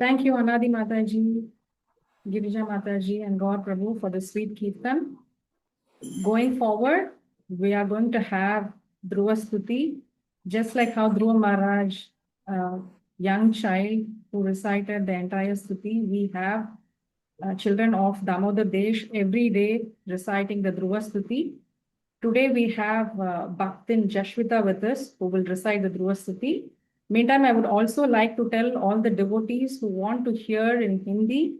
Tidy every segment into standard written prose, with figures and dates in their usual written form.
Thank you, Anadi Mataji, Girija Mataji, and God Prabhu for the sweet Kirtan. Going forward, we are going to have Dhruva Stuti, just like how Dhruva Maharaj, young child who recited the entire Stuti, we have children of Damodar Desh every day reciting the Dhruva Stuti. Today we have Bhaktin Jashvita with us who will recite the Dhruva Stuti. Meantime, I would also like to tell all the devotees who want to hear in Hindi,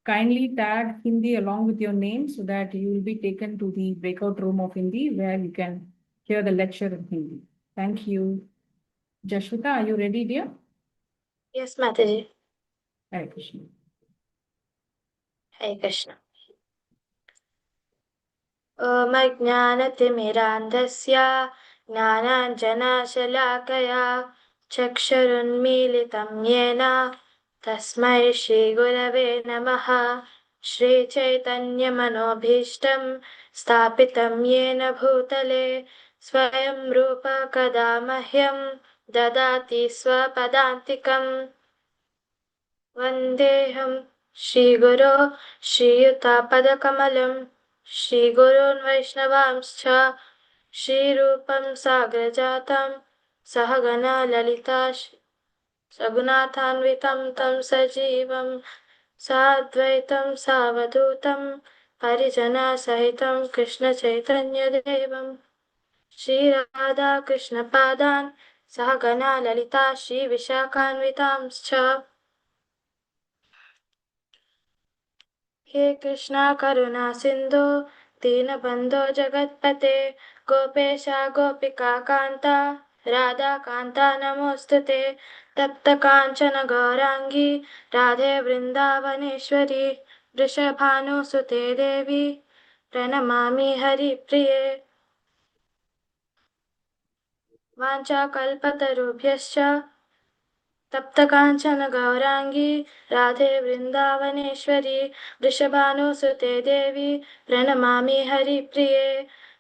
kindly tag Hindi along with your name so that you will be taken to the breakout room of Hindi where you can hear the lecture in Hindi. Thank you. Jashvita, are you ready, dear? Yes, Mataji. Hare Krishna. Hare Krishna. ॐ अज्ञानतिमिरान्धस्य ज्ञानाञ्जनशलाकया चक्षुरुन्मीलितं येन तस्मै श्रीगुरवे नमः। श्रीचैतन्यमनोभीष्टं स्थापितं येन भूतले स्वयं रूप कदा मह्यं ददाति स्वपदान्तिकम्। वन्देऽहं श्रीगुरो श्रीयुतापदकमलं श्रीगुरून् वैष्णवांश्च श्रीरूपं साग्रजातं सहगना ललिता सगुणान्वितं तं सजीवं साद्वैतं सावधूतं परिजनसहितं कृष्णचैतन्यदेवं श्रीराधाकृष्णपादान् सहगना ललिता श्रीविशाखान्वितांश्च। हे कृष्णा करुणा सिंधु दीनबंधो जगत्पते गोपेशा गोपिका कांता राधा कांता नमोस्तुते तप्त कांचन गौरांगी राधे वृंदावनेश्वरी वृषभानुसुते देवी प्रणमामि हरिप्रिये। वाञ्छाकल्पतरुभ्यश्च तप्त कांचन गौरांगी राधे वृंदावनेश्वरी वृषभानुसुते देवी प्रणमामि हरिप्रिये।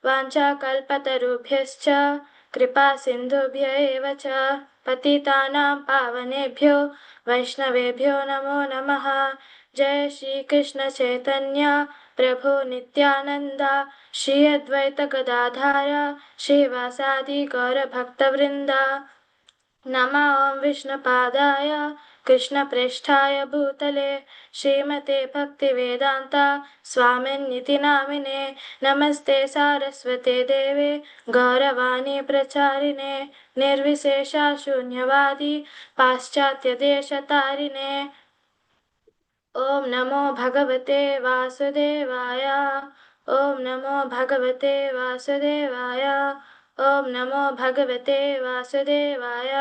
वाञ्छाकल्पतरुभ्यश्च कृपा सिन्धुभ्य एव च पतितानां पावनेभ्यो वैष्णवेभ्यो नमो नमः। जय श्री कृष्ण चैतन्य प्रभु नित्यानंद श्री अद्वैत गदाधर श्रीवासादि गौर भक्तवृंद। नमः ओं विष्णुपादाय कृष्णप्रेष्ठाय भूतले श्रीमते भक्तिवेदान्ता स्वामिन्निति नामिने। नमस्ते सारस्वते देवे गौरवाणी प्रचारिणे निर्विशेषा शून्यवादी पाश्चात्यदेशतारिणे। ओम नमो भगवते वासुदेवाय ओम नमो भगवते वासुदेवाय ओम नमो भगवते वासुदेवाय।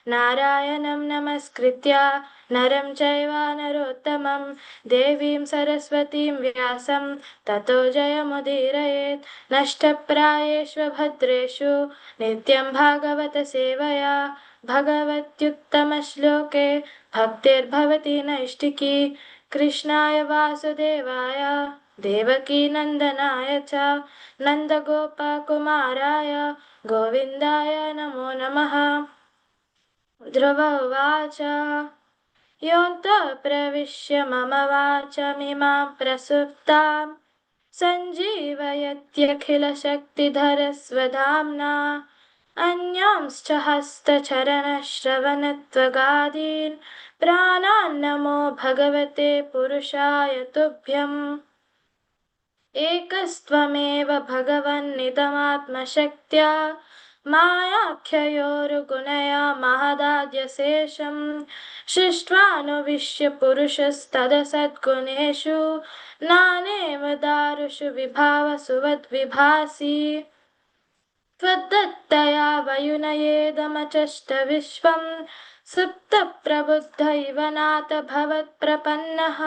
नारायणं नमस्कृत्य नरं चैव नरोत्तमं देवीं सरस्वतीं व्यासं ततो जयमुदीरयेत्। नष्टप्रायेषु भद्रेषु नित्यं भागवत सेवया भगवत्युत्तमश्लोके भक्तिर्भवति नैष्टिकी। कृष्णाय वासुदेवाय देवकी नन्दनाय च नन्दगोपकुमाराय गोविन्दाय नमो नमः। ध्रुव उवाच योऽन्तः प्रविश्य मम वाचमिमां प्रसुप्तां सञ्जीवयत्यखिलशक्तिधरस्वधाम्ना अन्यांश्च हस्तचरणश्रवणत्वगादीन् प्राणान् नमो भगवते पुरुषाय तुभ्यम्। एकस्त्वमेव भगवन्निदमात्मशक्त्या मायाख्ययोरुगुणया महदाद्यशेषं सृष्ट्वानुविश्य पुरुषस्तदसद्गुणेषु नानेव दारुषु विभावसुवद्विभासि। त्वद्दत्तया वयुनयेदमचष्ट विश्वं सुप्तप्रबुद्ध इव नाथ भवत्प्रपन्नः।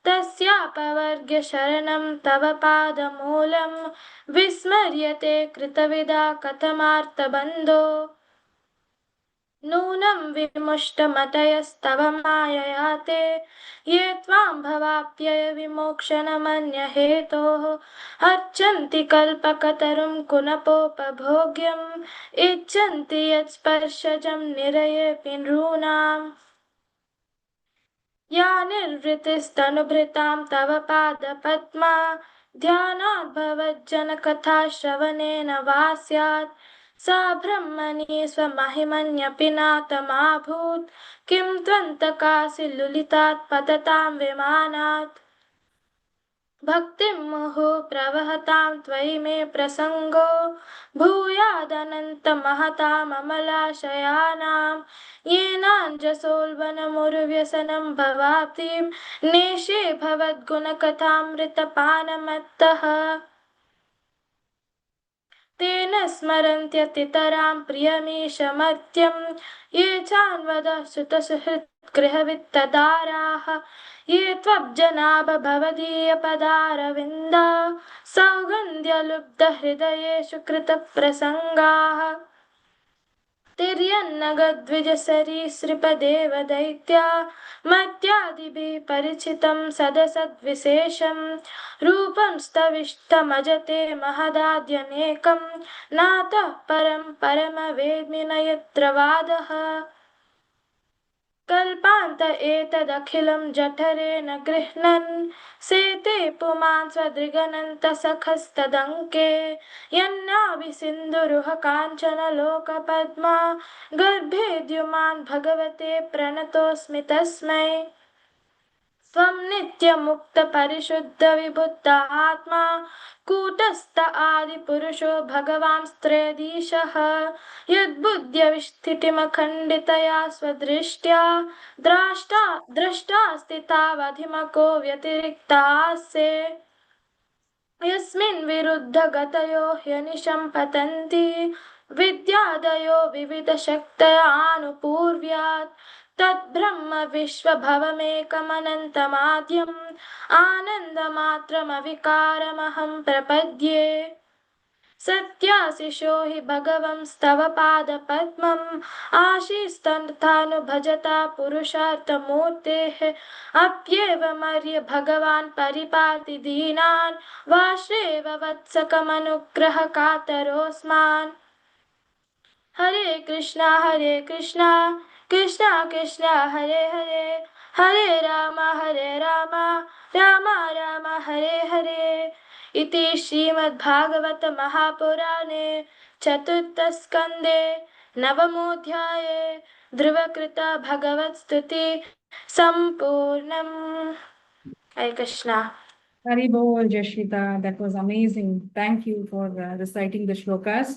तस्यापवर्ग्य शरणं तव पादमूलं विस्मर्यते कृतविदा कथमार्तबन्धो। नूनं विमुष्टमतयस्तव मायया ते ये त्वां भवाप्यय विमोक्षणमन्यहेतोः अर्चन्ति कल्पकतरुं कुनपोपभोग्यम् इच्छन्ति यत्स्पर्शजं निरयेऽपि नॄणाम्। या निर्वृतिस्तनुभृतां तव पादपद्मा ध्यानात् भवज्जनकथा श्रवणेन वा स्यात् सा ब्रह्मणि स्वमहिमन्यपि नातमाभूत् किं त्वन्तकासि लुलितात् पततां विमानात् भक्तिं मुहुः प्रवहतां त्वयि मे प्रसङ्गो भूयादनन्तमहताममलाशयानां येनाञ्जसोल्बणमुरुव्यसनं भवाब्धिं नेष्ये भवद्गुणकथामृतपानमत्तः तेन स्मरन्त्यतितरां प्रियमीशमर्त्यं ये चान्वदः सुतसुहृद्गृहवित्तदाराः ये त्वब्जनाभ भवदीयपदारविन्दा सौगन्ध्यलुब्धहृदयेषु कृतप्रसङ्गाः तिर्यन्नगद्विजसरीसृपदेव दैत्या मत्यादिभिः परिचितं सदसद्विशेषं रूपं स्तविष्टमजते महदाद्यनेकं नातः परं परमवेद्मि न यत्र वादः कल्पान्त एतदखिलं जठरेण गृह्णन् सेते पुमान् स्वदृगनन्तसखस्तदङ्के यन्नाभिसिन्धुरुह काञ्चन लोकपद्मा गर्भेद्युमान् भगवते प्रणतोऽस्मि तस्मै त्वं नित्यमुक्तपरिशुद्धविबुद्ध आत्मा कूटस्थ आदिपुरुषो भगवांस्त्रयधीशः यद्बुद्ध्यविस्थितिमखण्डितया स्वदृष्ट्या द्रष्टास्ति तावधिमको व्यतिरिक्तास्ते यस्मिन् विरुद्धगतयो ह्यनिशं पतन्ति विद्यादयो विविधशक्तयानुपूर्व्यात् तद्ब्रह्म विश्वभवमेकमनन्तमाद्यम् आनन्दमात्रमविकारमहं प्रपद्ये सत्याशिषो हि भगवंस्तव पादपद्मम् आशीस्तर्थानुभजता पुरुषार्थमूर्तेः अप्येवमर्य भगवान् परिपाति दीनान् वाश्रेव वत्सकमनुग्रहकातरोऽस्मान् हरे कृष्णा कृष्णा कृष्णा हरे हरे हरे राम राम राम हरे हरे इति श्रीमद्भागवत महापुराणे चतुर्थस्कन्धे नवमोऽध्याये ध्रुवकृता भगवत्स्तुति सम्पूर्णम्। हरे Krishna. Hari Bol, Jashvita, that was amazing. Thank you for reciting the shlokas.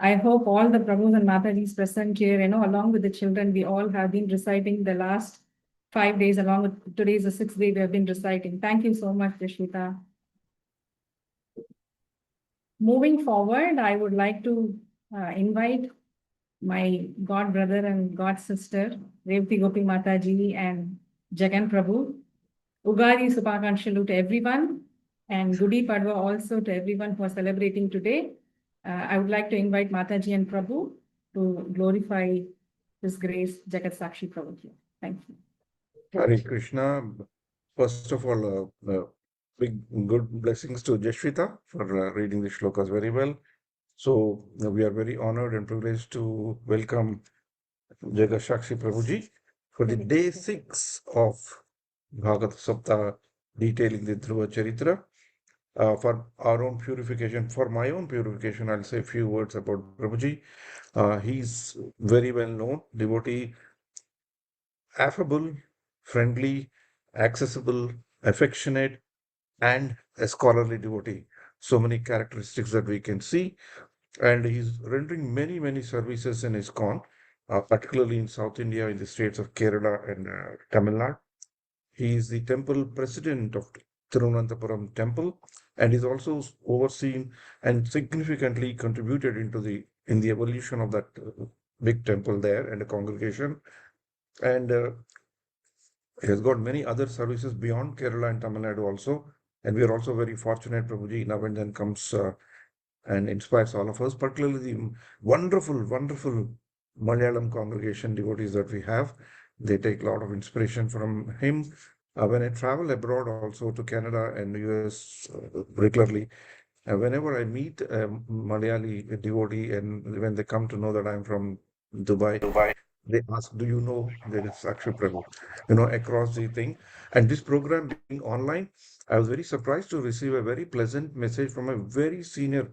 I hope all the Prabhus and Matajis present here, along with the children, we all have been reciting the last 5 days, along with today's the 6th day we have been reciting. Thank you so much, Jashvita. Moving forward, I would like to invite my god brother and god sister, Revati Gopi Mataji and Jagan Prabhu. Ugadi Supakanshalu to everyone, and Gudi Padwa also to everyone who are celebrating today. I would like to invite Mataji and Prabhu to glorify His grace, Jagat Sakshi Prabhu here. Thank you. Hare Krishna. First of all, big good blessings to Jashvita for reading the shlokas very well. So we are very honored and privileged to welcome Jagat Sakshi Prabhuji for the day 6 of Bhagavad SAPTAH detailing the DHRUVA Caritra. For our own purification, for my own purification, I'll say a few words about Prabhuji. He's very well known devotee, affable, friendly, accessible, affectionate, and a scholarly devotee. So many characteristics that we can see. And he's rendering many services in ISKCON, particularly in South India, in the states of Kerala and Tamil Nadu. He is the temple president of Tirunananthapuram temple, and is also overseen and significantly contributed in the evolution of that big temple there and a congregation. And he has got many other services beyond Kerala and Tamil Nadu also. And we are also very fortunate, Prabhuji now and then comes and inspires all of us, particularly the wonderful Malayalam congregation devotees that we have. They take a lot of inspiration from him. When I travel abroad also to Canada and US regularly, whenever I meet a Malayali devotee and when they come to know that I'm from Dubai, they ask, do you know there is Sakshi Prabhu, across the thing. And this program being online, I was very surprised to receive a very pleasant message from a very senior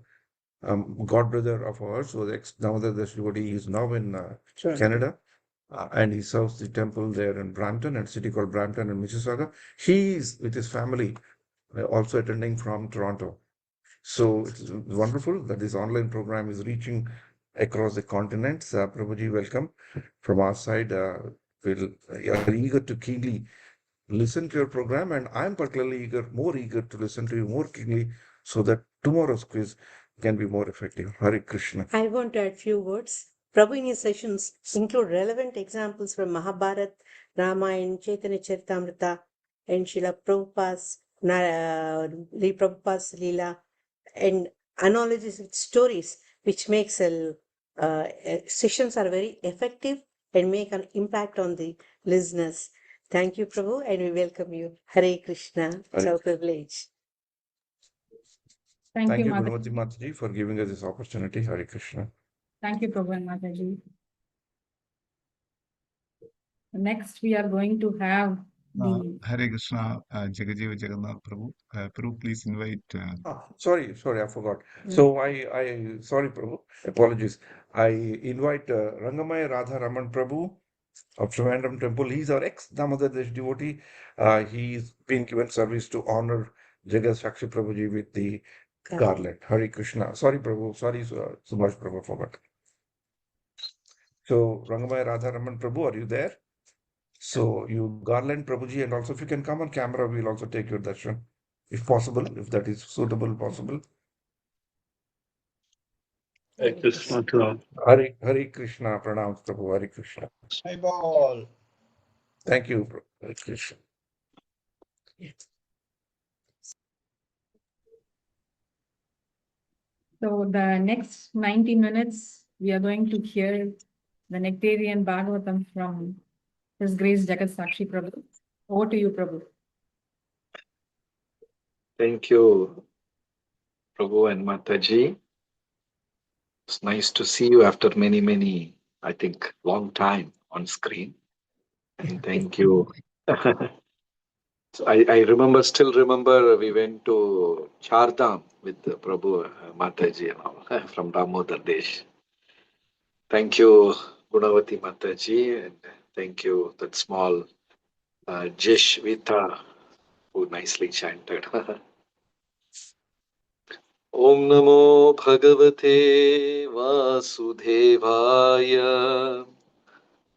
god brother of ours, who was Damodar Das devotee. He is now in Canada, and he serves the temple there in Brampton, and city called Brampton and Mississauga. He is with his family also attending from Toronto. So it's wonderful that this online program is reaching across the continents. Prabhuji, welcome from our side. We'll are eager to keenly listen to your program, and I'm particularly more eager to listen to you more keenly, so that tomorrow's quiz can be more effective. Hare Krishna. I want to add few words. Prabhu in his sessions include relevant examples from Mahabharata, Ramayana, Chaitanya Charitamrita, and Srila Prabhupada's Leela, and analogies with stories, which makes sessions are very effective and make an impact on the listeners. Thank you, Prabhu, and we welcome you. Hare Krishna. It's our privilege. Thank Thank you, you, Mata. Gunavati Mataji, for giving us this opportunity. Hare Krishna. Thank you, Prabhu and Mataji. Next, we are going to have the. Hare Krishna, Jagajiva Jagannath Prabhu. Prabhu, please invite. Sorry, I forgot. So sorry, Prabhu. Apologies. I invite Rangamaya Radha Raman Prabhu of Trivandrum Temple. He's our ex-Damodar Das devotee. He's been given service to honor Jagat Sakshi Prabhuji with the garland. Hare Krishna. Sorry, Prabhu. Sorry, Subhash Prabhu, forgot. So, Rangamaya Radha Raman Prabhu, are you there? So, you garland Prabhuji, and also if you can come on camera, we'll also take your darshan, if possible, if that is suitable, possible. Hare Krishna to all. Hare Krishna, pranams Prabhu, Hare Krishna. Hi, all. Thank you, Prabhu. Hare Krishna. So the next 90 minutes, we are going to hear the Nectarian Bhagavatam from His Grace Jagat Sakshi Prabhu. Over to you, Prabhu. Thank you, Prabhu and Mataji. It's nice to see you after many, I think, long time on screen. And thank you. So I still remember we went to Chardham with Prabhu, Mataji and all from Damodar Desh. Thank you, Gunavati Mataji, and thank you, that small Jesh Vita, who nicely chanted. Om Namo Bhagavate Vasudevaya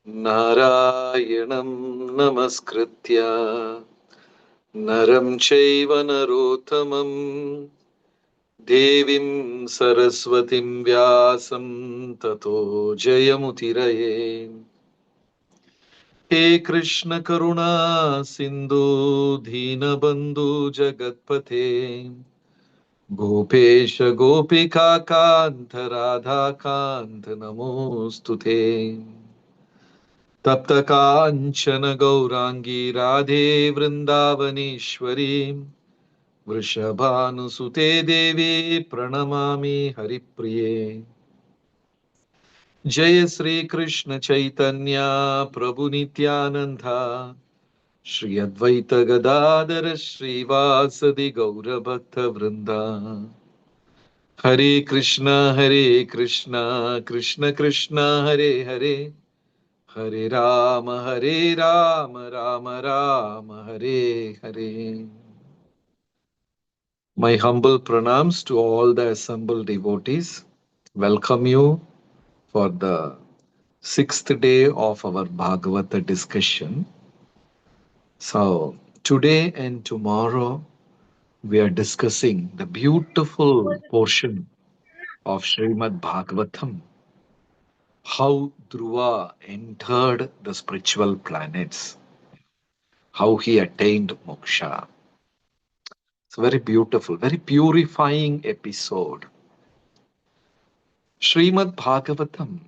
Narayanam Namaskritya Naram Chaiva Narottamam Devim Saraswatim Vyasam Tato Jayamutiraye. He Krishna Karuna Sindhu Dhinabandhu Jagatpate Gopesh Gopika Kanta Radha Kanta Namostute Tapta Kanchana Gaurangi Radhe Vrindavaneshwari Vrishabhanusute Devi Pranamami Haripriye Jaya Sri Krishna Chaitanya Prabhu Nityananda Shri Advaita Gadadara Shri Vasadi Gaura Bhakta Vrinda Hare Krishna, Krishna Krishna, Hare Hare, Hare Rama, Rama Rama, Hare Hare. My humble pranams to all the assembled devotees. Welcome you for the 6th day of our Bhagavata discussion. So, today and tomorrow, we are discussing the beautiful portion of Srimad Bhagavatam, how Dhruva entered the spiritual planets, how he attained moksha. It's a very beautiful, very purifying episode. Srimad Bhagavatam,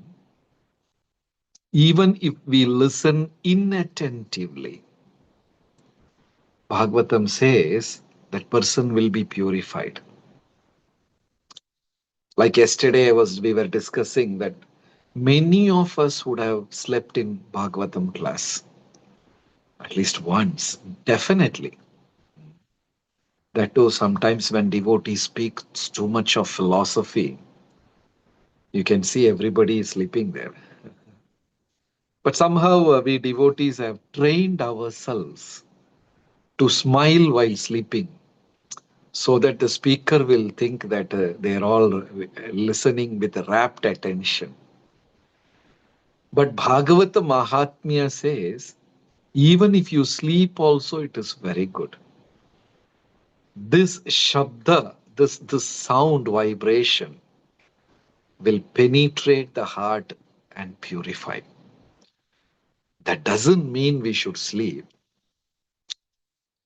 even if we listen inattentively, Bhagavatam says that person will be purified. Like yesterday we were discussing that Many of us would have slept in Bhagavatam class at least once, definitely. That too, sometimes when devotee speaks too much of philosophy, you can see everybody is sleeping there. But somehow we devotees have trained ourselves to smile while sleeping so that the speaker will think that they're all listening with rapt attention. But Bhagavata Mahatmya says, even if you sleep also, it is very good. This shabda, this sound vibration will penetrate the heart and purify. That doesn't mean we should sleep,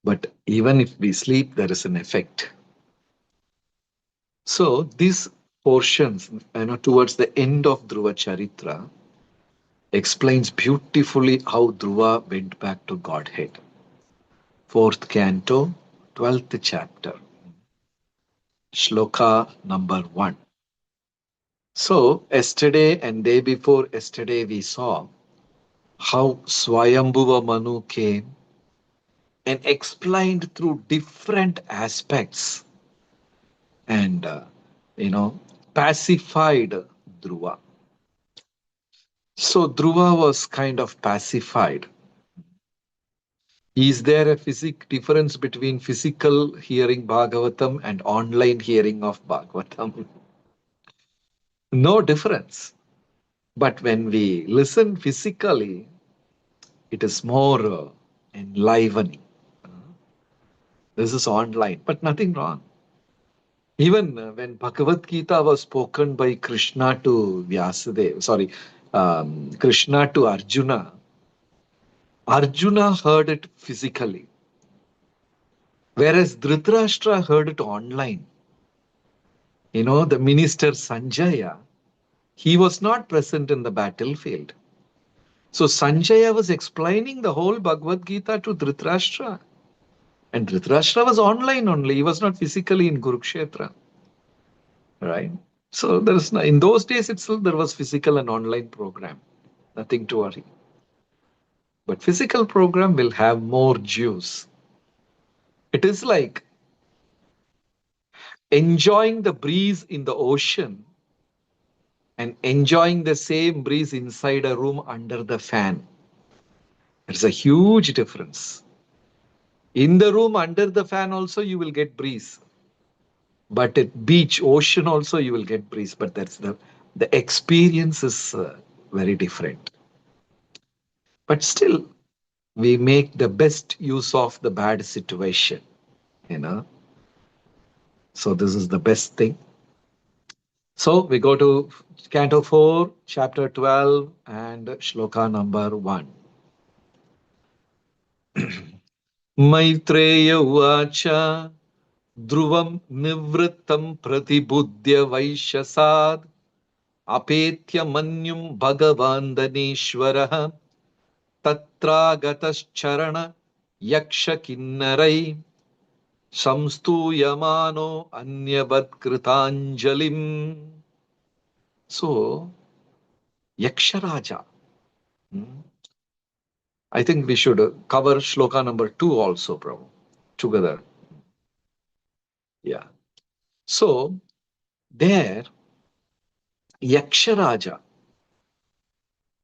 but even if we sleep, there is an effect. So these portions, towards the end of Dhruva Charitra, explains beautifully how Dhruva went back to Godhead. 4th canto, 12th chapter, shloka number 1. So yesterday and day before yesterday we saw how Swayambhuva Manu came and explained through different aspects and pacified Dhruva. So Dhruva was kind of pacified. Is there a difference between physical hearing Bhagavatam and online hearing of Bhagavatam? No difference. But when we listen physically, it is more enlivening. This is online, but nothing wrong. Even when Bhagavad Gita was spoken by Krishna to Krishna to Arjuna, Arjuna heard it physically, whereas Dhritarashtra heard it online. The minister Sanjaya, he was not present in the battlefield. So Sanjaya was explaining the whole Bhagavad Gita to Dhritarashtra. And Dhritarashtra was online only. He was not physically in Kurukshetra. Right? So in those days itself, there was physical and online program. Nothing to worry. But physical program will have more juice. It is like enjoying the breeze in the ocean and enjoying the same breeze inside a room under the fan. There's a huge difference. In the room under the fan also you will get breeze. But at beach, ocean also you will get breeze. But that's the experience is very different. But still, we make the best use of the bad situation. So this is the best thing. So we go to Canto 4, Chapter 12 and Shloka number 1. Maitreya Uvacha Dhruvam Nivrittam Pratibudhya Vaishasad Apetya Manyum Bhagavan Daneshwaraha Tatragatas Yaksha Kinnarai Samstuyamano Anyavat Kritanjalim. So, Yaksharaja. I think we should cover shloka number 2 also, Prabhu, together. Yeah. So, there, Yaksharaja,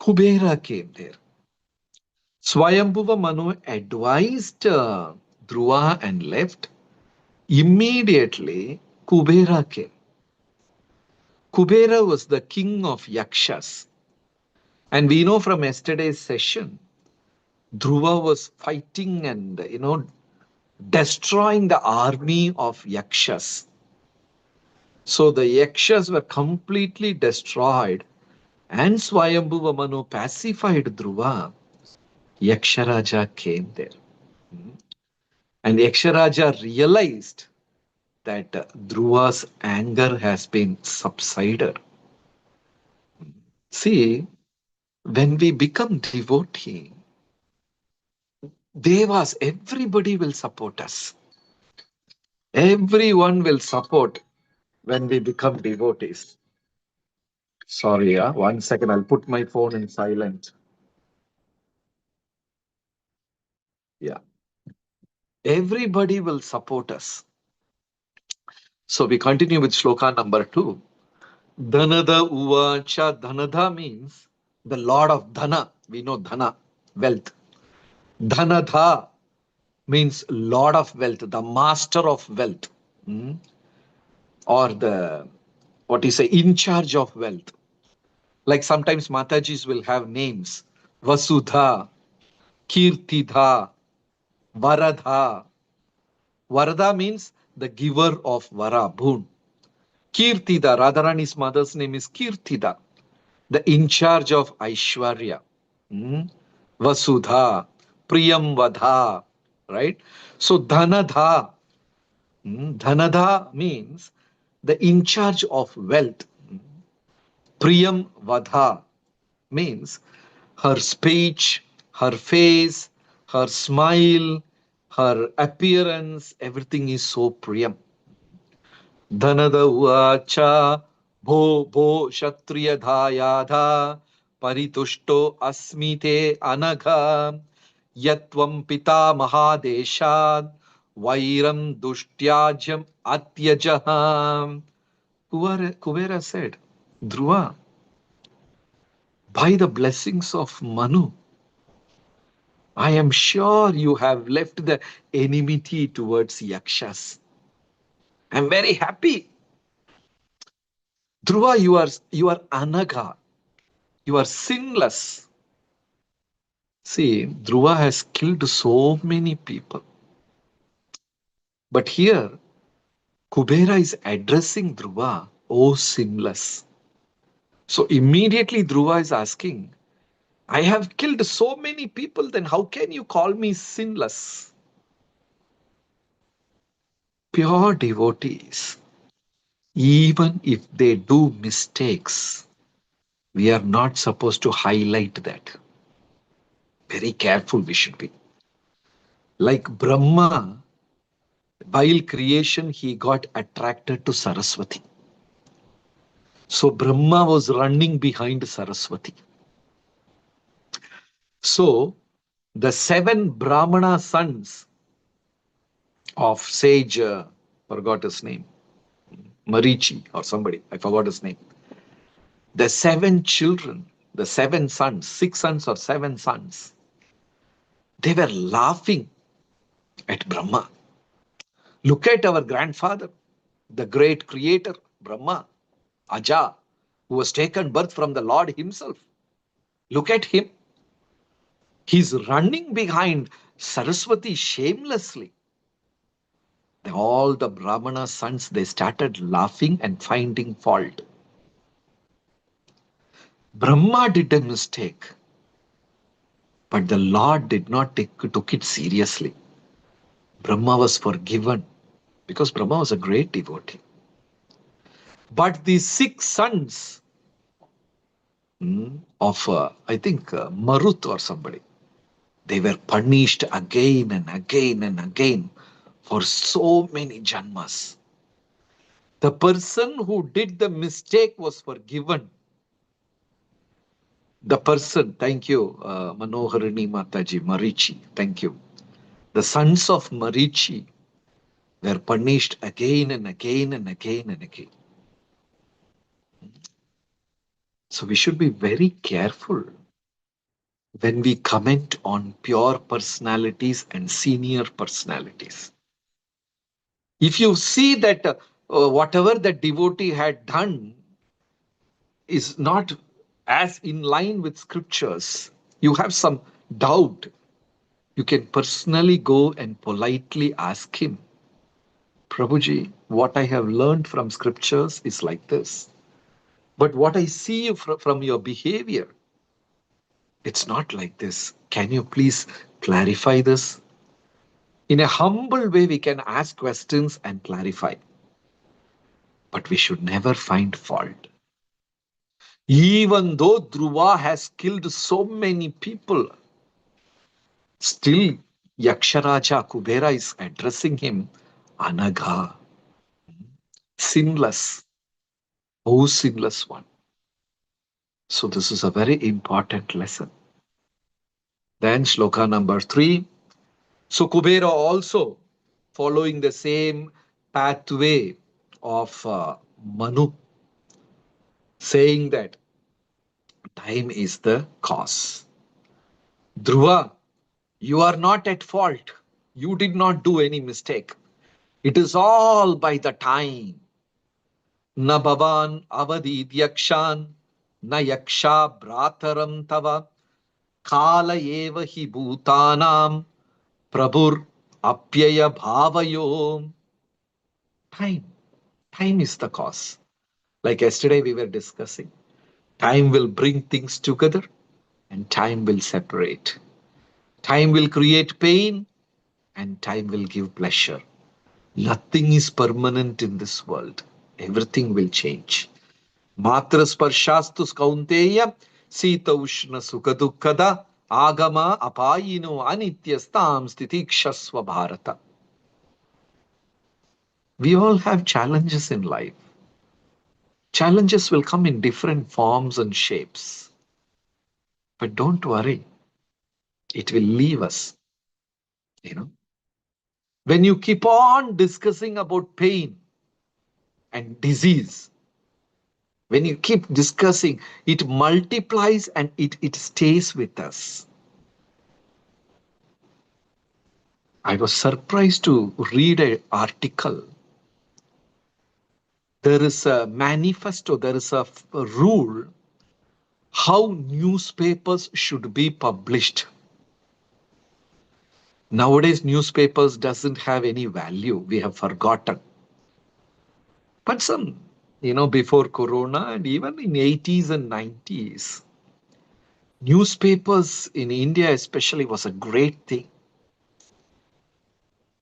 Kubera came there. Swayambhuva Manu advised Dhruva and left. Immediately, Kubera came. Kubera was the king of Yakshas. And we know from yesterday's session, Dhruva was fighting and, destroying the army of Yakshas. So the Yakshas were completely destroyed and Swayambhuva Manu pacified Dhruva. Yaksharaja came there. And Yaksharaja realized that Dhruva's anger has been subsided. See, when we become devotee, Devas, everybody will support us. Everyone will support when we become devotees. Sorry, 1 second. I'll put my phone in silent. Yeah. Everybody will support us. So we continue with shloka number 2. Dhanada uvacha. Dhanada means the Lord of Dhana. We know Dhana, wealth. Dhanadha means Lord of wealth, the master of wealth. Hmm? Or the, what you say, in charge of wealth. Like sometimes Matajis will have names. Vasudha, Kirtidha, Varadha. Varada means the giver of Vara, boon. Kirtida, Radharani's mother's name is Kirtida, the in charge of Aishwarya. Hmm? Vasudha, Priyam Vadha, right? So Dhanadha, Dhanadha means the in charge of wealth. Priyam Vadha means her speech, her face, her smile, her appearance, everything is so Priyam. Dhanada uacha bho bho kshatriya dhayadha paritushto asmite anagha yatvam pita mahadeshad vairam dushyajam atyajaha. Kubera said, Dhruva, by the blessings of Manu, I am sure you have left the enmity towards Yakshas. I am very happy. Dhruva, you are Anaga. You are sinless. See, Dhruva has killed so many people. But here, Kubera is addressing Dhruva, oh sinless. So immediately Dhruva is asking, I have killed so many people, then how can you call me sinless? Pure devotees, even if they do mistakes, we are not supposed to highlight that. Very careful we should be. Like Brahma, while creation, he got attracted to Saraswati. So Brahma was running behind Saraswati. So the 7 Brahmana sons of sage, forgot his name, Marichi or somebody, I forgot his name. The 7 children, the 7 sons, 6 sons or 7 sons, they were laughing at Brahma. Look at our grandfather, the great creator, Brahma, Aja, who was taken birth from the Lord himself. Look at him. He's running behind Saraswati shamelessly. All the Brahmana sons, they started laughing and finding fault. Brahma did a mistake, but the Lord did not took it seriously. Brahma was forgiven because Brahma was a great devotee. But the 6 sons of, I think, Marut or somebody, they were punished again and again and again for so many janmas. The person who did the mistake was forgiven. The person, thank you, Manoharini Mataji, Marichi, thank you. The sons of Marichi were punished again and again and again and again. So we should be very careful when we comment on pure personalities and senior personalities. If you see that whatever the devotee had done is not as in line with scriptures, you have some doubt, you can personally go and politely ask him, Prabhuji, what I have learned from scriptures is like this. But what I see from your behavior, it's not like this. Can you please clarify this? In a humble way, we can ask questions and clarify. But we should never find fault. Even though Dhruva has killed so many people, still Yaksharaja Kubera is addressing him, Anagha, sinless, oh sinless one. So this is a very important lesson. Then shloka number 3. So Kubera also following the same pathway of Manu, saying that time is the cause. Dhruva, you are not at fault. You did not do any mistake. It is all by the time. Na bhavan avadid yakshan, na yaksha brataram tava, kala eva hi bhutanam, prabhur apyaya bhavayo. Time. Time is the cause. Like yesterday we were discussing. Time will bring things together and time will separate. Time will create pain and time will give pleasure. Nothing is permanent in this world. Everything will change. Matra sparshastu skaunteya sita ushna sukha dukkada agama apayino anityastam stitikshasva bharata. We all have challenges in life. Challenges will come in different forms and shapes. But don't worry, it will leave us. You know, when you keep on discussing about pain and disease, when you keep discussing, it multiplies and it stays with us. I was surprised to read an article. There is a manifesto, there is a rule how newspapers should be published. Nowadays, newspapers doesn't have any value. We have forgotten. But some, before Corona and even in 80s and 90s, newspapers in India especially was a great thing.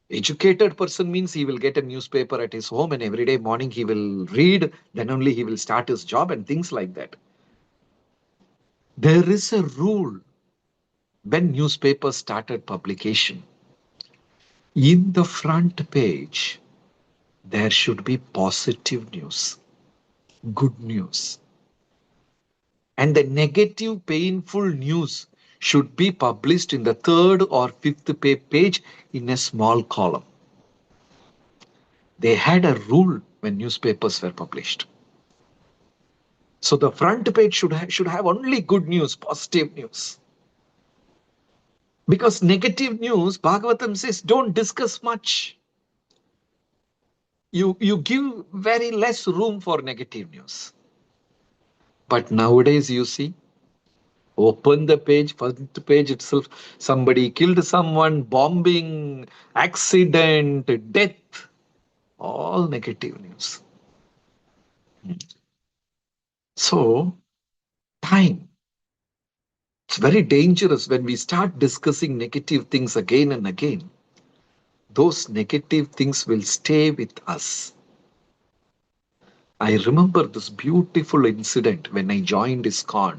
Educated person means he will get a newspaper at his home and every day morning he will read, then only he will start his job and things like that. There is a rule when newspapers started publication. In the front page, there should be positive news, good news. And the negative, painful news should be published in the third or fifth page in a small column. They had a rule when newspapers were published. So the front page should have only good news, positive news. Because negative news, Bhagavatam says, don't discuss much. You give very less room for negative news. But nowadays, you see, open the page, first page itself, somebody killed someone, bombing, accident, death, all negative news. So, time. It's very dangerous when we start discussing negative things again and again. Those negative things will stay with us. I remember this beautiful incident when I joined ISKCON.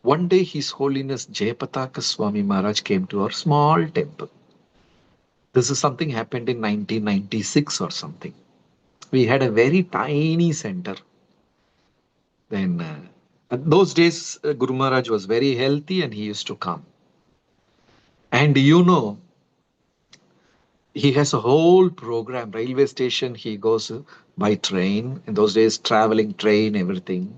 One day His Holiness Jayapataka Swami Maharaj came to our small temple. This is something happened in 1996 or something. We had a very tiny center. Then, those days, Guru Maharaj was very healthy and he used to come. And he has a whole program. Railway station, he goes by train. In those days, traveling train, everything.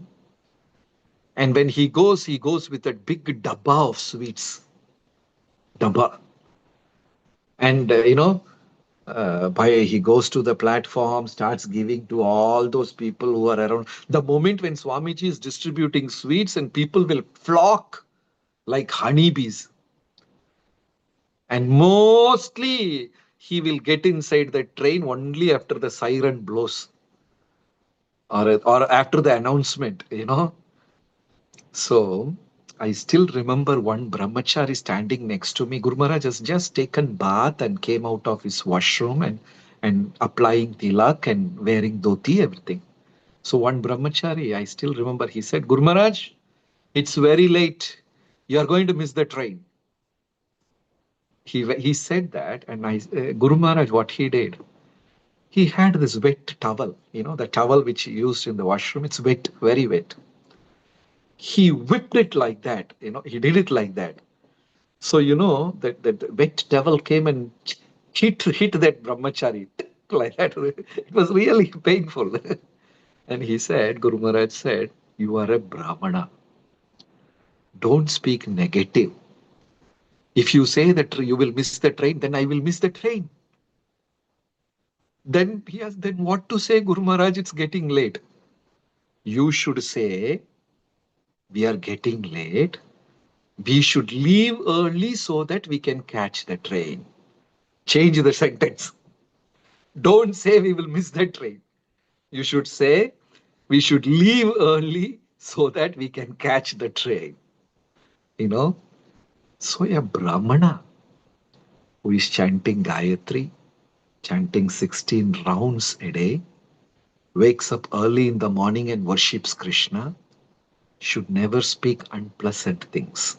And when he goes with a big dabba of sweets. Dabba. And, he goes to the platform, starts giving to all those people who are around. The moment when Swamiji is distributing sweets and people will flock like honeybees. And mostly he will get inside the train only after the siren blows or after the announcement, So I still remember one brahmachari standing next to me. Guru Maharaj has just taken bath and came out of his washroom and applying tilak and wearing dhoti, everything. So one brahmachari, I still remember, he said, Guru Maharaj, it's very late. You are going to miss the train. He said that, and Guru Maharaj, what he did, he had this wet towel, the towel which he used in the washroom. It's wet, very wet. he whipped it like that. He did it like that. So, that wet devil came and hit that brahmachari like that. It was really painful. And he said, Guru Maharaj said, you are a Brahmana. Don't speak negative. If you say that you will miss the train, then I will miss the train. Then what to say, Guru Maharaj? It's getting late. You should say, we are getting late. We should leave early so that we can catch the train. Change the sentence. Don't say we will miss the train. You should say, we should leave early so that we can catch the train. So a Brahmana who is chanting Gayatri, chanting 16 rounds a day, wakes up early in the morning and worships Krishna, should never speak unpleasant things.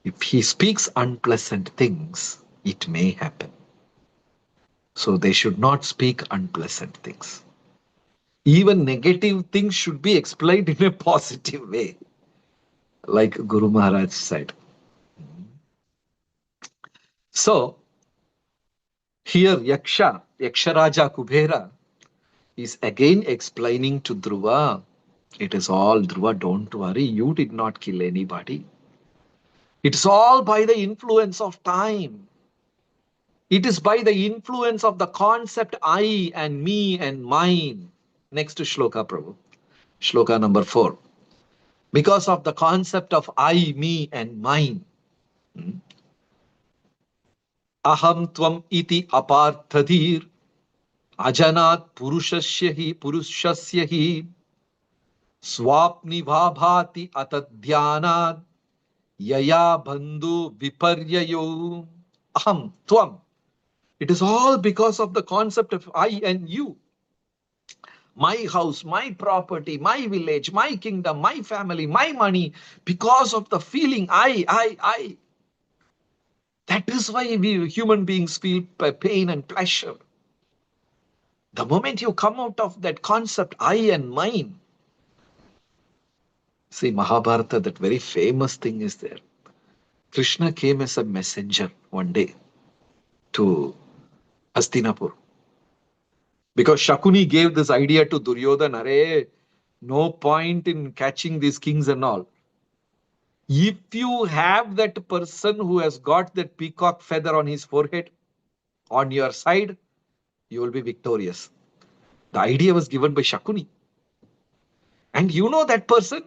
If he speaks unpleasant things, it may happen. So they should not speak unpleasant things. Even negative things should be explained in a positive way, like Guru Maharaj said. So here Yaksharaja Kubera is again explaining to Dhruva, it is all, Dhruva, don't worry, you did not kill anybody. It's all by the influence of time. It is by the influence of the concept I and me and mine. Next shloka, Prabhu. Shloka number 4. Because of the concept of I, me and mine. Aham tvam iti aparthadir ajanat purushasya hi swapni vabhati atadhyanad yaya bandhu viparyayo. Aham tvam. It is all because of the concept of I and you. My house, my property, my village, my kingdom, my family, my money, because of the feeling I. That is why we human beings feel pain and pleasure. The moment you come out of that concept, I and mine. See, Mahabharata, that very famous thing is there. Krishna came as a messenger one day to Hastinapur. Because Shakuni gave this idea to Duryodhana, Arey, no point in catching these kings and all. If you have that person who has got that peacock feather on his forehead on your side, you will be victorious. The idea was given by Shakuni. And you know that person,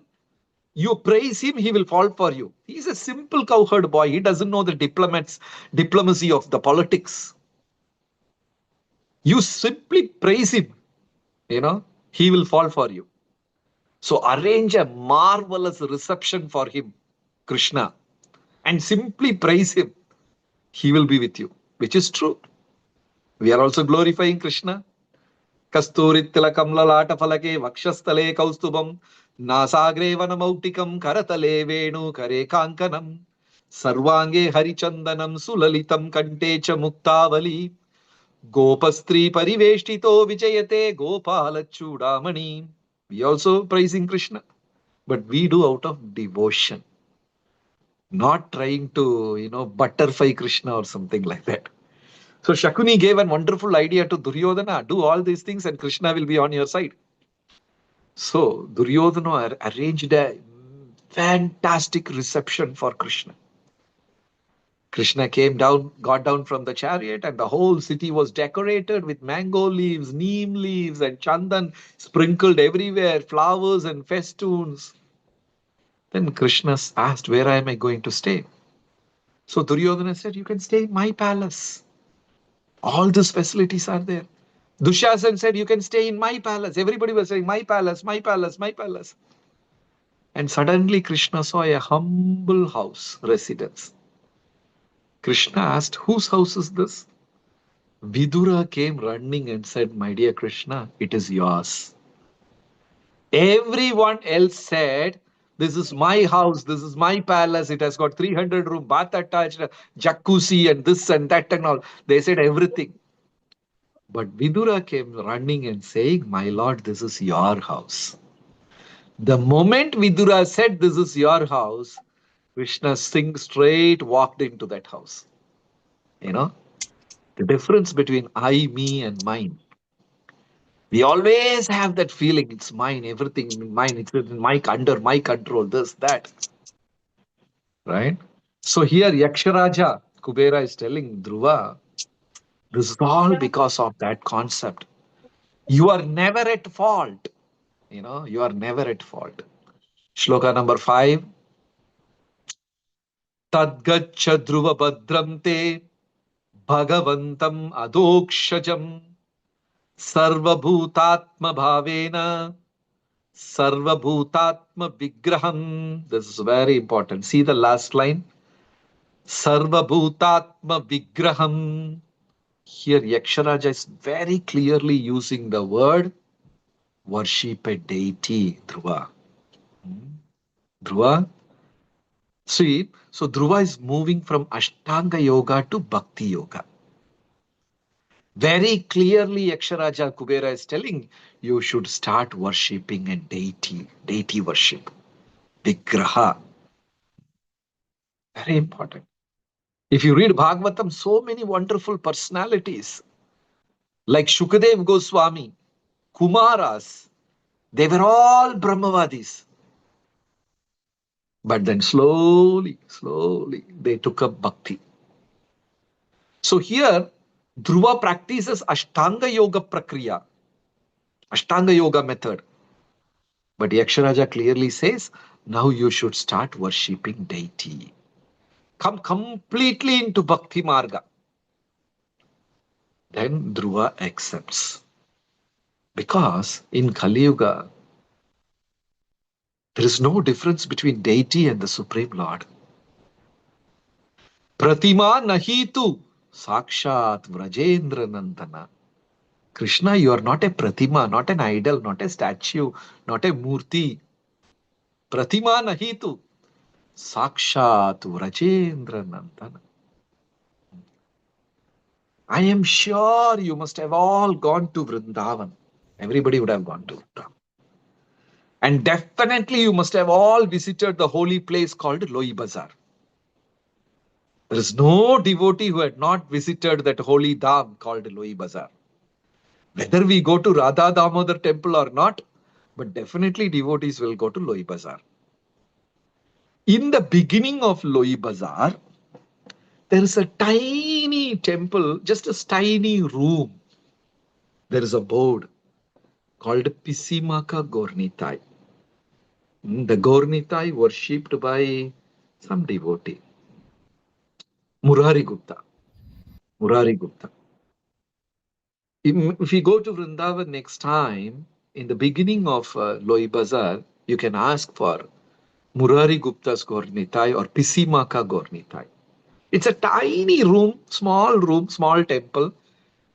you praise him, he will fall for you. He's a simple cowherd boy. He doesn't know the diplomacy of the politics. You simply praise him, he will fall for you. So arrange a marvelous reception for him, Krishna, and simply praise him. He will be with you, which is true. We are also glorifying Krishna. Kasturittila kamlalata falake vakshastale kaustubam nasagre vanamautikam karatale venu kare kankanam sarvange harichandanam sulalitam kantecha muktavali gopastri pariveshtito vijayate gopalachudamani. We also praising Krishna, but we do out of devotion, not trying to, butterfly Krishna or something like that. So Shakuni gave a wonderful idea to Duryodhana, do all these things and Krishna will be on your side. So Duryodhana arranged a fantastic reception for Krishna. Krishna got down from the chariot, and the whole city was decorated with mango leaves, neem leaves, and chandan sprinkled everywhere, flowers and festoons. Then Krishna asked, where am I going to stay? So Duryodhana said, you can stay in my palace. All these facilities are there. Dushasan said, you can stay in my palace. Everybody was saying, my palace, my palace, my palace. And suddenly Krishna saw a humble house, residence. Krishna asked, whose house is this? Vidura came running and said, my dear Krishna, it is yours. Everyone else said, this is my house, this is my palace, it has got 300 room, bath attached, jacuzzi and this and that and all. They said everything. But Vidura came running and saying, my lord, this is your house. The moment Vidura said, "This is your house," Krishna straight walked into that house. You know, the difference between I, me, and mine. We always have that feeling, it's mine, everything in mine, it's in my under my control, this, that, right? So here Yaksharaja, Kubera is telling Dhruva, this is all because of that concept. You are never at fault. You are never at fault. Shloka number 5. Tadgacha Dhruva Badram te Bhagavantam Adokshajam Sarvabhutatma Bhavena Sarvabhutatma Vigraham. This is very important. See the last line. Sarvabhutatma Vigraham. Here Yaksharaja is very clearly using the word worship a deity, Dhruva. Dhruva. See, so Dhruva is moving from Ashtanga Yoga to Bhakti Yoga. Very clearly Yaksharaja Kubera is telling you should start worshipping a deity worship. Vigraha. Very important. If you read Bhagavatam, so many wonderful personalities like Shukadev Goswami, Kumaras, they were all Brahmavadis. But then slowly, they took up bhakti. So here, Dhruva practices Ashtanga Yoga Prakriya, Ashtanga Yoga method. But Yaksharaja clearly says, now you should start worshipping deity. Come completely into Bhakti Marga. Then Dhruva accepts. Because in Kali Yuga, there is no difference between deity and the Supreme Lord. Pratima nahitu sakshat vrajendra nandana. Krishna, you are not a pratima, not an idol, not a statue, not a murti. Pratima nahitu sakshat vrajendra nandana. I am sure you must have all gone to Vrindavan. Everybody would have gone to Vrindavan. And definitely you must have all visited the holy place called Loi Bazar. There is no devotee who had not visited that holy dham called Loi Bazar. Whether we go to Radha Damodar temple or not, but definitely devotees will go to Loi Bazar. In the beginning of Loi Bazar, there is a tiny temple, just a tiny room. There is a board called Pisimaka Gornitai. The Gornitai worshipped by some devotee. Murari Gupta. If you go to Vrindavan next time, in the beginning of Loi Bazar, you can ask for Murari Gupta's Gornitai or Pisimaka Gornitai. It's a tiny room, small temple.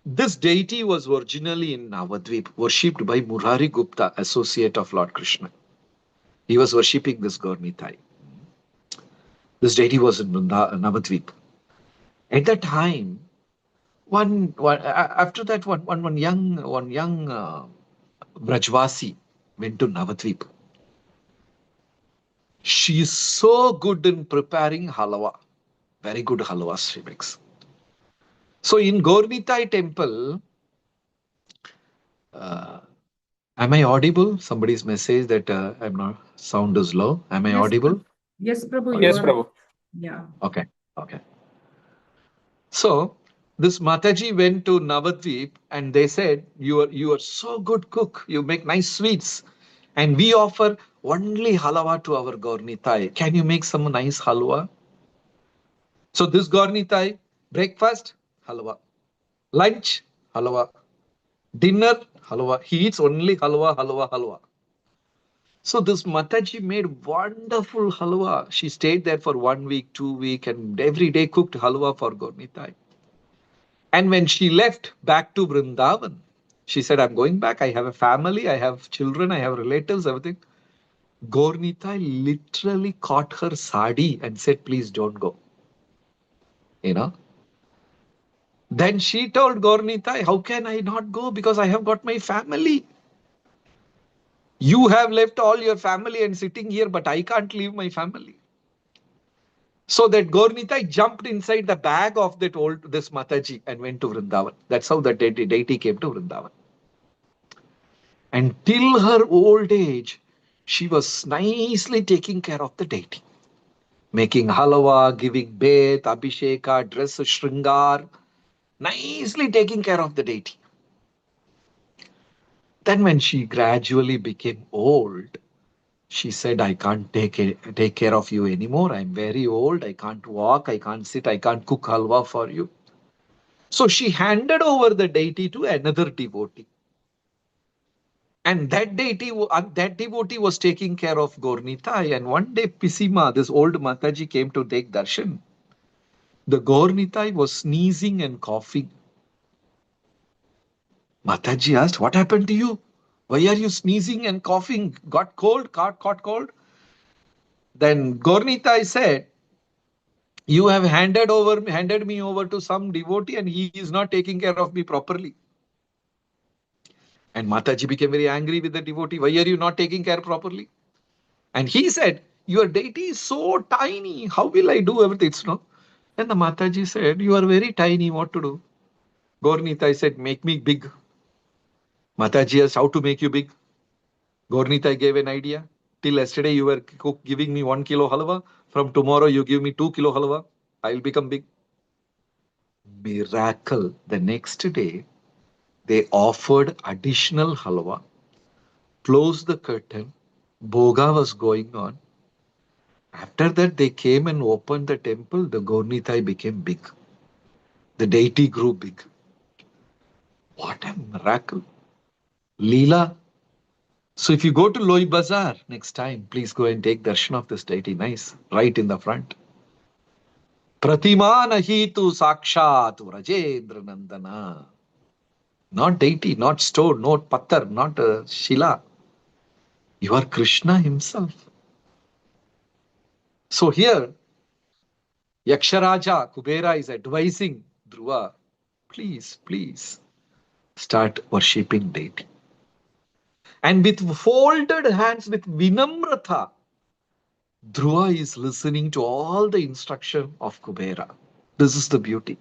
This deity was originally in Navadvip, worshipped by Murari Gupta, associate of Lord Krishna. He was worshipping this Gornitai. This deity was in Navadvip. At that time, after that, one young Brajvasi went to Navadvip. She is so good in preparing halwa. Very good halwas she makes. So in Gornitai temple, am I audible? Somebody's message that I'm not, sound is low. Am I Yes, audible? Yes, Prabhu. Yes, you are. Prabhu. Yeah. Okay. So this Mataji went to Navadvip and they said, you are so good cook. You make nice sweets. And we offer only halwa to our Gornitai. Can you make some nice halwa? So this Gornitai, breakfast, halwa. Lunch, halwa. Dinner, halwa. He eats only halwa. So this Mataji made wonderful halwa. She stayed there for 1 week, 2 weeks, and every day cooked halwa for Gornitai. And when she left back to Vrindavan, she said, I'm going back. I have a family, I have children, I have relatives, everything. Gornitai literally caught her sari and said, please don't go. Then she told Gornitai, how can I not go? Because I have got my family. You have left all your family and sitting here, but I can't leave my family. So that Gaurnitai jumped inside the bag of this Mataji and went to Vrindavan. That's how the deity came to Vrindavan. And till her old age, she was nicely taking care of the deity. Making halwa, giving bath, abhisheka, dress, shringar, nicely taking care of the deity. Then when she gradually became old, she said, I can't take care of you anymore. I'm very old. I can't walk. I can't sit. I can't cook halwa for you. So she handed over the deity to another devotee. And that devotee was taking care of Gaurnitai. And one day Pisima, this old Mataji, came to take darshan. The Gaurnitai was sneezing and coughing. Mataji asked, what happened to you? Why are you sneezing and coughing? Got cold? Caught cold? Then Gaurnitai said, you have handed me over to some devotee and he is not taking care of me properly. And Mataji became very angry with the devotee. Why are you not taking care properly? And he said, your deity is so tiny. How will I do everything? And the Mataji said, you are very tiny. What to do? Gaurnitai said, make me big. Mataji asked, how to make you big? Gaurnitai gave an idea. Till yesterday, you were giving me 1 kilo halwa. From tomorrow, you give me 2 kilo halwa. I will become big. Miracle. The next day, they offered additional halwa, closed the curtain, Bhoga was going on. After that, they came and opened the temple. The Gaurnitai became big. The deity grew big. What a miracle. Leela. So if you go to Loi Bazaar next time, please go and take darshan of this deity. Nice. Right in the front. Pratima nahi tu sakshat Rajendra Nandana. Not deity, not stone, not pattar, not shila. You are Krishna himself. So here, Yaksharaja Kubera is advising Dhruva, please start worshipping deity. And with folded hands, with vinamrata, Dhruva is listening to all the instruction of Kubera. This is the beauty.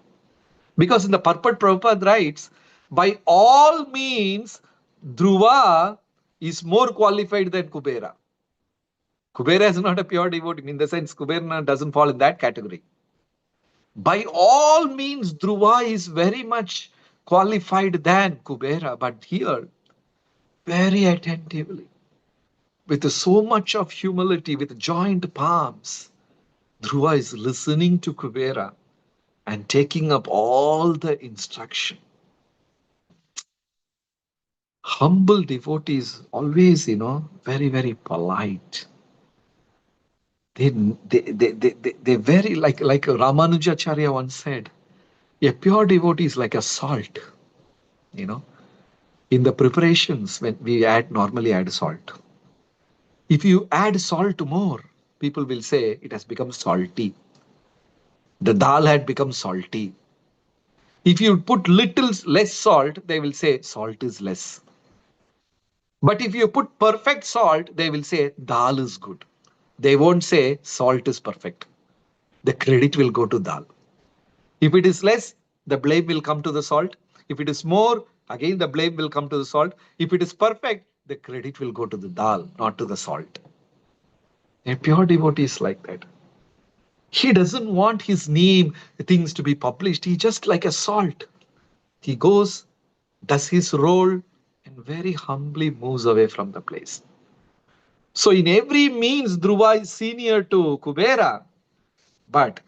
Because in the Purport, Prabhupada writes, by all means, Dhruva is more qualified than Kubera. Kubera is not a pure devotee. In the sense, Kubera doesn't fall in that category. By all means, Dhruva is very much qualified than Kubera. But here, very attentively, with so much of humility, with joined palms, Dhruva is listening to Kubera and taking up all the instruction. Humble devotees, always, very, very polite. They're very, like Ramanujacharya once said, a pure devotee is like a salt, In the preparations, when we normally add salt. If you add salt more, people will say it has become salty. The dal had become salty. If you put less salt, they will say salt is less. But if you put perfect salt, they will say dal is good. They won't say salt is perfect. The credit will go to dal. If it is less, the blame will come to the salt. If it is more, again the blame will come to the salt. If it is perfect, the credit will go to the dal, not to the salt. A pure devotee is like that. He doesn't want his name, things to be published. He just like a salt. He goes, does his role, and very humbly moves away from the place. So in every means, Dhruva is senior to Kubera. But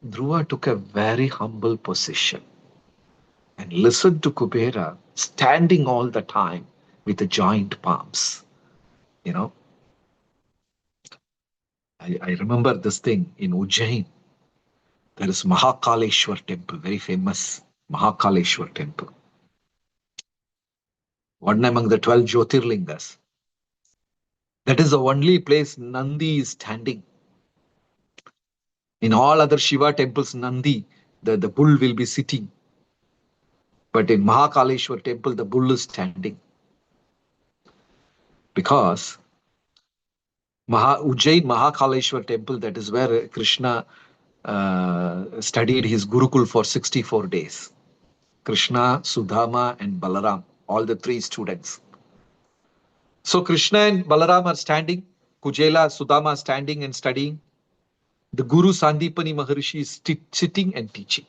Dhruva took a very humble position and listened to Kubera, standing all the time with the joined palms. I remember this thing in Ujjain. There is Mahakaleshwar temple, very famous Mahakaleshwar temple. One among the 12 Jyotirlingas. That is the only place Nandi is standing. In all other Shiva temples, Nandi, the bull will be sitting. But in Mahakaleshwar temple, the bull is standing. because Ujjain Mahakaleshwar temple, that is where Krishna studied his Gurukul for 64 days. Krishna, Sudama, and Balaram, all the three students. So Krishna and Balaram are standing, Kujela, Sudama standing and studying. The Guru Sandipani Maharishi is sitting and teaching.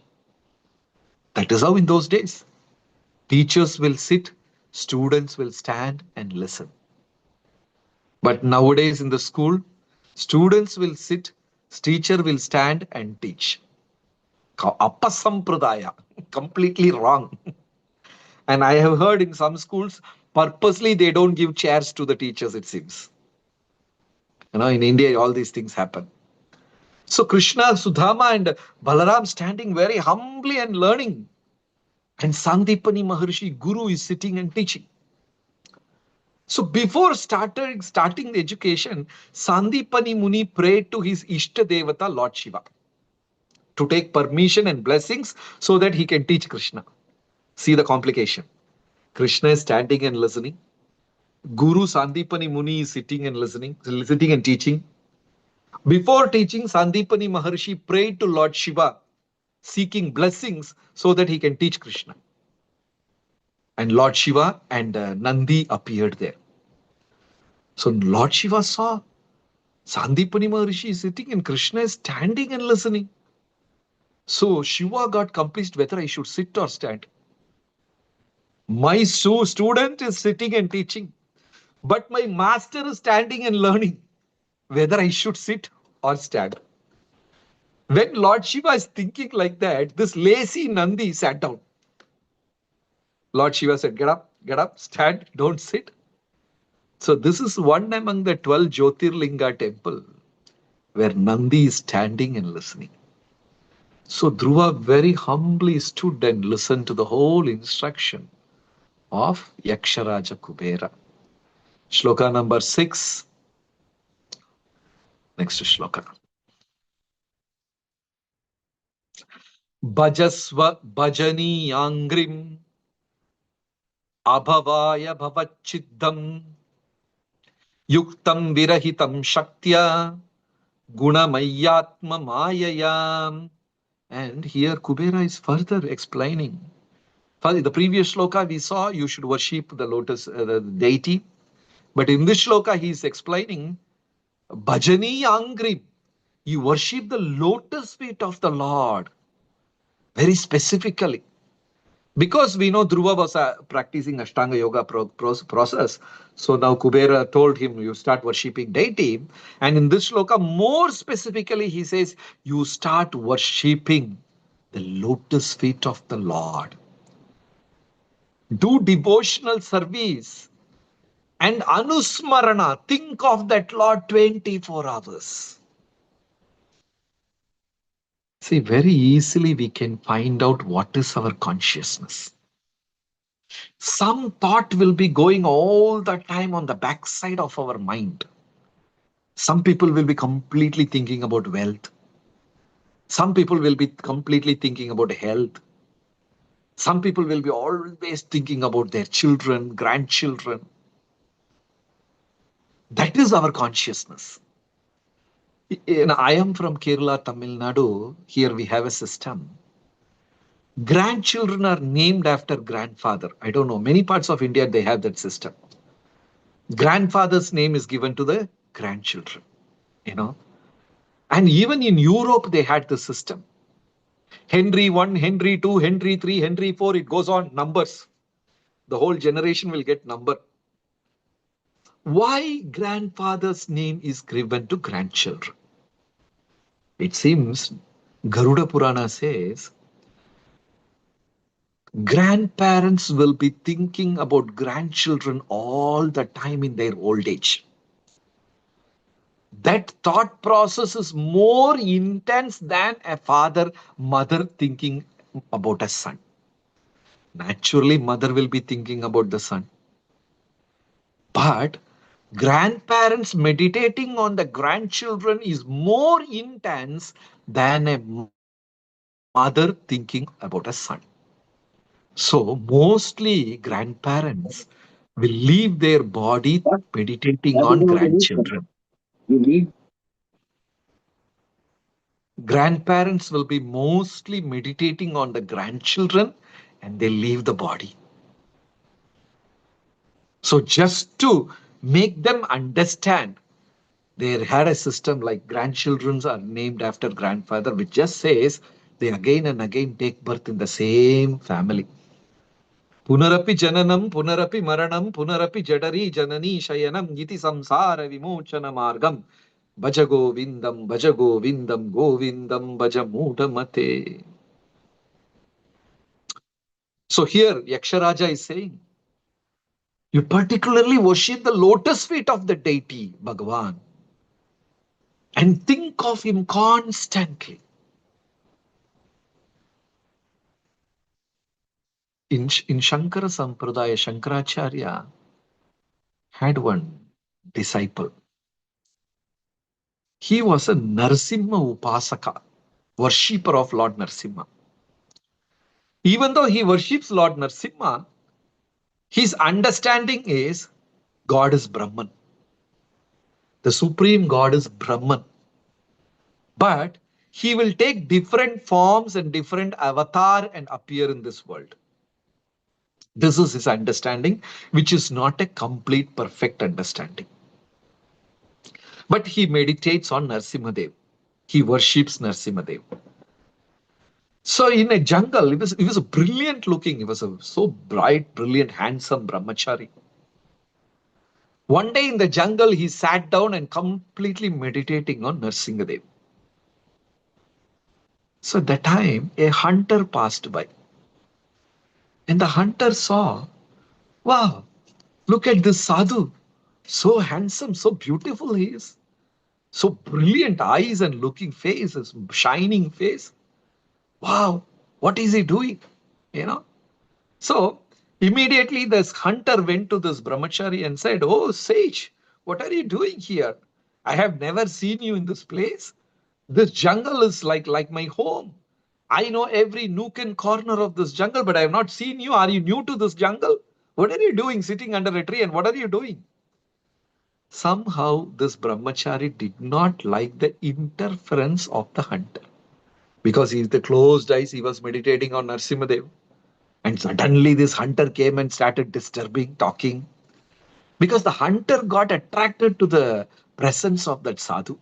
That is how in those days, teachers will sit, students will stand and listen. But nowadays in the school, students will sit, teacher will stand and teach. Appasampradaya, completely wrong. And I have heard in some schools, purposely they don't give chairs to the teachers, it seems. In India, all these things happen. So Krishna, Sudama, and Balaram standing very humbly and learning. And Sandipani Maharishi, Guru, is sitting and teaching. So before starting the education, Sandipani Muni prayed to his Ishta Devata, Lord Shiva, to take permission and blessings so that he can teach Krishna. See the complication. Krishna is standing and listening. Guru Sandipani Muni is sitting and listening, sitting and teaching. Before teaching, Sandipani Maharishi prayed to Lord Shiva, seeking blessings so that he can teach Krishna. And Lord Shiva and Nandi appeared there. So Lord Shiva saw Sandipani Maharishi is sitting and Krishna is standing and listening. So Shiva got confused whether I should sit or stand. My student is sitting and teaching, but my master is standing and learning. Whether I should sit or stand. When Lord Shiva is thinking like that, this lazy Nandi sat down. Lord Shiva said, get up, stand, don't sit. So this is one among the 12 Jyotirlinga temple where Nandi is standing and listening. So Dhruva very humbly stood and listened to the whole instruction of Yaksharaja Kubera. Shloka number 6. Next shloka. Bhajasva bhajani angrim abhavaya bhavachiddam yuktam virahitam shaktya gunamayatma mayayam. And here Kubera is further explaining. In the previous shloka we saw you should worship the lotus, the deity. But in this shloka he is explaining bhajani angrim. You worship the lotus feet of the Lord very specifically. Because we know Dhruva was practicing Ashtanga Yoga process. So now Kubera told him, you start worshipping deity. And in this shloka, more specifically, he says, you start worshipping the lotus feet of the Lord. Do devotional service and anusmarana. Think of that Lord 24 hours. See, very easily we can find out what is our consciousness. Some thought will be going all the time on the backside of our mind. Some people will be completely thinking about wealth. Some people will be completely thinking about health. Some people will be always thinking about their children, grandchildren. That is our consciousness. I am from Kerala, Tamil Nadu. Here we have a system. Grandchildren are named after grandfather. I don't know. Many parts of India, they have that system. Grandfather's name is given to the grandchildren, And even in Europe, they had the system. Henry 1, Henry 2, Henry 3, Henry 4, it goes on, numbers. The whole generation will get number. Why grandfather's name is given to grandchildren? It seems Garuda Purana says, grandparents will be thinking about grandchildren all the time in their old age. That thought process is more intense than a father, mother thinking about a son. Naturally, mother will be thinking about the son. But grandparents meditating on the grandchildren is more intense than a mother thinking about a son. So mostly grandparents will leave their body meditating on grandchildren. Grandparents will be mostly meditating on the grandchildren and they leave the body. So just to make them understand, they had a system like grandchildren are named after grandfather, which just says they again and again take birth in the same family. Punarapi jananam, punarapi maranam, punarapi jadari janani shayanam, iti samsara vimochana margam. Bhaja Govindam, Bhaja Govindam, Govindam, Bhaja Mudamate. So here, Yaksharaja is saying, you particularly worship the lotus feet of the deity, Bhagavan, and think of him constantly. In Shankara Sampradaya, Shankaracharya had one disciple. He was a Narsimha Upasaka, worshipper of Lord Narsimha. Even though he worships Lord Narsimha, his understanding is God is Brahman. The supreme God is Brahman. But he will take different forms and different avatar and appear in this world. This is his understanding, which is not a complete, perfect understanding. But he meditates on Narsimhadev. He worships Narsimhadev. So in a jungle, he was a brilliant looking, he was a so bright, brilliant, handsome brahmachari. One day in the jungle, he sat down and completely meditating on Narsimhadev. So at that time, a hunter passed by. And the hunter saw, wow, look at this sadhu. So handsome, so beautiful he is. So brilliant eyes and looking face, his shining face. Wow, what is he doing? You know? So immediately this hunter went to this brahmachari and said, oh, sage, what are you doing here? I have never seen you in this place. This jungle is like my home. I know every nook and corner of this jungle, but I have not seen you. Are you new to this jungle? What are you doing sitting under a tree and what are you doing? Somehow this brahmachari did not like the interference of the hunter. Because with the closed eyes, he was meditating on Narsimhadev. And suddenly this hunter came and started disturbing, talking. Because the hunter got attracted to the presence of that sadhu.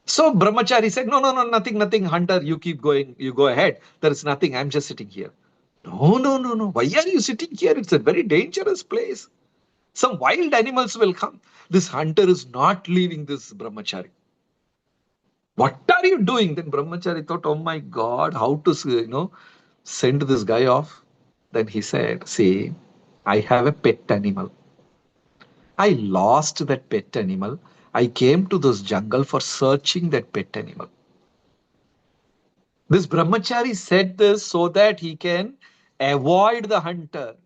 So brahmachari said, no, nothing, hunter, you keep going, you go ahead. There is nothing, I'm just sitting here. No. Why are you sitting here? It's a very dangerous place. Some wild animals will come. This hunter is not leaving this brahmachari. What are you doing? Then brahmachari thought, oh my God, how to, send this guy off? Then he said, see, I have a pet animal. I lost that pet animal. I came to this jungle for searching that pet animal. This brahmachari said this so that he can avoid the hunter.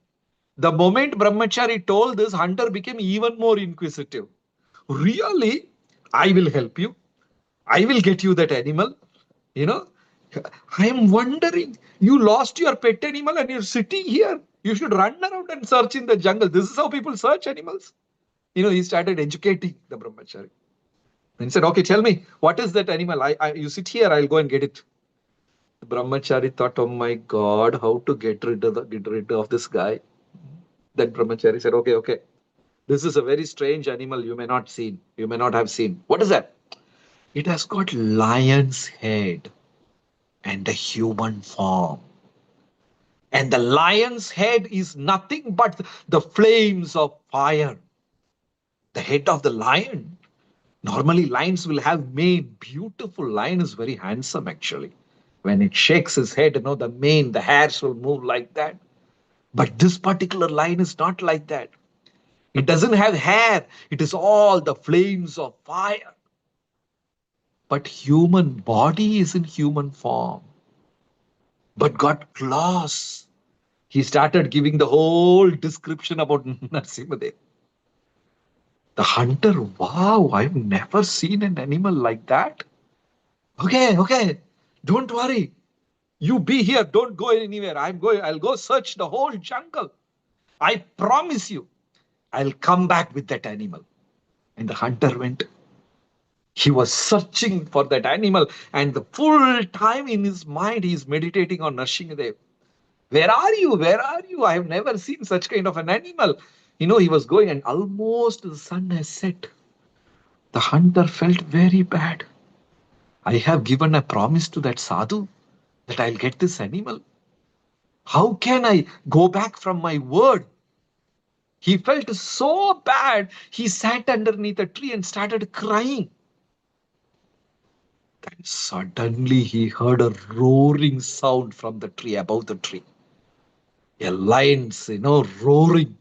The moment brahmachari told this, hunter became even more inquisitive. Really? I will help you. I will get you that animal. I am wondering, you lost your pet animal and you're sitting here. You should run around and search in the jungle. This is how people search animals. He started educating the brahmachari. And he said, okay, tell me, what is that animal? You sit here, I'll go and get it. The brahmachari thought, oh my God, how to get rid of this guy? Then brahmachari said, okay. This is a very strange animal you may not have seen. What is that? It has got lion's head and a human form. And the lion's head is nothing but the flames of fire. The head of the lion. Normally lions will have mane. Beautiful lion is very handsome actually. When it shakes his head, the mane, the hairs will move like that. But this particular lion is not like that. It doesn't have hair. It is all the flames of fire. But human body is in human form. But got claws. He started giving the whole description about Narsimhadev. The hunter, wow, I've never seen an animal like that. Okay, don't worry. You be here, don't go anywhere. I'll go search the whole jungle. I promise you, I'll come back with that animal. And the hunter went. He was searching for that animal, and the full time in his mind, he is meditating on Nrsimhadev. Where are you? Where are you? I have never seen such kind of an animal. He was going, and almost the sun has set. The hunter felt very bad. I have given a promise to that sadhu that I'll get this animal. How can I go back from my word? He felt so bad. He sat underneath a tree and started crying. Then suddenly he heard a roaring sound from the tree, above the tree. A lion's, roaring.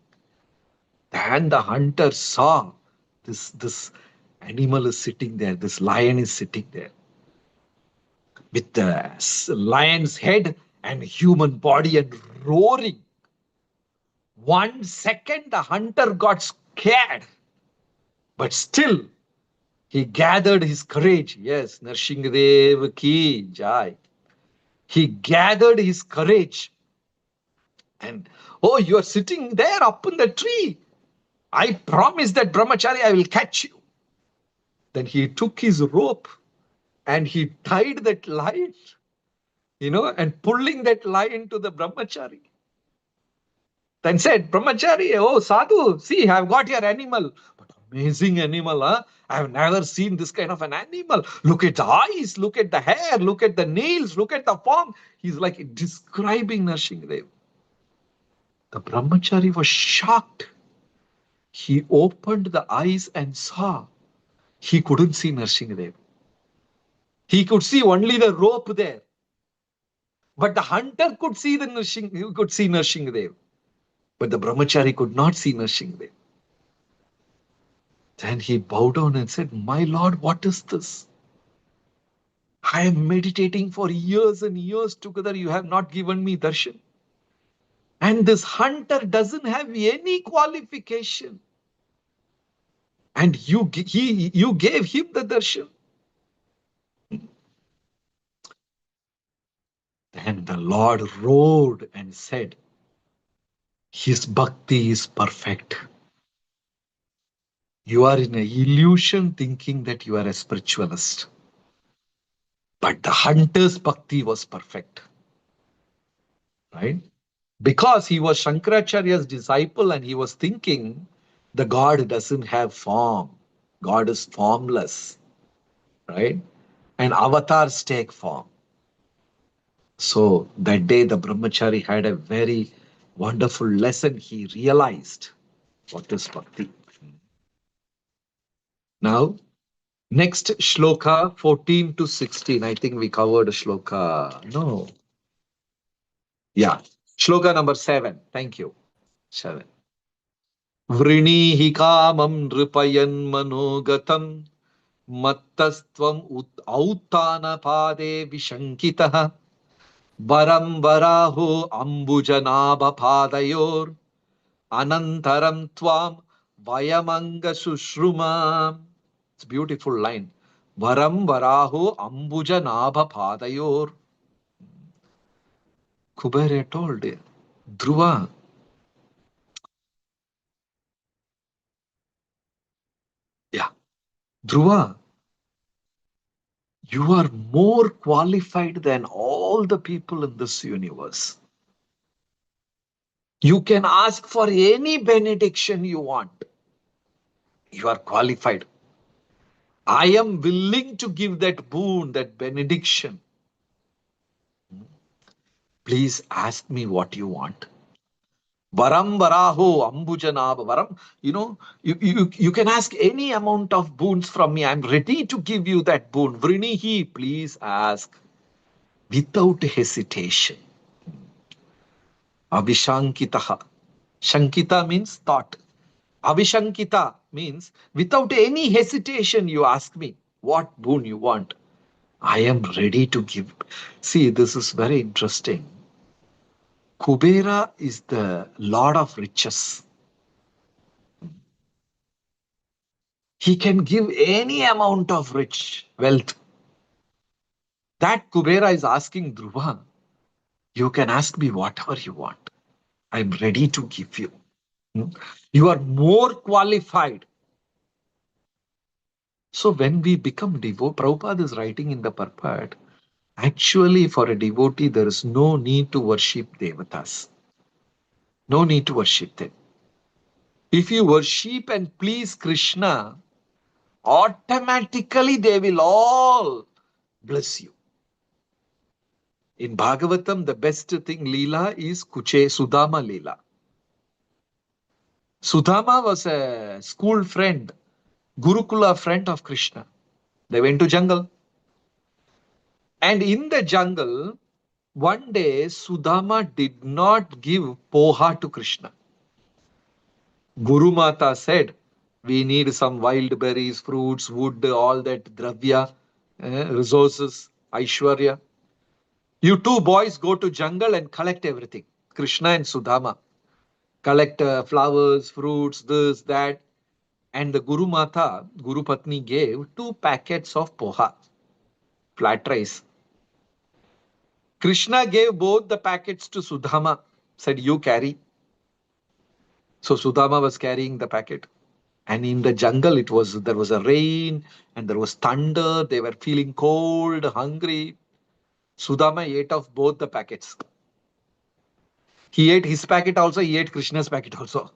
Then the hunter saw this animal is sitting there. This lion is sitting there with the lion's head and human body and roaring. 1 second, the hunter got scared, but still he gathered his courage. Yes, Nrsimhadev ki jai. He gathered his courage. And, oh, you are sitting there up in the tree. I promise that brahmachari, I will catch you. Then he took his rope and he tied that lion, and pulling that lion to the brahmachari. Then said, brahmachari, oh, sadhu, see, I've got your animal. But amazing animal, huh? I've never seen this kind of an animal. Look at the eyes, look at the hair, look at the nails, look at the form. He's like describing Nrsimhadev. The brahmachari was shocked. He opened the eyes and saw. He couldn't see Nrsimhadev. He could see only the rope there. But the hunter could see Nrsimhadev. But the brahmachari could not see Nrsimhadev. Then he bowed down and said, my lord, what is this? I am meditating for years and years together. You have not given me darshan. And this hunter doesn't have any qualification. And you gave him the darshan. Then the Lord roared and said, his bhakti is perfect. You are in an illusion thinking that you are a spiritualist. But the hunter's bhakti was perfect. Right? Because he was Shankaracharya's disciple and he was thinking the God doesn't have form. God is formless. Right? And avatars take form. So that day the brahmachari had a very wonderful lesson. He realized what is bhakti. Now, next shloka 14 to 16. I think we covered shloka. No. Yeah. Shloka number 7. Thank you. 7. Vrinihi kamam nripayan manogatam mattastvam autana pade vishankitaha varam varaho ambujanabha padayor anantaram tvam vayamanga sushruma. It's a beautiful line. Varam varaho ambujanabha padayor. Kubera told Dhruva, Dhruva, you are more qualified than all the people in this universe. You can ask for any benediction you want. You are qualified. I am willing to give that boon, that benediction. Please ask me what you want. Varam varaho ambujanabha varam. You can ask any amount of boons from me. I'm ready to give you that boon. Vrinihi, please ask without hesitation. Avishankitaha. Shankita means thought. Avishankita means without any hesitation you ask me what boon you want. I am ready to give. See, this is very interesting. Kubera is the lord of riches. He can give any amount of rich wealth. That Kubera is asking Dhruva, you can ask me whatever you want. I'm ready to give you. You are more qualified. So when we become devotee, Prabhupada is writing in the purport, actually for a devotee, there is no need to worship devatas. No need to worship them. If you worship and please Krishna, automatically they will all bless you. In Bhagavatam, the best thing, Leela, is Sudama Leela. Sudama was a school friend, Gurukula friend of Krishna. They went to jungle. And in the jungle, one day Sudama did not give poha to Krishna. Guru Mata said, we need some wild berries, fruits, wood, all that dravya, resources, Aishwarya. You two boys go to jungle and collect everything. Krishna and Sudama collect flowers, fruits, this, that. And the Guru Mata, Guru Patni gave 2 packets of poha, flat rice. Krishna gave both the packets to Sudama, said, you carry. So Sudama was carrying the packet. And in the jungle, there was a rain and there was thunder. They were feeling cold, hungry. Sudama ate off both the packets. He ate his packet also, he ate Krishna's packet also.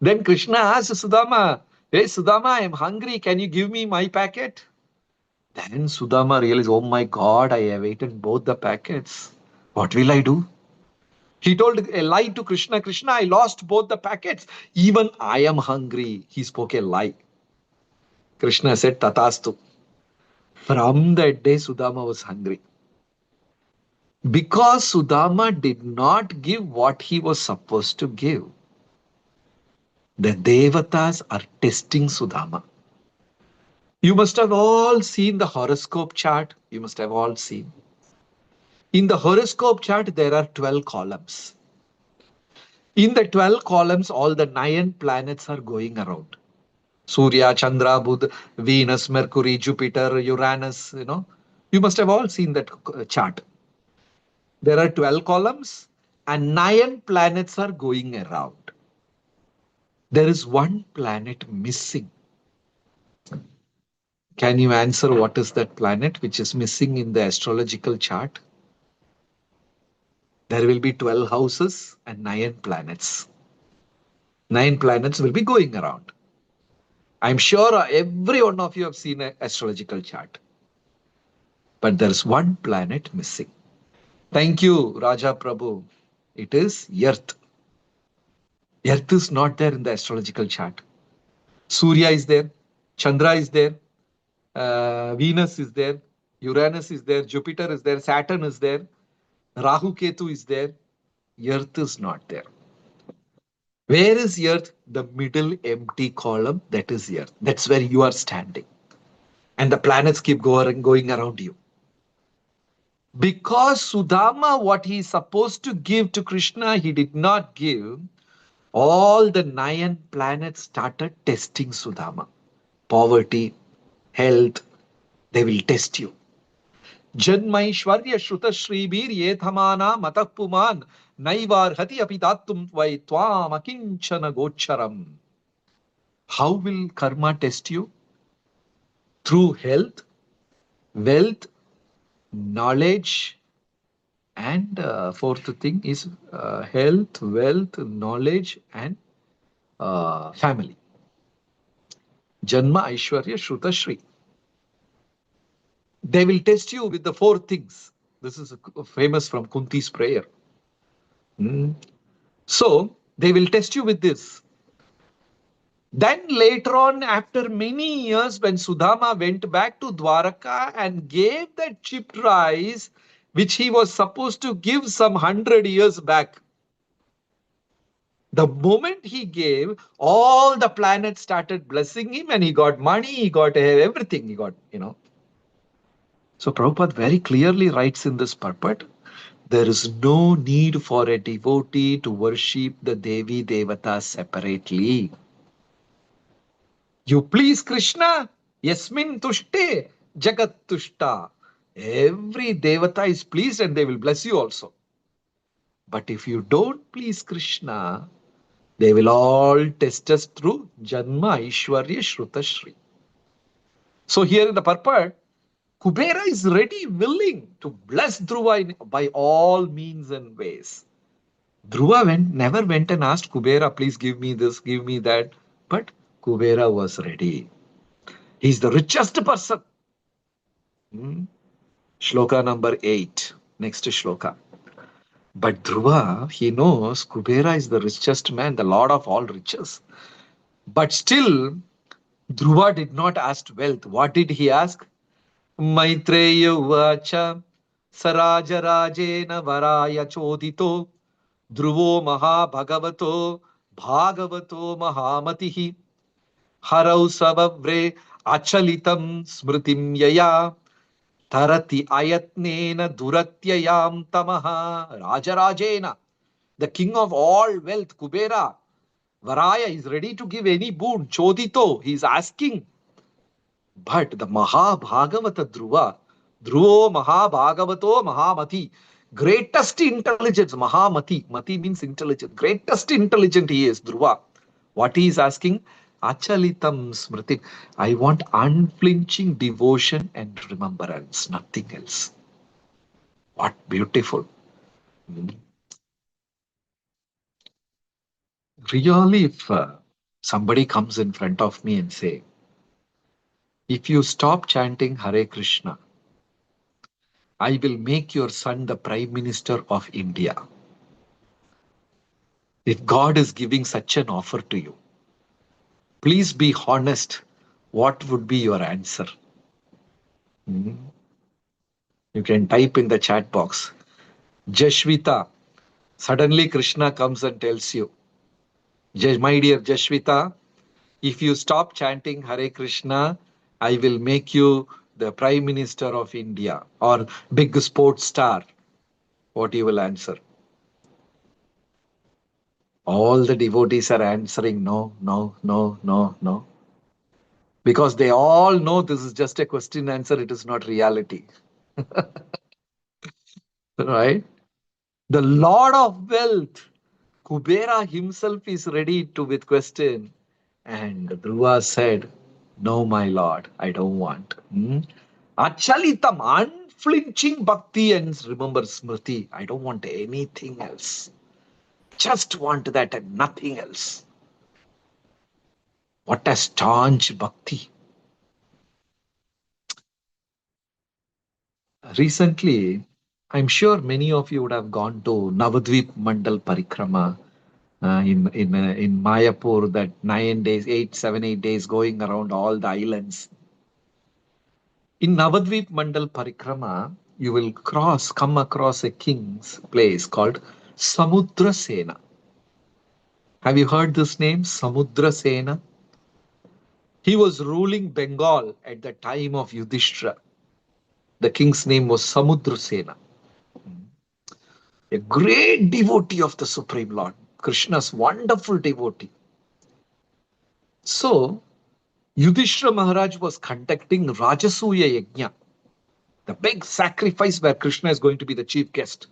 Then Krishna asked Sudama, hey Sudama, I am hungry. Can you give me my packet? Then Sudama realized, oh my God, I have eaten both the packets. What will I do? He told a lie to Krishna. Krishna, I lost both the packets. Even I am hungry. He spoke a lie. Krishna said, Tatastu. From that day, Sudama was hungry. Because Sudama did not give what he was supposed to give, the Devatas are testing Sudama. You must have all seen the horoscope chart. You must have all seen. In the horoscope chart, there are 12 columns. In the 12 columns, all the 9 planets are going around. Surya, Chandra, Buddha, Venus, Mercury, Jupiter, Uranus, You must have all seen that chart. There are 12 columns and 9 planets are going around. There is one planet missing. Can you answer what is that planet which is missing in the astrological chart? There will be 12 houses and 9 planets. 9 planets will be going around. I'm sure every one of you have seen an astrological chart. But there's one planet missing. Thank you, Raja Prabhu. It is Earth. Earth is not there in the astrological chart. Surya is there, Chandra is there, Venus is there, Uranus is there, Jupiter is there, Saturn is there, Rahu Ketu is there. Earth is not there. Where is Earth? The middle empty column, that is Earth. That's where you are standing. And the planets keep going around you. Because Sudama, what he is supposed to give to Krishna, he did not give. All the 9 planets started testing Sudama. Poverty, health, they will test you. Janmaishwarya Shruta Shribir Yethamana Matapuman Naivar Hati Apitatum Vai Tvam Akinchana Gocharam. How will karma test you? Through health, wealth, knowledge, and fourth thing is health, wealth, knowledge, and family. Janma Aishwarya Shruta Shri. They will test you with the 4 things. This is famous from Kunti's prayer. So they will test you with this. Then later on, after many years, when Sudama went back to Dwaraka and gave that chipped rice, which he was supposed to give some 100 years back, the moment he gave, all the planets started blessing him and he got money, he got everything, he got, So Prabhupada very clearly writes in this purport, there is no need for a devotee to worship the Devi Devatas separately. You please Krishna, Yasmin Tushte, Jagat Tushta. Every Devata is pleased and they will bless you also. But if you don't please Krishna, They will all test us through Janma Aishwarya Shruta Shri. So here in the purport, Kubera is ready, willing to bless Dhruva by all means and ways. Dhruva never went and asked Kubera, please give me this, give me that. But Kubera was ready. He's the richest person. Shloka number 8. Next shloka. But Dhruva, he knows Kubera is the richest man, the lord of all riches. But still, Dhruva did not ask wealth. What did he ask? Maitreya Uvacha Saraja Rajena Varaya Chodito Dhruvo Mahabhagavato Bhagavato Mahamatihi Harau Savavre Achalitam Smritim Yaya Tarati Ayatnena Duratyayam Tamaha Rajarajena. The king of all wealth, Kubera, Varaya is ready to give any boon. Chodito, he is asking. But the Mahabhagavata Dhruva, Dhruvo Mahabhagavato Mahamati, greatest intelligence, Mahamati, Mati means intelligence, greatest intelligent he is, Dhruva. What he is asking? Achalitam Smriti. I want unflinching devotion and remembrance, nothing else. What beautiful. Really, if somebody comes in front of me and say, if you stop chanting Hare Krishna, I will make your son the Prime Minister of India. If God is giving such an offer to you, please be honest. What would be your answer? You can type in the chat box. Jashvita. Suddenly Krishna comes and tells you, my dear Jashvita, if you stop chanting Hare Krishna, I will make you the Prime Minister of India or big sports star. What you will answer? All the devotees are answering no, no, no, no, no. Because they all know this is just a question answer, it is not reality. Right? The Lord of Wealth, Kubera himself is ready to with question. And Dhruva said, no, my Lord, I don't want. Achalitam, unflinching bhakti and remember smriti. I don't want anything else. Just want that and nothing else. What a staunch bhakti. Recently, I'm sure many of you would have gone to Navadvip Mandal Parikrama in Mayapur, that 9 days, 8 days going around all the islands. In Navadvip Mandal Parikrama, you will come across a king's place called Samudra Sena. Have you heard this name, Samudra Sena? He was ruling Bengal at the time of Yudhishthira. The king's name was Samudra Sena. A great devotee of the Supreme Lord, Krishna's wonderful devotee. So, Yudhishthira Maharaj was conducting Rajasuya Yajna, the big sacrifice where Krishna is going to be the chief guest.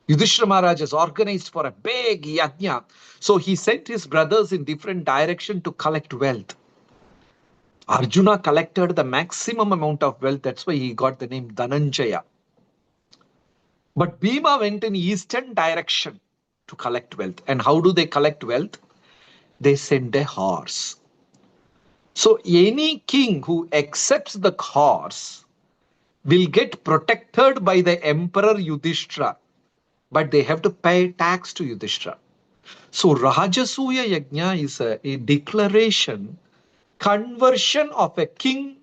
Yudhishthira Maharaj is organized for a big yajna. So he sent his brothers in different direction to collect wealth. Arjuna collected the maximum amount of wealth. That's why he got the name Dhananjaya. But Bhima went in eastern direction to collect wealth. And how do they collect wealth? They send a horse. So any king who accepts the horse will get protected by the Emperor Yudhishthira. But they have to pay tax to Yudhishthira. So Rajasuya Yajna is a declaration, conversion of a king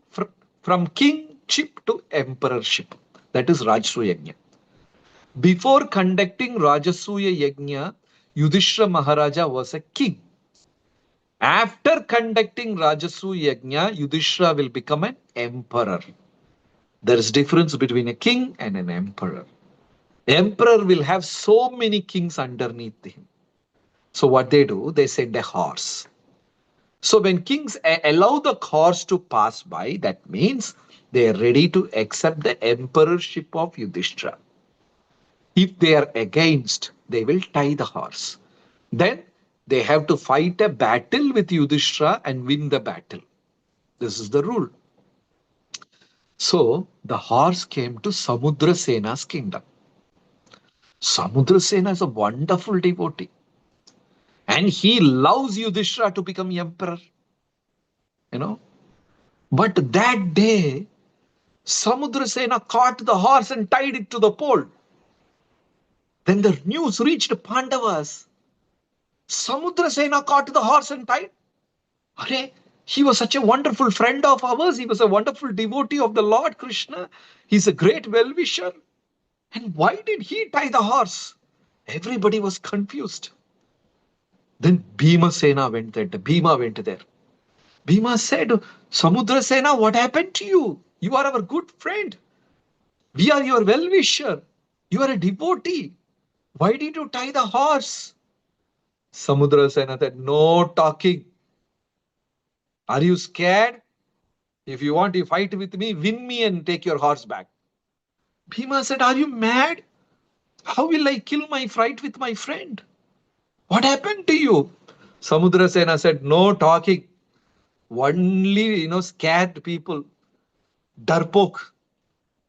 from kingship to emperorship. That is Rajasuya Yajna. Before conducting Rajasuya Yajna, Yudhishthira Maharaja was a king. After conducting Rajasuya Yajna, Yudhishthira will become an emperor. There is difference between a king and an emperor. Emperor will have so many kings underneath him. So what they do, they send a horse. So when kings allow the horse to pass by, that means they are ready to accept the emperorship of Yudhishthira. If they are against, they will tie the horse. Then they have to fight a battle with Yudhishthira and win the battle. This is the rule. So the horse came to Samudrasena's kingdom. Samudrasena is a wonderful devotee. And he loves Yudhishthira to become emperor. You know. But that day, Samudrasena caught the horse and tied it to the pole. Then the news reached Pandavas. Samudrasena caught the horse and tied. Arey, he was such a wonderful friend of ours. He was a wonderful devotee of the Lord Krishna. He's a great well-wisher. And why did he tie the horse? Everybody was confused. Then Bhima went there. Bhima said, Samudrasena, what happened to you? You are our good friend. We are your well-wisher. You are a devotee. Why did you tie the horse? Samudrasena said, no talking. Are you scared? If you want to fight with me, win me and take your horse back. Bhima said, are you mad? How will I kill my fight with my friend? What happened to you? Samudrasena said, no talking. Only, scared people. Darpok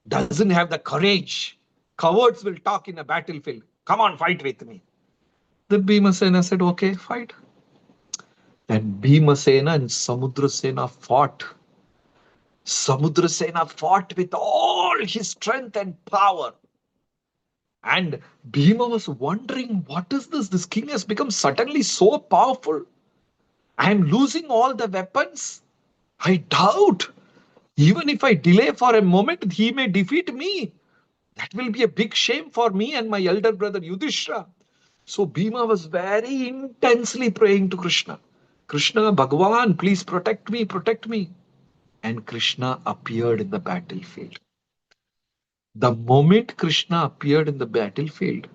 doesn't have the courage. Cowards will talk in a battlefield. Come on, fight with me. Then Bhimasena said, okay, fight. And Bhimasena and Samudrasena fought. Samudrasena fought with all his strength and power. And Bhima was wondering, what is this? This king has become suddenly so powerful. I am losing all the weapons. I doubt. Even if I delay for a moment, he may defeat me. That will be a big shame for me and my elder brother Yudhishthira. So Bhima was very intensely praying to Krishna. Krishna, Bhagavan, please protect me, protect me. And Krishna appeared in the battlefield. The moment Krishna appeared in the battlefield,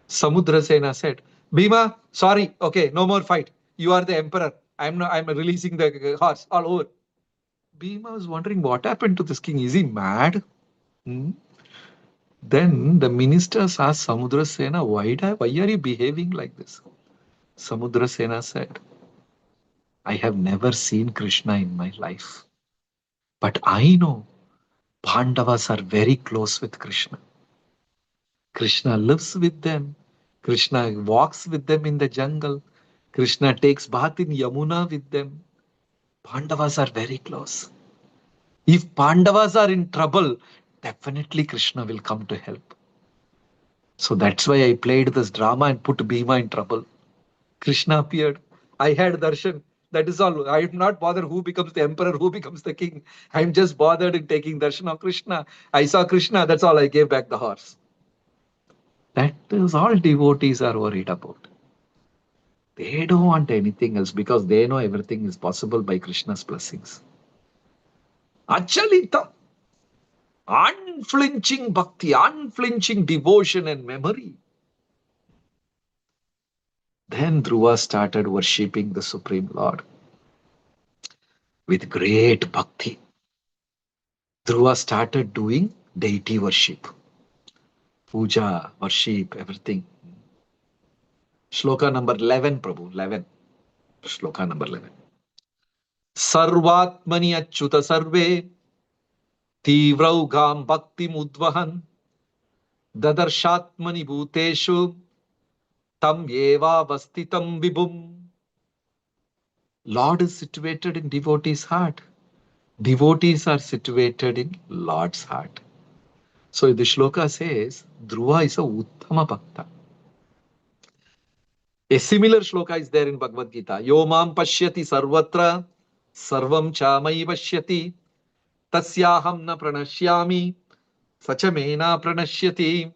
Samudrasena said, Bhima, sorry, okay, no more fight. You are the emperor. I'm releasing the horse all over. Bhima was wondering what happened to this king. Is he mad? Then the ministers asked Samudrasena, why are you behaving like this? Samudrasena said, I have never seen Krishna in my life. But I know Pandavas are very close with Krishna. Krishna lives with them. Krishna walks with them in the jungle. Krishna takes bath in Yamuna with them. Pandavas are very close. If Pandavas are in trouble, definitely Krishna will come to help. So that's why I played this drama and put Bhima in trouble. Krishna appeared. I had darshan. That is all. I am not bothered who becomes the emperor, who becomes the king. I am just bothered in taking darshan of Krishna. I saw Krishna. That's all. I gave back the horse. That is all devotees are worried about. They don't want anything else because they know everything is possible by Krishna's blessings. Achalita. Unflinching bhakti, unflinching devotion and memory. Then Dhruva started worshipping the Supreme Lord with great bhakti. Dhruva started doing deity worship, puja, worship, everything. Shloka number 11, Prabhu, 11. Shloka number 11. Sarvatmani achyuta sarve tivraugam bhakti mudvahan dadarshatmani bhuteshu tam eva vastitam vibhum. Lord is situated in devotee's heart. Devotees are situated in Lord's heart. So the shloka says, Dhruva is a Uttama Bhakta. A similar shloka is there in Bhagavad Gita. Yo mam pashyati sarvatra sarvam chamai pashyati tasyaham na pranashyami sachamena pranashyati.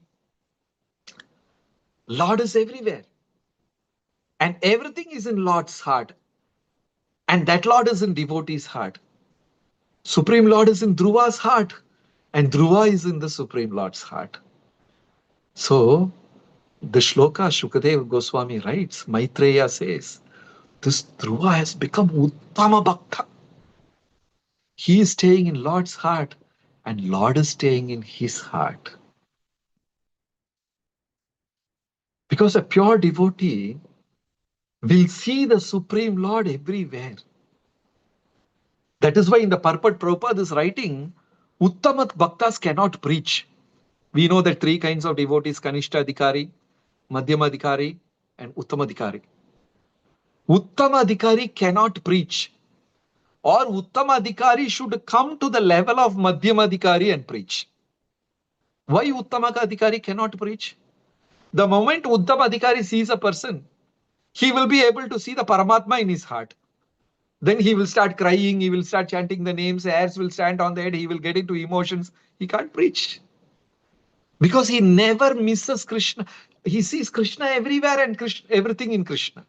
Lord is everywhere. And everything is in Lord's heart. And that Lord is in devotee's heart. Supreme Lord is in Dhruva's heart. And Dhruva is in the Supreme Lord's heart. So, the shloka Shukadeva Goswami writes, Maitreya says, this Dhruva has become Uttama Bhakta. He is staying in Lord's heart and Lord is staying in his heart. Because a pure devotee will see the Supreme Lord everywhere. That is why in the Purport Prabhupada is writing, Uttamat Bhaktas cannot preach. We know that three kinds of devotees, Kanishta Adhikari, Madhyama Adhikari, and Uttama Adhikari. Uttama Adhikari cannot preach. Or Uttama Adhikari should come to the level of Madhyama Adhikari and preach. Why Uttama Adhikari cannot preach? The moment Uttama Adhikari sees a person, he will be able to see the Paramatma in his heart. Then he will start crying, he will start chanting the names, hairs will stand on the head, he will get into emotions. He can't preach. Because he never misses Krishna. He sees Krishna everywhere and Krishna, everything in Krishna.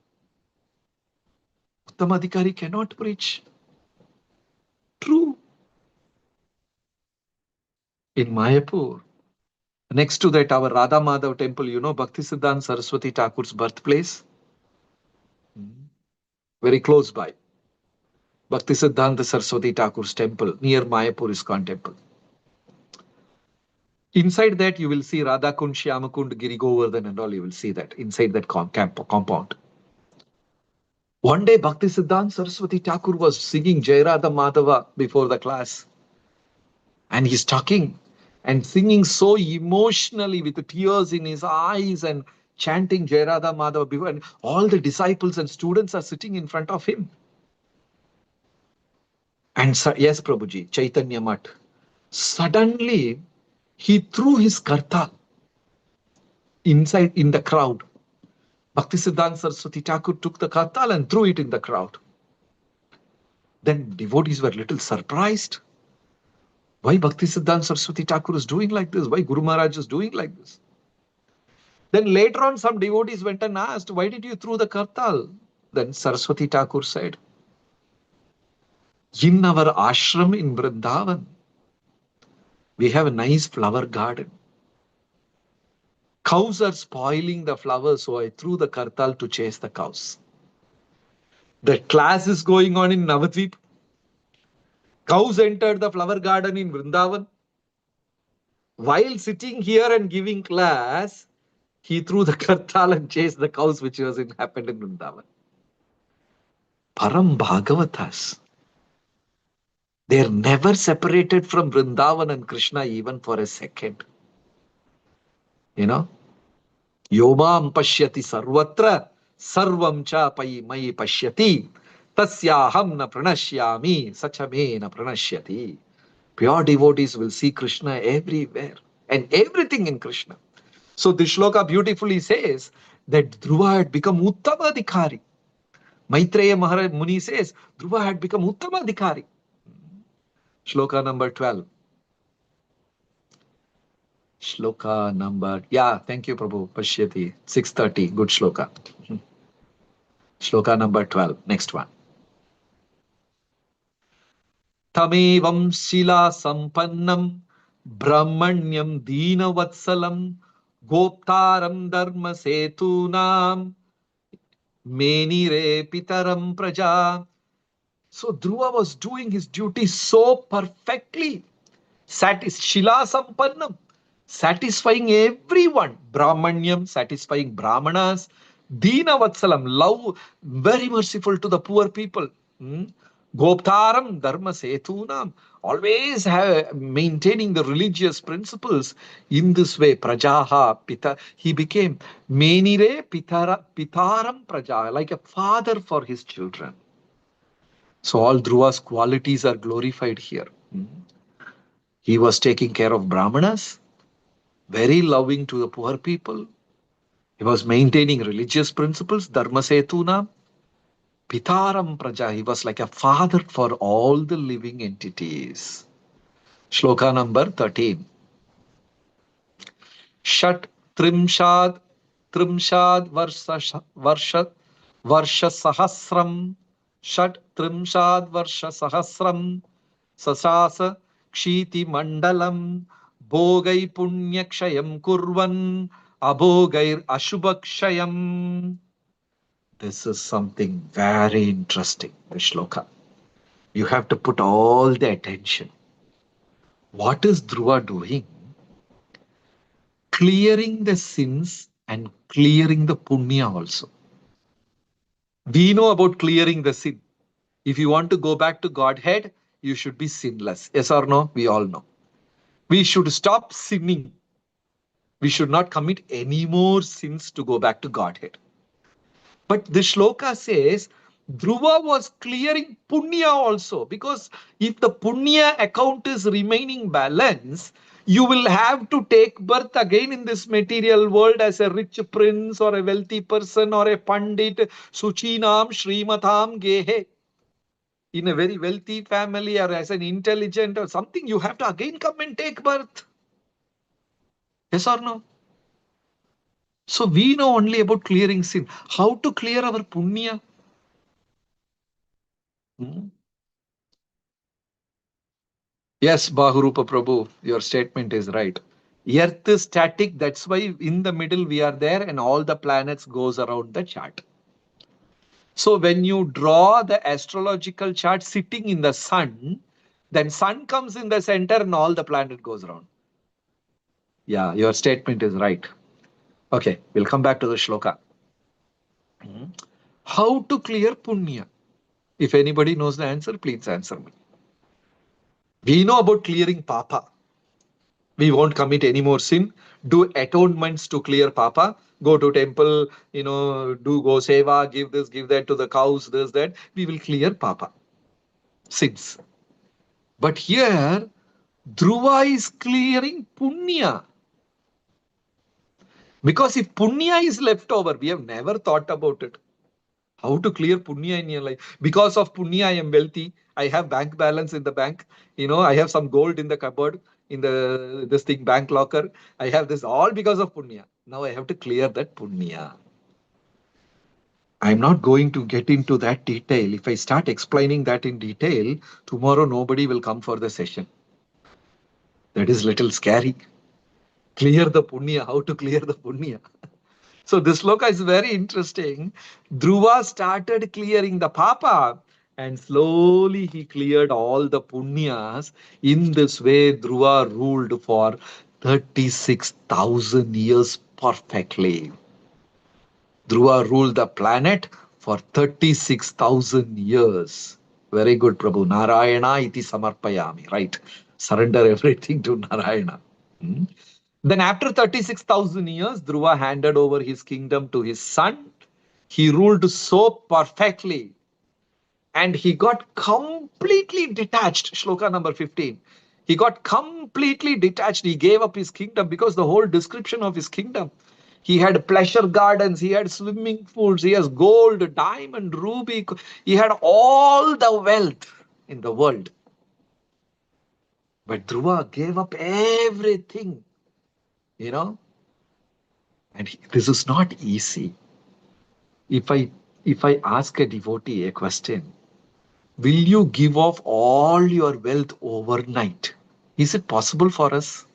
Uttama Adhikari cannot preach. True. In Mayapur, next to that, our Radha Madhav temple, you know, Bhaktisiddhanta Saraswati Thakur's birthplace? Very close by. Bhaktisiddhanta Saraswati Thakur's temple near Mayapur ISKCON temple. Inside that, you will see Radha Kund, Shyamakund, Giri Govardhan and all. You will see that inside that compound. One day, Bhaktisiddhanta Saraswati Thakur was singing Jai Radha Madhava before the class. And he's talking and singing so emotionally with the tears in his eyes and chanting Jai Radha Madhava before. And all the disciples and students are sitting in front of him. And yes, Prabhuji, Chaitanya Mat. Suddenly, he threw his kartal inside in the crowd. Bhaktisiddhanta Saraswati Thakur took the kartal and threw it in the crowd. Then devotees were a little surprised. Why Bhaktisiddhanta Saraswati Thakur is doing like this? Why Guru Maharaj is doing like this? Then later on, some devotees went and asked, why did you throw the kartal? Then Saraswati Thakur said, in our ashram in Vrindavan, we have a nice flower garden. Cows are spoiling the flowers, so I threw the kartal to chase the cows. The class is going on in Navadvip. Cows entered the flower garden in Vrindavan. While sitting here and giving class, he threw the kartal and chased the cows, which happened in Vrindavan. Param Bhagavatas. They are never separated from Vrindavan and Krishna even for a second. You know? Yomam pashyati sarvatra sarvam cha mai pashyati tasyaham na pranashyami sachame na pranashyati. Pure devotees will see Krishna everywhere and everything in Krishna. So this shloka beautifully says that Dhruva had become Uttama Adhikari. Maitreya Maharaj Muni says Dhruva had become Uttama Adhikari. Shloka number 12. Shloka number, thank you Prabhu, Pashyati, 630, good shloka. Shloka number 12, next one. Tamevam Shila Sampannam Brahmanyam Dina Vatsalam Goptaram Dharma Setunam Menire Pitaram Praja. So Dhruva was doing his duty so perfectly. Shila Sampannam, satisfying everyone. Brahmanyam, satisfying Brahmanas. Dina Vatsalam, love, very merciful to the poor people. Goptaram Dharma Setunam, always maintaining the religious principles. In this way, Prajaha, Pita, he became Menire Pitaram Praja, like a father for his children. So all Dhruva's qualities are glorified here. He was taking care of Brahmanas, very loving to the poor people. He was maintaining religious principles, Dharma Setuna, Pitaram Praja. He was like a father for all the living entities. Shloka number 13. Shat Trimshad Varsha Sahasram. Shat Trimshad Varsha Sahasram. Sasasa Kshiti Mandalam Bogai Punyakshayam Kurvan Abogair Ashubakshayam. This is something very interesting, the shloka. You have to put all the attention. What is Dhruva doing? Clearing the sins and clearing the punya also. We know about clearing the sin. If you want to go back to Godhead, you should be sinless. Yes or no? We all know. We should stop sinning. We should not commit any more sins to go back to Godhead. But the shloka says Dhruva was clearing punya also, because if the punya account is remaining balanced, you will have to take birth again in this material world as a rich prince or a wealthy person or a pandit, suchinam shrimatam gehe. In a very wealthy family or as an intelligent or something, you have to again come and take birth. Yes or no? So we know only about clearing sin. How to clear our punya? Hmm? Yes, Bahurupa Prabhu, your statement is right. Earth is static, that's why in the middle we are there and all the planets goes around the chart. So when you draw the astrological chart sitting in the sun, then sun comes in the center and all the planet goes around. Yeah, your statement is right. Okay, we'll come back to the shloka. How to clear punya? If anybody knows the answer, please answer me. We know about clearing papa. We won't commit any more sin. Do atonements to clear papa. Go to temple, do go seva, give this, give that to the cows, this, that. We will clear papa. Sins. But here, Dhruva is clearing punya. Because if punya is left over, we have never thought about it. How to clear punya in your life? Because of punya, I am wealthy. I have bank balance in the bank. I have some gold in the cupboard, in this thing, bank locker. I have this all because of punya. Now I have to clear that punya. I'm not going to get into that detail. If I start explaining that in detail, tomorrow nobody will come for the session. That is little scary. Clear the punya. How to clear the punya? So this sloka is very interesting. Dhruva started clearing the papa and slowly he cleared all the punyas. In this way, Dhruva ruled for 36,000 years perfectly. Dhruva ruled the planet for 36,000 years. Very good, Prabhu. Narayana iti samarpayami. Right. Surrender everything to Narayana. Hmm? Then after 36,000 years, Dhruva handed over his kingdom to his son. He ruled so perfectly and he got completely detached. Shloka number 15. He got completely detached. He gave up his kingdom because the whole description of his kingdom. He had pleasure gardens, he had swimming pools, he has gold, diamond, ruby. He had all the wealth in the world. But Dhruva gave up everything, and this is not easy. If I ask a devotee a question, will you give off all your wealth overnight? Is it possible for us?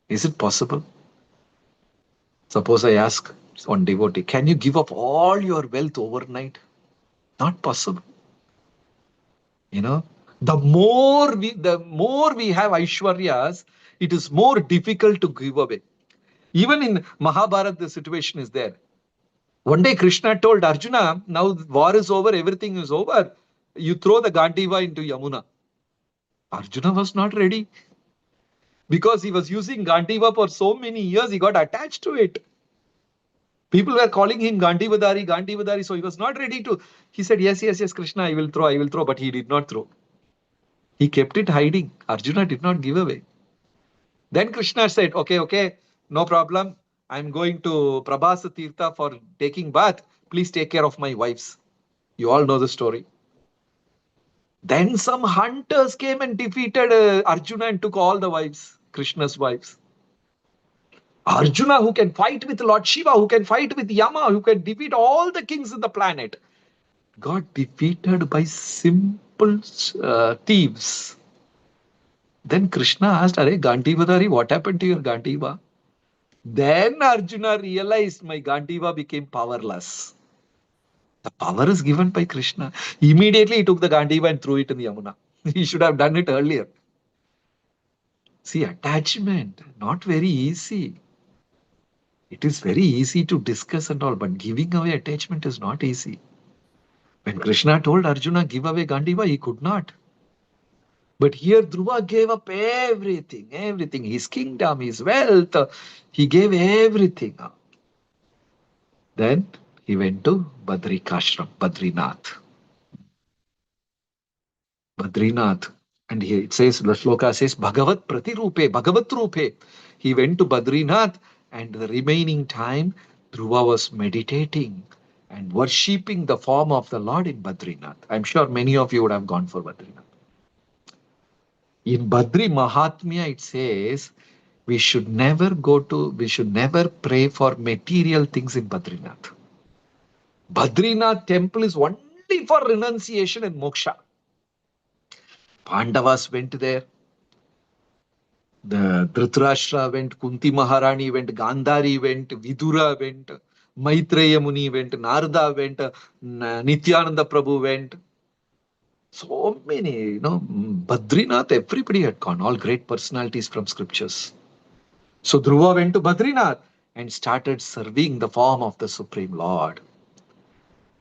Is it possible? Suppose I ask one devotee, can you give up all your wealth overnight? Not possible. The more we have Aishwaryas, it is more difficult to give away. Even in Mahabharata, the situation is there. One day Krishna told Arjuna, now war is over, everything is over. You throw the Gandiva into Yamuna. Arjuna was not ready. Because he was using Gandiva for so many years, he got attached to it. People were calling him Gandivadari, Gandivadari, so he was not ready to. He said, yes, Krishna, I will throw, but he did not throw. He kept it hiding. Arjuna did not give away. Then Krishna said, okay, no problem. I'm going to Prabhasa Tirtha for taking bath. Please take care of my wives. You all know the story. Then some hunters came and defeated Arjuna and took all the wives, Krishna's wives. Arjuna, who can fight with Lord Shiva, who can fight with Yama, who can defeat all the kings in the planet, got defeated by simple thieves. Then Krishna asked, Are Gandivadari, what happened to your Gandiva? Then Arjuna realized my Gandiva became powerless. The power is given by Krishna. Immediately he took the Gandiva and threw it in the Yamuna. He should have done it earlier. See, attachment, not very easy. It is very easy to discuss and all, but giving away attachment is not easy. When Krishna told Arjuna, give away Gandiva, he could not. But here Dhruva gave up everything, everything, his kingdom, his wealth, he gave everything up. Then he went to Badrikashram, Badrinath. Badrinath. And here it says, the shloka says, Bhagavat Pratirupe, Bhagavat Rupe. He went to Badrinath, and the remaining time, Dhruva was meditating and worshipping the form of the Lord in Badrinath. I'm sure many of you would have gone for Badrinath. In Badri Mahatmya, it says, we should never pray for material things in Badrinath. Badrinath temple is only for renunciation and moksha. Pandavas went there. The Dhritarashtra went, Kunti Maharani went, Gandhari went, Vidura went, Maitreya Muni went, Narada went, Nityananda Prabhu went. So many, Badrinath, everybody had gone, all great personalities from scriptures. So Dhruva went to Badrinath and started serving the form of the Supreme Lord.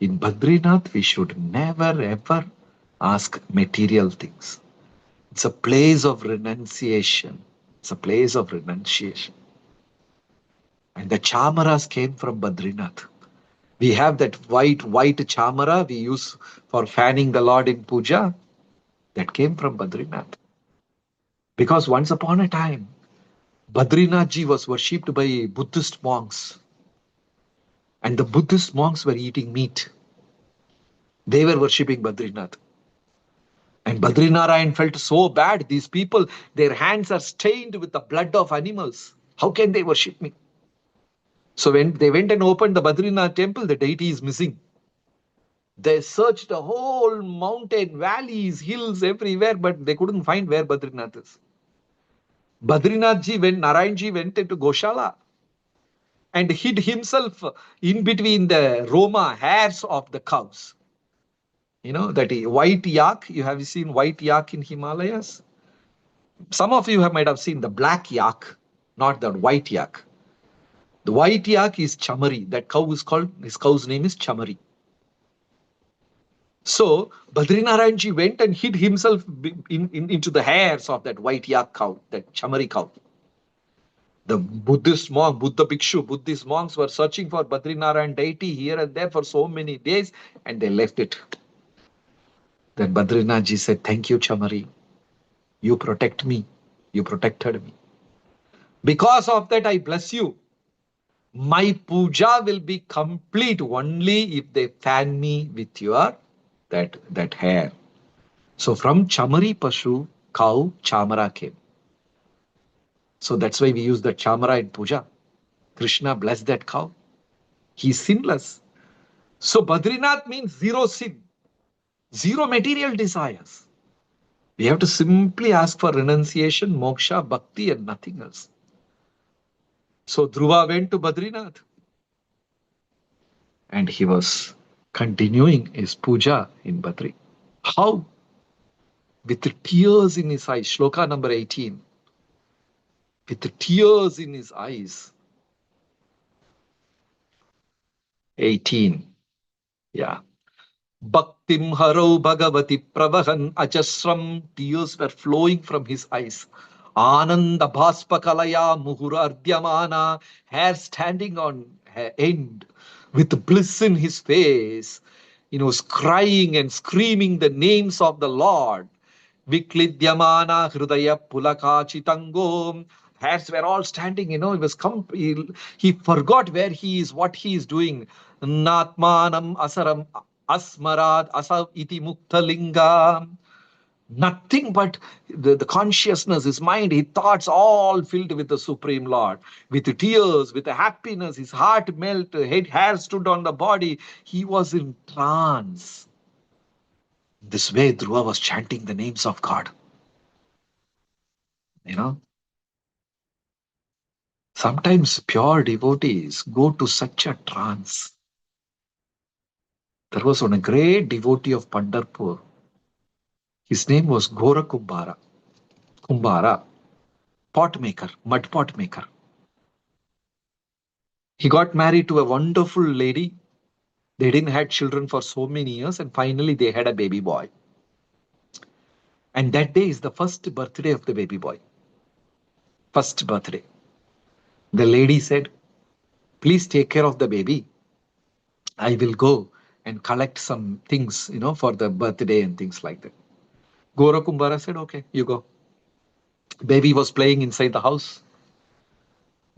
In Badrinath, we should never ever ask material things. It's a place of renunciation. It's a place of renunciation. And the chamaras came from Badrinath. We have that white chamara we use for fanning the Lord in puja. That came from Badrinath. Because once upon a time, Badrinath ji was worshipped by Buddhist monks. And the Buddhist monks were eating meat. They were worshipping Badrinath. And Badrinarayan felt so bad. These people, their hands are stained with the blood of animals. How can they worship me? So when they went and opened the Badrinath temple, the deity is missing. They searched the whole mountain, valleys, hills, everywhere, but they couldn't find where Badrinath is. Narayanji went into Goshala and hid himself in between the Roma hairs of the cows. You know, that white yak, you have seen white yak in Himalayas? Some of you might have seen the black yak, not the white yak. The white yak is Chamari. That cow is called, his cow's name is Chamari. So Badrinarayanji went and hid himself into the hairs of that white yak cow, that Chamari cow. The Buddhist monk, Buddha Bhikshu, Buddhist monks were searching for Badrinarayan deity here and there for so many days, and they left it. Then Badrinathji said, thank you, Chamari. You protect me. You protected me. Because of that, I bless you. My puja will be complete only if they fan me with your that hair. So from Chamari Pashu, cow, Chamara came. So that's why we use the Chamara in puja. Krishna blessed that cow. He's sinless. So Badrinath means zero sin, zero material desires. We have to simply ask for renunciation, moksha, bhakti, and nothing else. So Dhruva went to Badrinath and he was continuing his puja in Badri. How? With the tears in his eyes. Shloka number 18. With the tears in his eyes. 18. Yeah. Bhaktim harau bhagavati pravahan ajasram. Tears were flowing from his eyes. Ananda bhaspa kalaya muhurardyamana. Hair standing on end with bliss in his face. Crying and screaming the names of the Lord. Viklidyamana hridaya pulakachitango. Hairs were all standing, he was he forgot where he is, what he is doing. Natmanam asaram asmarad asav iti muktalinga. Nothing but the consciousness, his mind, his thoughts all filled with the Supreme Lord. With the tears, with the happiness, his heart melted, hair stood on the body. He was in trance. This way, Dhruva was chanting the names of God. Sometimes pure devotees go to such a trance. There was a great devotee of Pandharpur. His name was Gora Kumbara. Kumbara, pot maker, mud pot maker. He got married to a wonderful lady. They didn't have children for so many years, and finally they had a baby boy. And that day is the first birthday of the baby boy. First birthday. The lady said, please take care of the baby. I will go and collect some things, for the birthday and things like that. Gora Kumbara said, okay, you go. Baby was playing inside the house.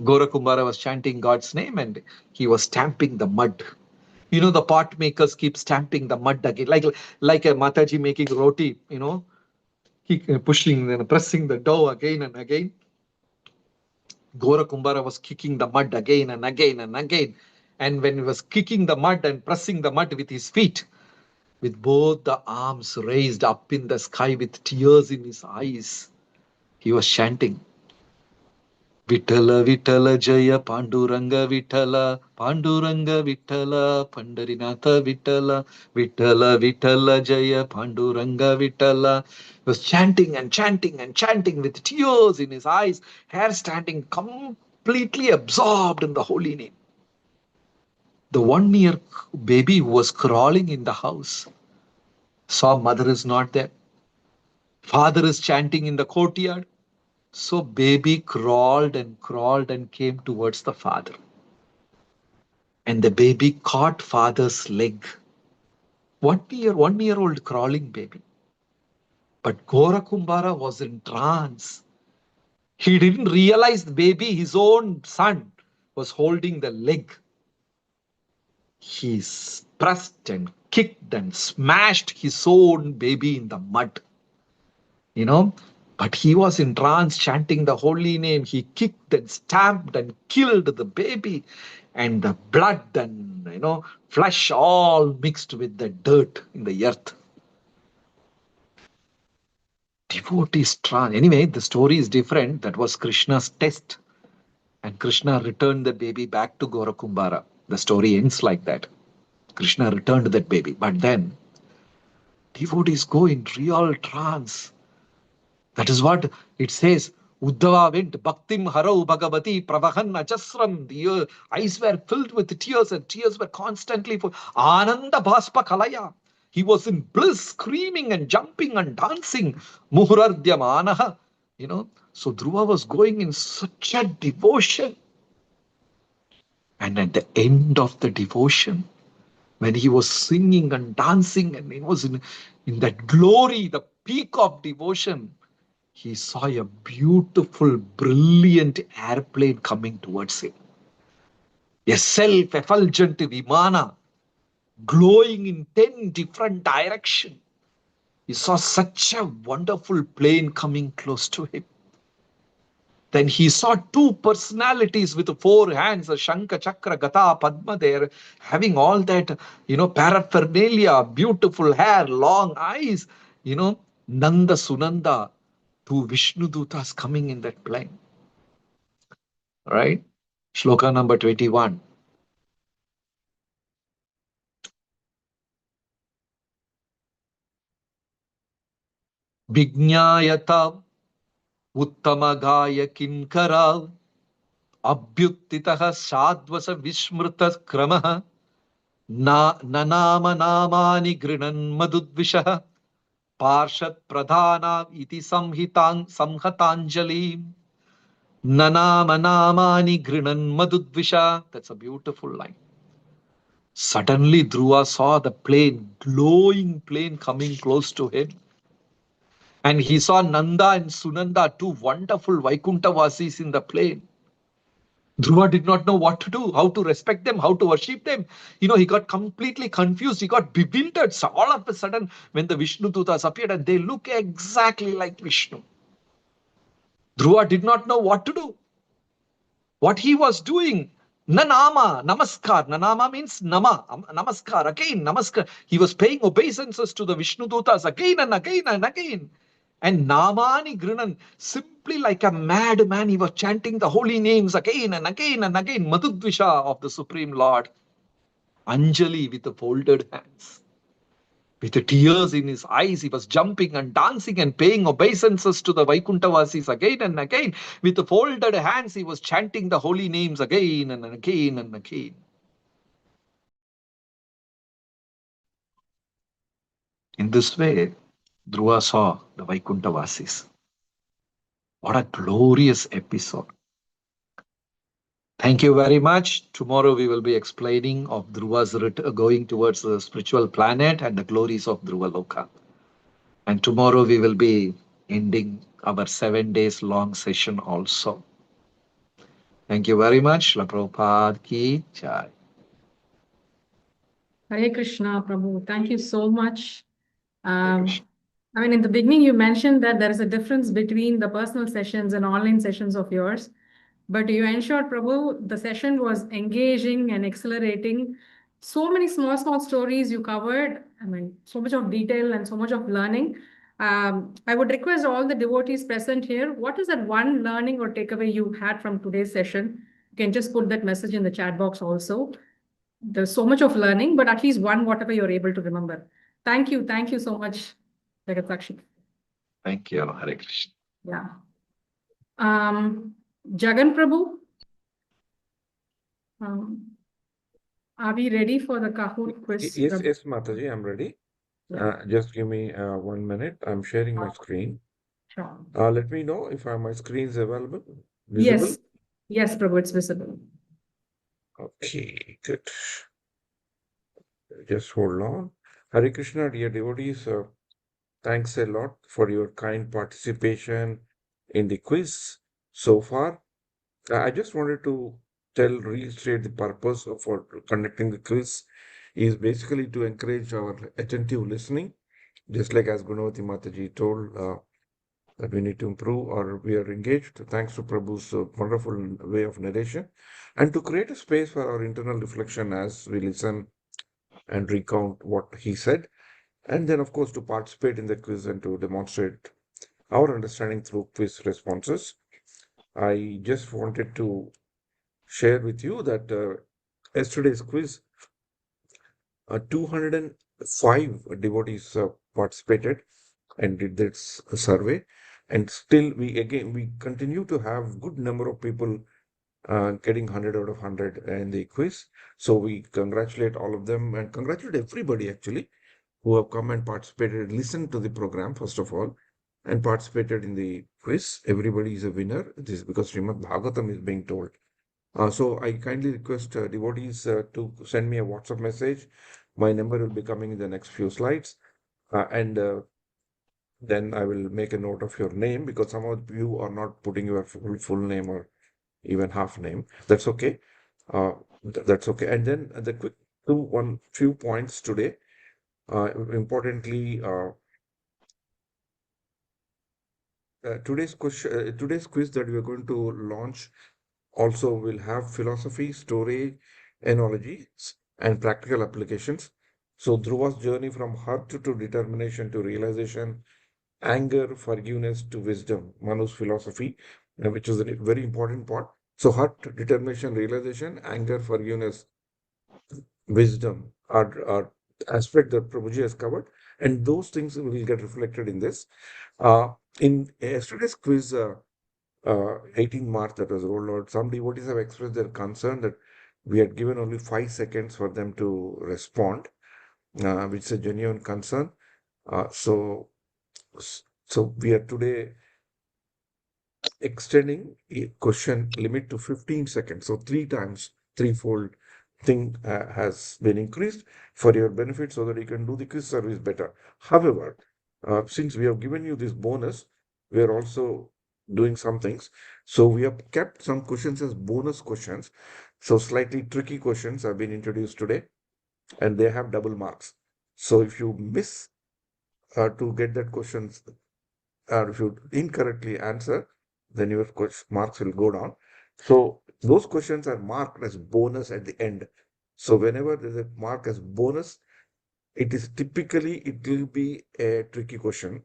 Gora Kumbara was chanting God's name and he was stamping the mud. The pot makers keep stamping the mud again, like a Mataji making roti, pushing and pressing the dough again and again. Gora Kumbara was kicking the mud again and again and again. And when he was kicking the mud and pressing the mud with his feet, with both the arms raised up in the sky with tears in his eyes, he was chanting, Vitala, Vitala, Jaya, Panduranga, Vitala, Panduranga, Vitala, Pandarinatha, Vitala, Vitala, Vitala, Jaya, Panduranga, Vitala. He was chanting and chanting and chanting with tears in his eyes, hair standing completely absorbed in the holy name. The 1-year baby who was crawling in the house saw mother is not there. Father is chanting in the courtyard. So baby crawled and came towards the father. And the baby caught father's leg. 1-year-old crawling baby. But Gora Kumbara was in trance. He didn't realize the baby, his own son, was holding the leg. He pressed and kicked and smashed his own baby in the mud. But he was in trance chanting the holy name. He kicked and stamped and killed the baby, and the blood and flesh all mixed with the dirt in the earth. Devotees trance. Anyway, the story is different. That was Krishna's test. And Krishna returned the baby back to Gora Kumbara. The story ends like that. Krishna returned that baby. But then devotees go in real trance. That is what it says. Uddhava went, Bhaktim Harau Bhagavati Pravahan Achasram. The eyes were filled with tears and tears were constantly full. Ananda Bhaspa Kalaya. He was in bliss, screaming and jumping and dancing. Muhurdya Manaha. So Dhruva was going in such a devotion. And at the end of the devotion, when he was singing and dancing and he was in that glory, the peak of devotion, he saw a beautiful, brilliant airplane coming towards him. A self-effulgent Vimana, glowing in 10 different directions. He saw such a wonderful plane coming close to him. Then he saw 2 personalities with 4 hands, a Shankha, Chakra, Gata, Padma there, having all that, paraphernalia, beautiful hair, long eyes, Nanda, Sunanda, 2 Vishnu Dutas coming in that plane. All right? Shloka number 21. Vignayata Uttamagaya Kinkara Abhyuttitaha Sadvasa Vishmrta Kramaha Nanama Namani Grinan Madudvishaha Parshat Pradhana Iti Samhatanjali Nanama Namani Grinan Madudvisha. That's a beautiful line. Suddenly Dhruva saw the plane, glowing plane coming close to him. And he saw Nanda and Sunanda, 2 wonderful Vaikuntavasis in the plane. Dhruva did not know what to do, how to respect them, how to worship them. He got completely confused. He got bewildered. So all of a sudden, when the Vishnu Dutas appeared and they look exactly like Vishnu, Dhruva did not know what to do. What he was doing, Nanama, Namaskar. Nanama means Nama, Namaskar, again, Namaskar. He was paying obeisances to the Vishnu Dutas again and again and again. And Namani Grinan, simply like a madman, he was chanting the holy names again and again and again. Madhudvisha of the Supreme Lord. Anjali with the folded hands. With the tears in his eyes, he was jumping and dancing and paying obeisances to the Vaikuntavasis again and again. With the folded hands, he was chanting the holy names again and again and again. In this way, Dhruva saw the Vaikuntavasis. What a glorious episode. Thank you very much. Tomorrow we will be explaining of Dhruva's going towards the spiritual planet and the glories of Dhruva Loka. And tomorrow we will be ending our 7 days long session also. Thank you very much. Shri Prabhupada ki jai. Hare Krishna, Prabhu. Thank you so much. Hare Krishna. I mean, in the beginning, you mentioned that there is a difference between the personal sessions and online sessions of yours. But you ensured, Prabhu, the session was engaging and accelerating. So many small stories you covered. I mean, so much of detail and so much of learning. I would request all the devotees present here, what is that one learning or takeaway you had from today's session? You can just put that message in the chat box also. There's so much of learning, but at least one, whatever you're able to remember. Thank you so much, Jagat Sakshi. Thank you. Hare Krishna. Yeah. Jagan Prabhu, are we ready for the Kahoot quiz? Yes, Mataji, I'm ready. Yeah. Just give me 1 minute. I'm sharing my screen. Sure. Let me know if my screen is available, visible. Yes, Prabhu, it's visible. Okay, good. Just hold on. Hare Krishna, dear devotees, thanks a lot for your kind participation in the quiz so far. I just wanted to reiterate the purpose for conducting the quiz is basically to encourage our attentive listening, just like as Gunavati Mataji told that we need to improve or we are engaged, thanks to Prabhu's wonderful way of narration, and to create a space for our internal reflection as we listen and recount what he said, and then of course to participate in the quiz and to demonstrate our understanding through quiz responses. I just wanted to share with you that yesterday's quiz, 205 devotees participated and did this survey, and still we continue to have good number of people getting 100 out of 100 in the quiz. So we congratulate all of them and congratulate everybody actually who have come and participated, listened to the program first of all, and participated in the quiz. Everybody is a winner. This is because Srimad Bhagavatam is being told. So I kindly request devotees to send me a WhatsApp message. My number will be coming in the next few slides. And then I will make a note of your name because some of you are not putting your full name or even half name. That's okay. That's okay. And then the quick few points today. Importantly, today's quiz that we are going to launch also will have philosophy, story, analogies, and practical applications. So Dhruva's journey from heart to determination to realization, anger, forgiveness to wisdom, Manu's philosophy, which is a very important part. So heart, determination, realization, anger, forgiveness, wisdom are aspect that Prabhuji has covered, and those things will get reflected in this. In yesterday's quiz, 18 March that was rolled out, some devotees have expressed their concern that we had given only 5 seconds for them to respond, which is a genuine concern. So we are today extending a question limit to 15 seconds. So threefold thing has been increased for your benefit so that you can do the quiz service better. However, since we have given you this bonus, we are also doing some things. So we have kept some questions as bonus questions. So slightly tricky questions have been introduced today and they have double marks. So if you miss to get that questions, or if you incorrectly answer, then your marks will go down. So those questions are marked as bonus at the end. So whenever there's a mark as bonus, it will be a tricky question.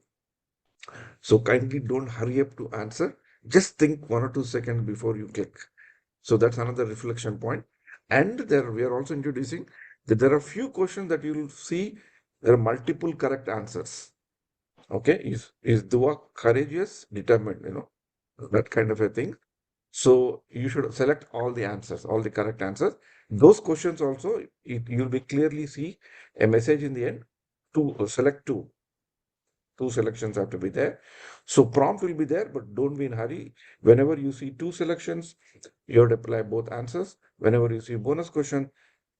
So kindly don't hurry up to answer. Just think 1 or 2 seconds before you click. So that's another reflection point. And we are also introducing that there are few questions that you will see there are multiple correct answers. Okay, is Dhruva courageous, determined, that kind of a thing. So you should select all the answers, all the correct answers. Those questions also, you'll be clearly see a message in the end to select two. Two selections have to be there. So prompt will be there, but don't be in hurry. Whenever you see two selections, you have to apply both answers. Whenever you see bonus question,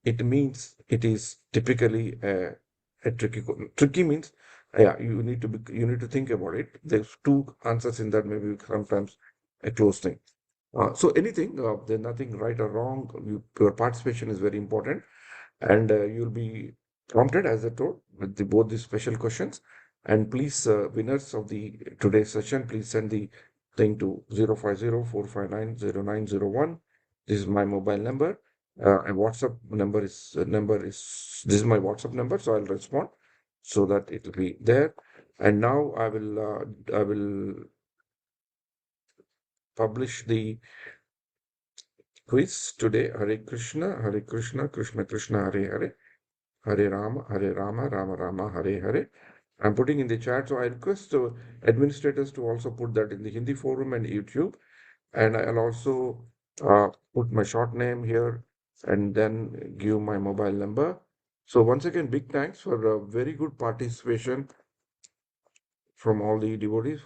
it means it is typically a tricky means, yeah, you need to think about it. There's two answers in that, maybe sometimes a close thing. So anything, there's nothing right or wrong. Your participation is very important, and you'll be prompted, as I told, with both the special questions. And please, winners of the today's session, please send the thing to 050-459-0901. This is my mobile number. And WhatsApp number is this is my WhatsApp number, so I'll respond so that it will be there. And now I will publish the quiz today. Hare Krishna, Krishna Krishna, Hare Hare, Hare Rama, Rama Rama, Hare Hare. I'm putting in the chat, so I request administrators to also put that in the Hindi forum and YouTube, and I'll also put my short name here and then give my mobile number. So once again, big thanks for a very good participation from all the devotees.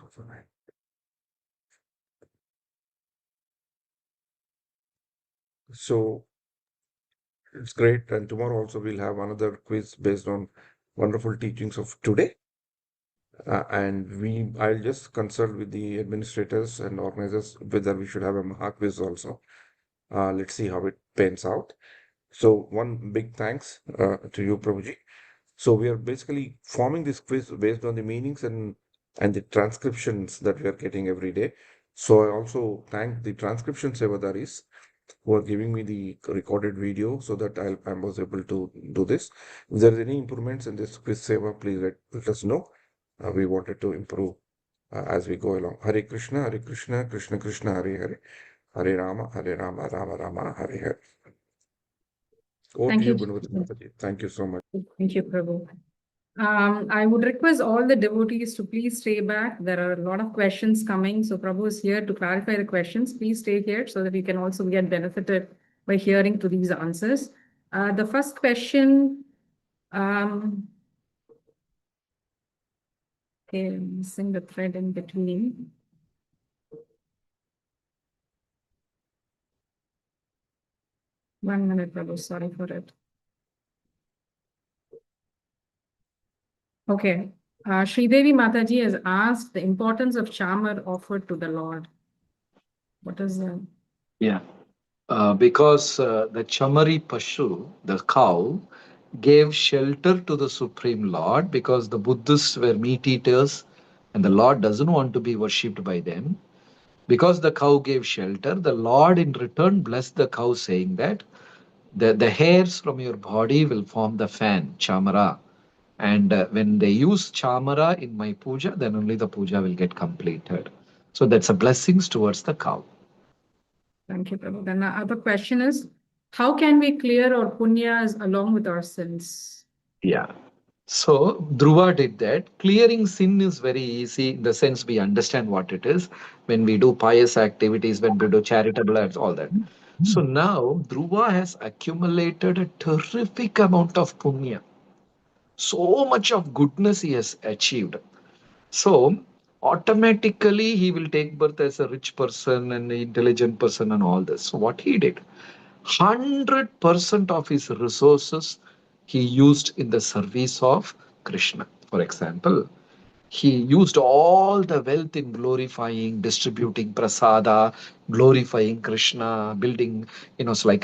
So it's great, and tomorrow also we'll have another quiz based on wonderful teachings of today. And I'll just consult with the administrators and organizers whether we should have a Maha quiz also. Let's see how it pans out. So one big thanks to you, Prabhuji. So we are basically forming this quiz based on the meanings and the transcriptions that we are getting every day. So I also thank the transcription sevadaris who are giving me the recorded video so that I was able to do this. If there is any improvements in this quiz seva, please let us know. We wanted to improve as we go along. Hare Krishna, Krishna Krishna, Hare Hare, Hare Rama, Rama Rama, Hare Hare. Over Thank to you, you. Gunavati Mataji. Thank you so much. Thank you, Prabhu. I would request all the devotees to please stay back. There are a lot of questions coming. So Prabhu is here to clarify the questions. Please stay here so that we can also get benefited by hearing to these answers. The first question, okay, I'm missing the thread in between. One minute, Prabhu, sorry for it. Okay. Sridevi Mataji has asked the importance of chamar offered to the Lord. What is that? Yeah. Because the Chamari Pashu, the cow, gave shelter to the Supreme Lord because the Buddhists were meat eaters and the Lord doesn't want to be worshipped by them. Because the cow gave shelter, the Lord in return blessed the cow, saying that the hairs from your body will form the fan, chamara. And when they use chamara in my puja, then only the puja will get completed. So that's a blessings towards the cow. Thank you, Prabhu. Then the other question is, how can we clear our punyas along with our sins? Yeah. So Dhruva did that. Clearing sin is very easy in the sense we understand what it is when we do pious activities, when we do charitable acts, all that. So now Dhruva has accumulated a terrific amount of punya. So much of goodness he has achieved. So automatically he will take birth as a rich person and an intelligent person and all this. So what he did, 100% of his resources he used in the service of Krishna. For example, he used all the wealth in glorifying, distributing prasada, glorifying Krishna, building, it's like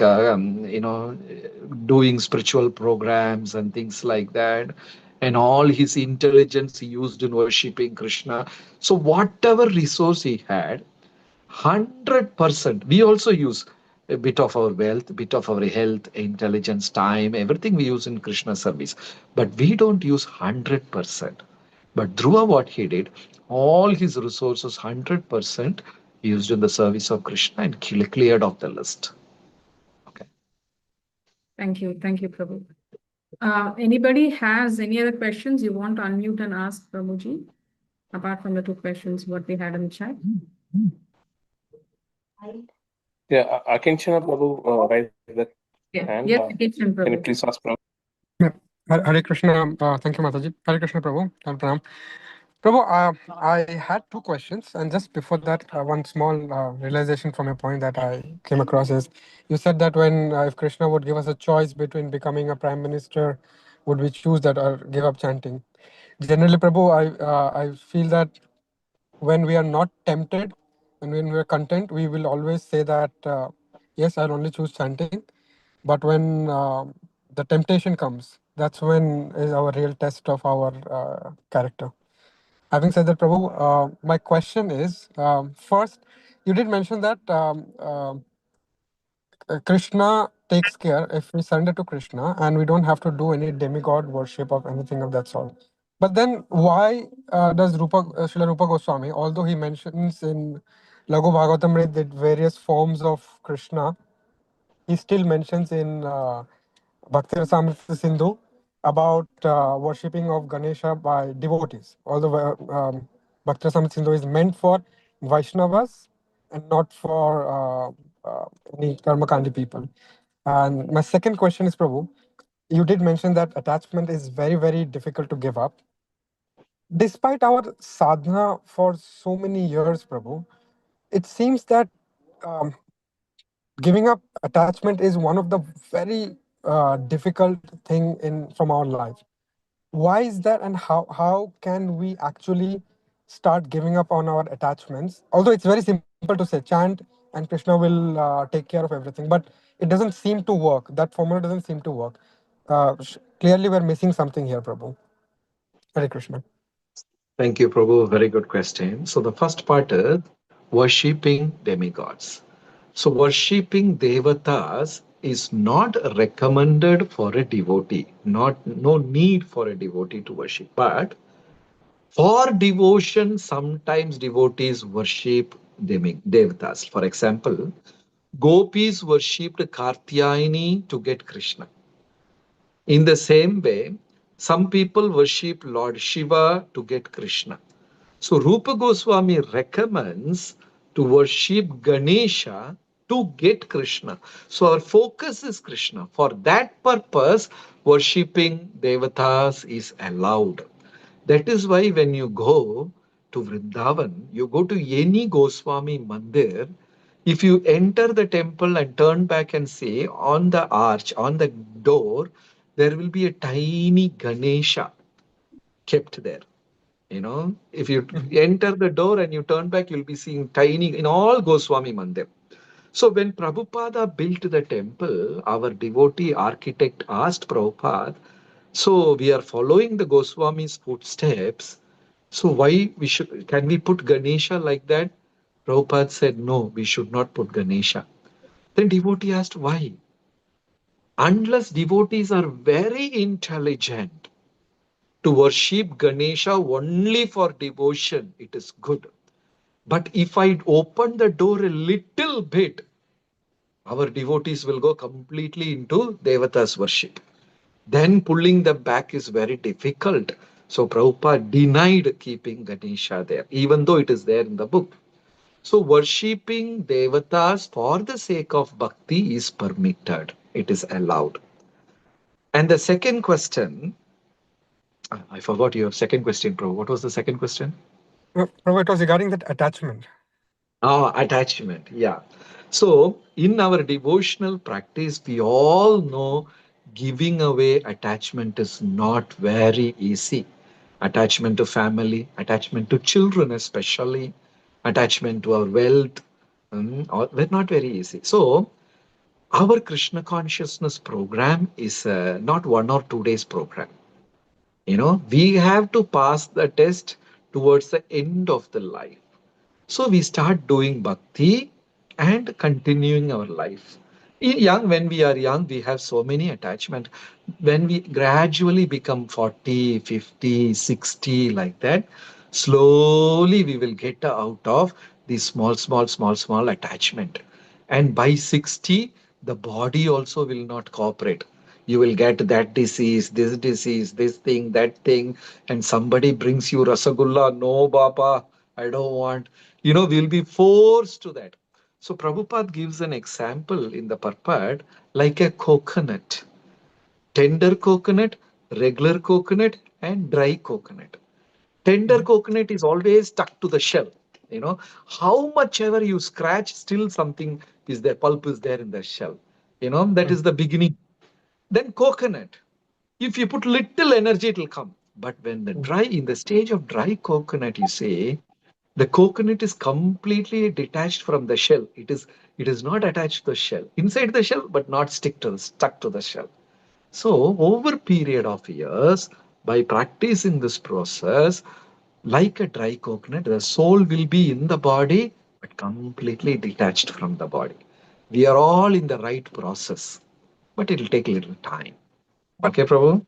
doing spiritual programs and things like that. And all his intelligence he used in worshipping Krishna. So whatever resource he had, 100%. We also use a bit of our wealth, a bit of our health, intelligence, time, everything we use in Krishna service. But we don't use 100%. But Dhruva, what he did, all his resources, 100% used in the service of Krishna and cleared off the list. Okay. Thank you. Thank you, Prabhu. Anybody has any other questions you want to unmute and ask Prabhuji? Apart from the two questions what we had in the chat? Yeah, Akinchana Prabhu raised that Yeah. hand. Yes, Kitchen Can you Prabhu. please ask Prabhu? Yeah. Hare Krishna. Thank you, Mataji. Hare Krishna, Prabhu. And Pranam. Prabhu, I had two questions, and just before that, one small realization from a point that I came across is you said that when if Krishna would give us a choice between becoming a prime minister, would we choose that or give up chanting? Generally, Prabhu, I feel that when we are not tempted and when we are content, we will always say that yes, I'll only choose chanting. But when the temptation comes, that's when is our real test of our character. Having said that, Prabhu, my question is first, you did mention that Krishna takes care if we surrender to Krishna and we don't have to do any demigod worship of anything of that sort. But then why does Srila Rupa Goswami, although he mentions in Laghu Bhagavatamrita that various forms of Krishna, he still mentions in Bhakti Rasamrita Sindhu about worshipping of Ganesha by devotees. Although Bhakti Rasamrita Sindhu is meant for Vaishnavas and not for any Karmakandi people. And my second question is, Prabhu, you did mention that attachment is very, very difficult to give up. Despite our sadhana for so many years, Prabhu, it seems that um, giving up attachment is one of the very difficult thing in from our life. Why is that, and how can we actually start giving up on our attachments? Although it's very simple to say chant and Krishna will take care of everything, but it doesn't seem to work. That formula doesn't seem to work. Clearly we're missing something here, Prabhu. Hare Krishna. Thank you, Prabhu. Very good question. So the first part is worshipping demigods. So worshipping devatas is not recommended for a devotee. No need for a devotee to worship. But for devotion, sometimes devotees worship devatas. For example, gopis worshipped Kartyayani to get Krishna. In the same way, some people worship Lord Shiva to get Krishna. So Rupa Goswami recommends to worship Ganesha to get Krishna. So our focus is Krishna. For that purpose, worshipping devatas is allowed. That is why when you go to Vrindavan, you go to any Goswami Mandir, if you enter the temple and turn back and see on the arch, on the door, there will be a tiny Ganesha kept there. You know, if you enter the door and you turn back, you'll be seeing tiny in all Goswami Mandir. So when Prabhupada built the temple, our devotee architect asked Prabhupada, so we are following the Goswami's footsteps. So why can we put Ganesha like that? Prabhupada said, no, we should not put Ganesha. Then devotee asked, why? Unless devotees are very intelligent, to worship Ganesha only for devotion, it is good. But if I open the door a little bit, our devotees will go completely into Devata's worship. Then pulling them back is very difficult. So Prabhupada denied keeping Ganesha there, even though it is there in the book. So worshipping Devatas for the sake of bhakti is permitted. It is allowed. And the second question, I forgot your second question, Prabhu. What was the second question? Prabhu, it was regarding that attachment. Ah, attachment. Yeah. So, in our devotional practice, we all know giving away attachment is not very easy. Attachment to family, attachment to children, especially, attachment to our wealth, they're not very easy. So, our Krishna consciousness program is not 1 or 2 days program. You know, we have to pass the test towards the end of the life. So we start doing bhakti and continuing our life. When we are young, we have so many attachment. When we gradually become 40, 50, 60, like that, slowly we will get out of the small attachment. And by 60, the body also will not cooperate. you will get that disease, this thing, that thing, and somebody brings you Rasagulla. No, Baba, I don't want. We'll be forced to that. So Prabhupada gives an example in the purport like a coconut, tender coconut, regular coconut, and dry coconut. Tender coconut is always stuck to the shell. How much ever you scratch, still something is there, pulp is there in the shell. That is the beginning. Then coconut, if you put little energy, it will come. But when in the stage of dry coconut, you say, the coconut is completely detached from the shell. It is not attached to the shell. Inside the shell, but not stuck to the shell. So over period of years, by practicing this process, like a dry coconut, the soul will be in the body, but completely detached from the body. We are all in the right process, but it will take a little time. But Okay, Prabhu?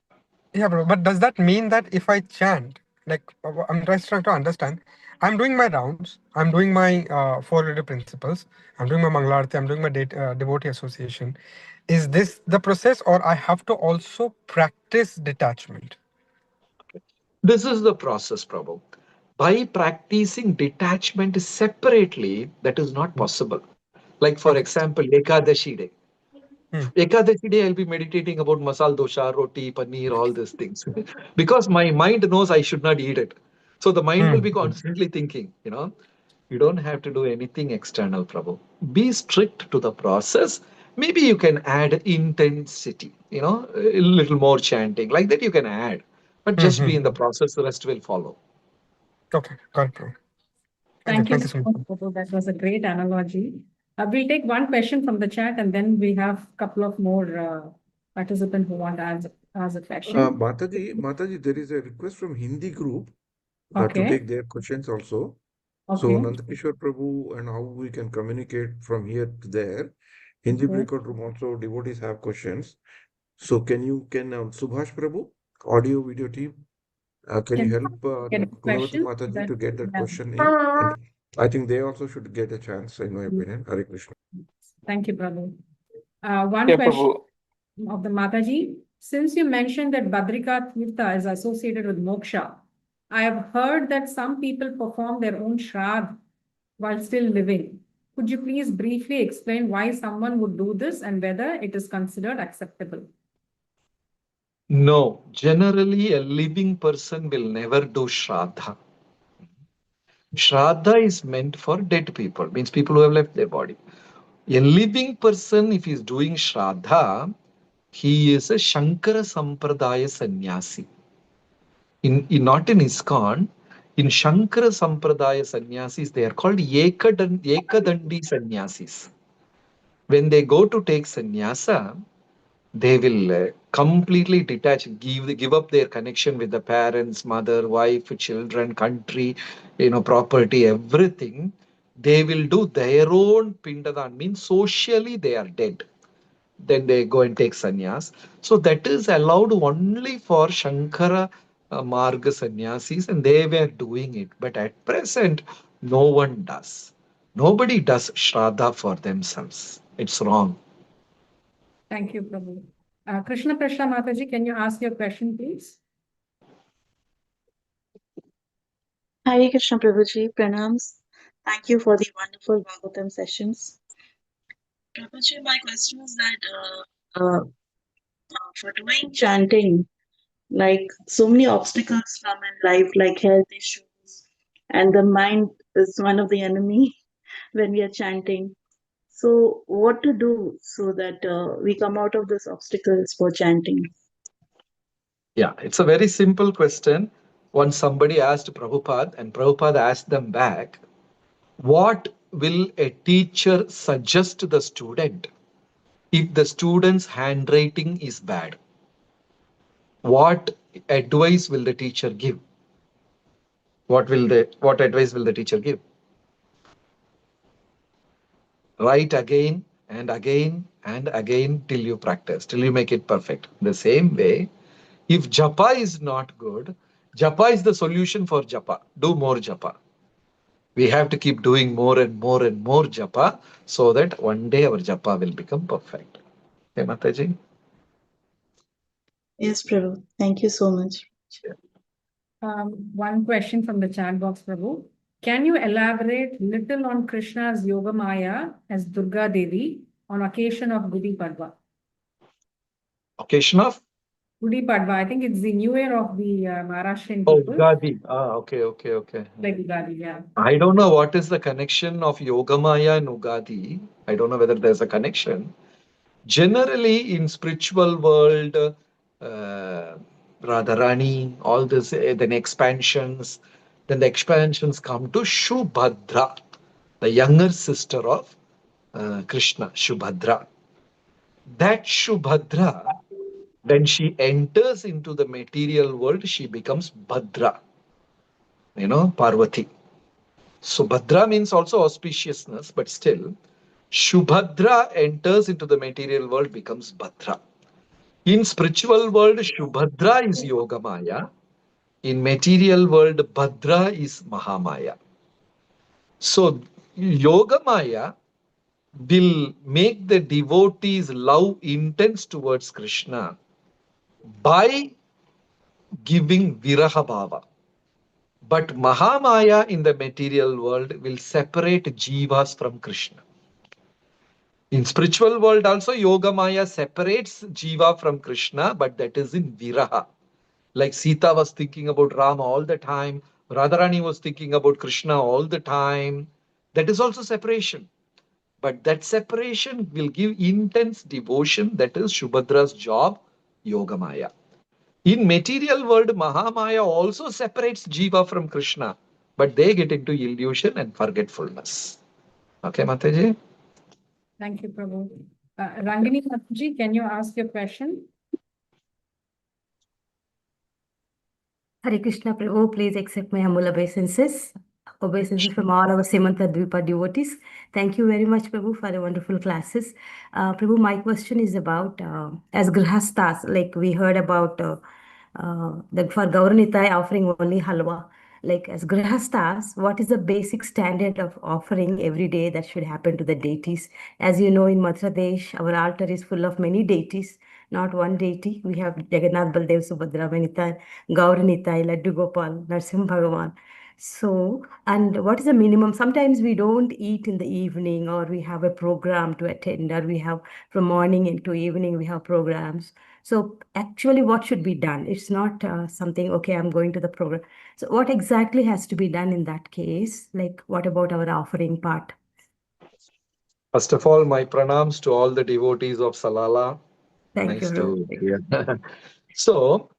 yeah, bro. But does that mean that if I chant, like I'm just trying to understand, I'm doing my rounds, I'm doing my four leader principles, I'm doing my Mangalarti, I'm doing my devotee association. Is this the process, or I have to also practice detachment? This is the process, Prabhu. By practicing detachment separately, that is not possible. Like, for Okay. example, Ekadashi day. Hmm. Ekadashi day, I'll be meditating about masal dosha, roti, paneer, all these things. Because my mind knows I should not eat it. So the mind will Hmm. be constantly thinking. You don't have to do anything external, Prabhu. Be strict to the process. Maybe you can add intensity, a little more chanting. Like that, you can add. But Hmm. just be in the Hmm. process, the rest will follow. Okay, got it, bro. Thank you Thank you so so much. much, Prabhu. That was a great analogy. We'll take one question from the chat, and then we have a couple of more participants who want to ask a question. Mataji, there is a request from Hindi group to Okay, take their questions also. So okay, Nandakishore Prabhu and how we can communicate from here to there. Hindi okay. breakout room also devotees have questions. So can Subhash Prabhu, audio video team, can you Can help get a Gulavati question? Mataji That, to get that yeah. question in? And I think they also should get a chance, in my opinion. Hare Krishna. Thank you, Prabhu. One Yeah, question Prabhu. of the Mataji. Since you mentioned that Badrika Tirtha is associated with moksha, I have heard that some people perform their own shraddh while still living. Could you please briefly explain why someone would do this and whether it is considered acceptable? No, generally, a living person will never do Shraddha. Shraddha is meant for dead people, means people who have left their body. A living person, if he is doing Shraddha, he is a Shankara Sampradaya sannyasi. Not in ISKCON, in Shankara Sampradaya sannyasis, they are called Ekadandi sannyasis. When they go to take sannyasa, they will completely detach, give up their connection with the parents, mother, wife, children, country, property, everything. They will do their own pindadan, means socially they are dead. Then they go and take sannyas. So that is allowed only for Shankara Marga sannyasis, and they were doing it. But at present, no one does. Nobody does Shraddha for themselves. It's wrong. Thank you, Prabhu. Krishna Prashna Mataji, can you ask your question, please? Hare Krishna Prabhuji, pranams. Thank you for the wonderful Bhagavatam sessions. Prabhuji, my question is that for doing chanting, like so many obstacles come in life, like health issues, and the mind is one of the enemy when we are chanting. So, what to do so that we come out of these obstacles for chanting? Yeah, it's a very simple question. Once somebody asked Prabhupada, and Prabhupada asked them back, what will a teacher suggest to the student if the student's handwriting is bad? What advice will the teacher give? What advice will the teacher give? Write again and again and again till you practice, till you make it perfect. The same way, if japa is not good, japa is the solution for japa. Do more japa. We have to keep doing more and more and more japa so that one day our japa will become perfect. Okay, Mataji? Yes, Prabhu. Thank you so much. One question from the chat box, Prabhu. Can you elaborate little on Krishna's Yoga Maya as Durga Devi on occasion of Gudi Padwa? Occasion of? Gudi Padwa, I think it's the new year of the Maharashtrian Oh, people. Ugadi. Okay. Like Ugadi, yeah. I don't know what is the connection of Yogamaya and Ugadi. I don't know whether there's a connection. Generally, in spiritual world, Radharani, all this, then expansions, then the expansions come to Shubhadra, the younger sister of Krishna, Shubhadra. That Shubhadra, when she enters into the material world, she becomes Bhadra, Parvati. So Bhadra means also auspiciousness, but still, Shubhadra enters into the material world, becomes Bhadra. In spiritual world, Shubhadra is Yogamaya. In material world, Bhadra is Mahamaya. So Yogamaya will make the devotees' love intense towards Krishna by giving Viraha Bhava. But Mahamaya in the material world will separate jivas from Krishna. In spiritual world also, Yoga Maya separates Jiva from Krishna, but that is in Viraha. Like Sita was thinking about Rama all the time, Radharani was thinking about Krishna all the time. That is also separation. But that separation will give intense devotion. That is Shubhadra's job, Yoga Maya. In material world, Mahamaya also separates Jiva from Krishna, but they get into illusion and forgetfulness. Okay, Mataji? Thank you, Prabhu. Rangini Mataji, can you ask your question? Hare Krishna Prabhu, please accept my humble obeisances. Obeisances from all our Semanta Dvipa devotees. Thank you very much, Prabhu, for the wonderful classes. Prabhu, my question is about as Grihastas, like we heard about that for Gauranitai offering only halwa. Like as Grihastas, what is the basic standard of offering every day that should happen to the deities? As you know, in Madhya Pradesh, our altar is full of many deities, not one deity. We have Jagannath, Baldev, Subhadra, Vanitai, Gauranitai, Laddu Gopal, Narsim Bhagavan. So, and what is the minimum? Sometimes we don't eat in the evening, or we have a program to attend, or we have from morning into evening, we have programs. So, actually, what should be done? It's not something, okay, I'm going to the program. So, what exactly has to be done in that case? Like, what about our offering part? First of all, my pranams to all the devotees of Salala. Thank Nice you. to hear. So,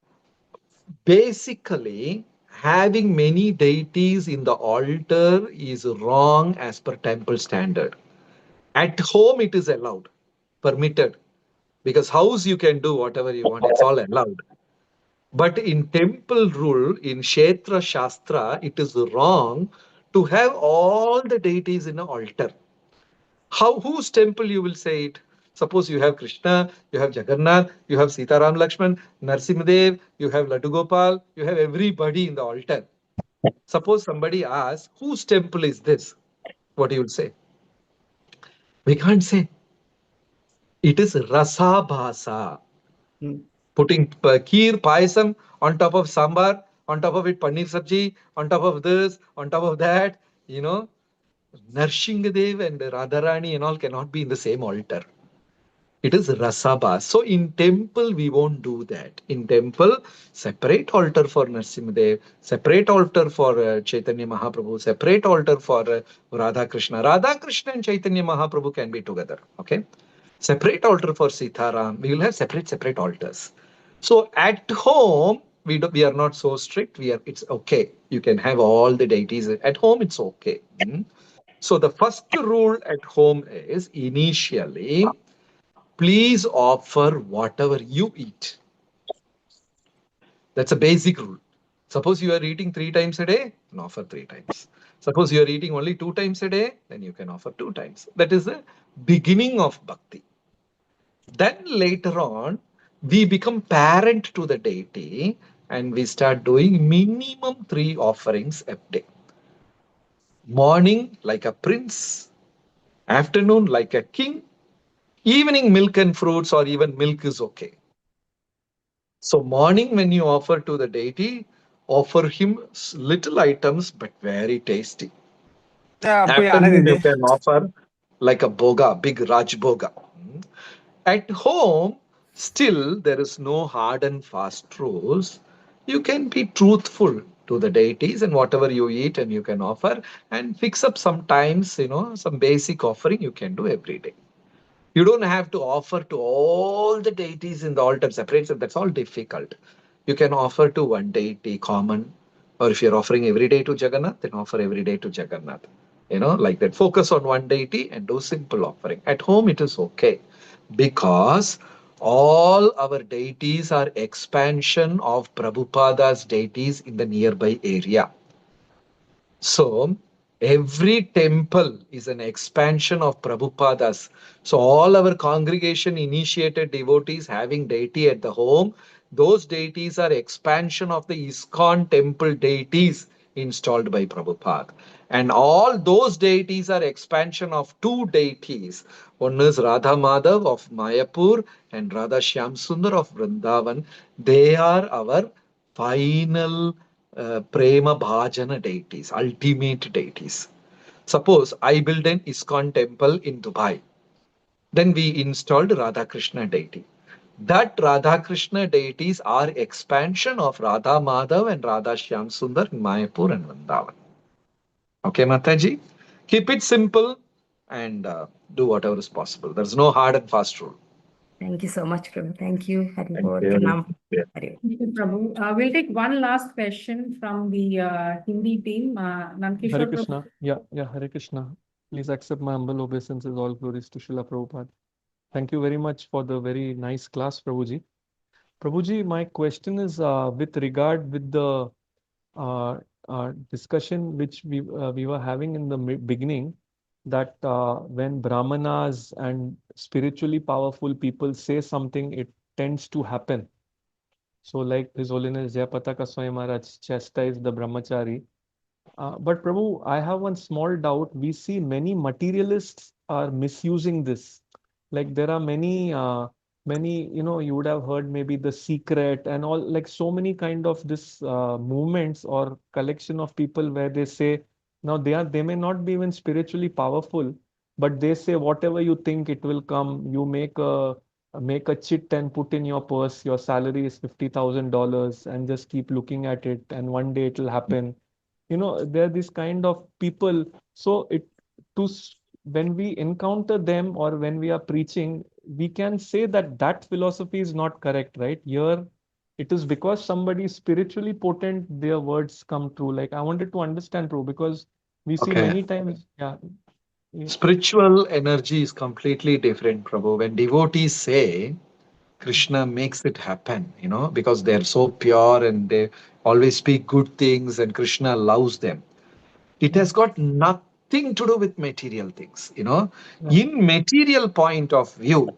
basically, having many deities in the altar is wrong as per temple standard. At home, it is allowed, permitted, because house you can do whatever you want, it's all allowed. But in temple rule, in Kshetra Shastra, it is wrong to have all the deities in an altar. How, whose temple you will say it? Suppose you have Krishna, you have Jagannath, you have Sita Ram Lakshman, Narsimhadev, you have Laddu Gopal, you have everybody in the altar. Suppose somebody asks, whose temple is this? What you will say? We can't say. It is Rasa Bhasa. Putting kheer, payasam on top of sambar, on top of it paneer sabji, on top of this, on top of that, Narsinghadev and Radharani and all cannot be in the same altar. It is Rasabha. So in temple, we won't do that. In temple, separate altar for Narsimhadev, separate altar for Chaitanya Mahaprabhu, separate altar for Radha Krishna. Radha Krishna and Chaitanya Mahaprabhu can be together. Okay. Separate altar for Sitaram. We will have separate altars. So at home, we are not so strict. It's okay. You can have all the deities at home. It's okay. So the first rule at home is initially, please offer whatever you eat. That's a basic rule. Suppose you are eating 3 times a day, then offer 3 times. Suppose you are eating only 2 times a day, then you can offer 2 times. That is the beginning of bhakti. Then later on, we become parent to the deity and we start doing minimum 3 offerings a day. Morning, like a prince. Afternoon, like a king. Evening, milk and fruits, or even milk is okay. So morning when you offer to the deity, offer him little items but very tasty. आपको ये आने Afternoon you दीजिए. can offer like a boga, big Raj boga. At home, still there is no hard and fast rules. You can be truthful to the deities and whatever you eat and you can offer and fix up sometimes, some basic offering you can do every day. You don't have to offer to all the deities in the altar separate. So that's all difficult. You can offer to one deity common, or if you're offering every day to Jagannath, then offer every day to Jagannath. Like that. Focus on one deity and do simple offering. At home, it is okay because all our deities are expansion of Prabhupada's deities in the nearby area. So every temple is an expansion of Prabhupada's. So all our congregation initiated devotees having deity at the home, those deities are expansion of the ISKCON temple deities installed by Prabhupada. And all those deities are expansion of two deities. One is Radha Madhav of Mayapur and Radha Shyam Sundar of Vrindavan. They are our final Prema Bhajana deities, ultimate deities. Suppose I build an ISKCON temple in Dubai. Then we installed Radha Krishna deity. That Radha Krishna deities are expansion of Radha Madhav and Radha Shyam Sundar in Mayapur and Vrindavan. Okay, Mataji? Keep it simple and do whatever is possible. There's no hard and fast rule. Thank you so much, Prabhu. Thank you. Hari Thank Bol. you. Pranam. Yeah. Hari. Thank you, Prabhu. We'll take one last question from the Hindi team. Hare Nankishore Prabhu. Krishna. Yeah, Hare Krishna. Please accept my humble obeisances. All glories to Srila Prabhupada. Thank you very much for the very nice class, Prabhuji. Prabhuji, my question is with regard with the discussion which we were having in the beginning, that when Brahmanas and spiritually powerful people say something, it tends to happen. So like His Holiness Jayapataka Swami Maharaj chastised the brahmachari. But Prabhu, I have one small doubt. We see many materialists are misusing this. Like there are many, you would have heard maybe The Secret and all, like so many kind of this movements or collection of people where they say, now they may not be even spiritually powerful, but they say whatever you think it will come. You make a chit and put in your purse. Your salary is $50,000 and just keep looking at it, and one day it will happen. There are these kind of people. So when we encounter them or when we are preaching, we can say that philosophy is not correct, right? Here it is because somebody is spiritually potent, their words come true. Like I wanted to understand, Prabhu, because we see Okay. many times. Yeah. Spiritual energy is completely different, Prabhu. When devotees say, Krishna makes it happen, because they're so pure and they always speak good things and Krishna loves them. It has got nothing to do with material things, In material point of view,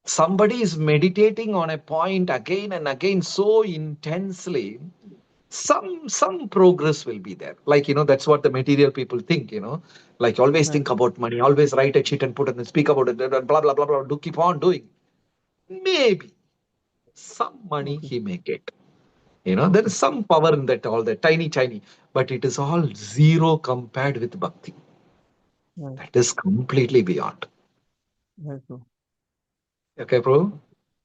somebody is meditating on a point again and again so intensely, some progress will be there. Like, that's what the material people think, like always think about money, always write a cheat and put and speak about it, blah, blah, blah, blah, do keep on doing. Maybe some money he may get. There is some power in that, all that tiny, but it is all zero compared with bhakti. That is completely beyond. Right, Prabhu. Okay, Prabhu?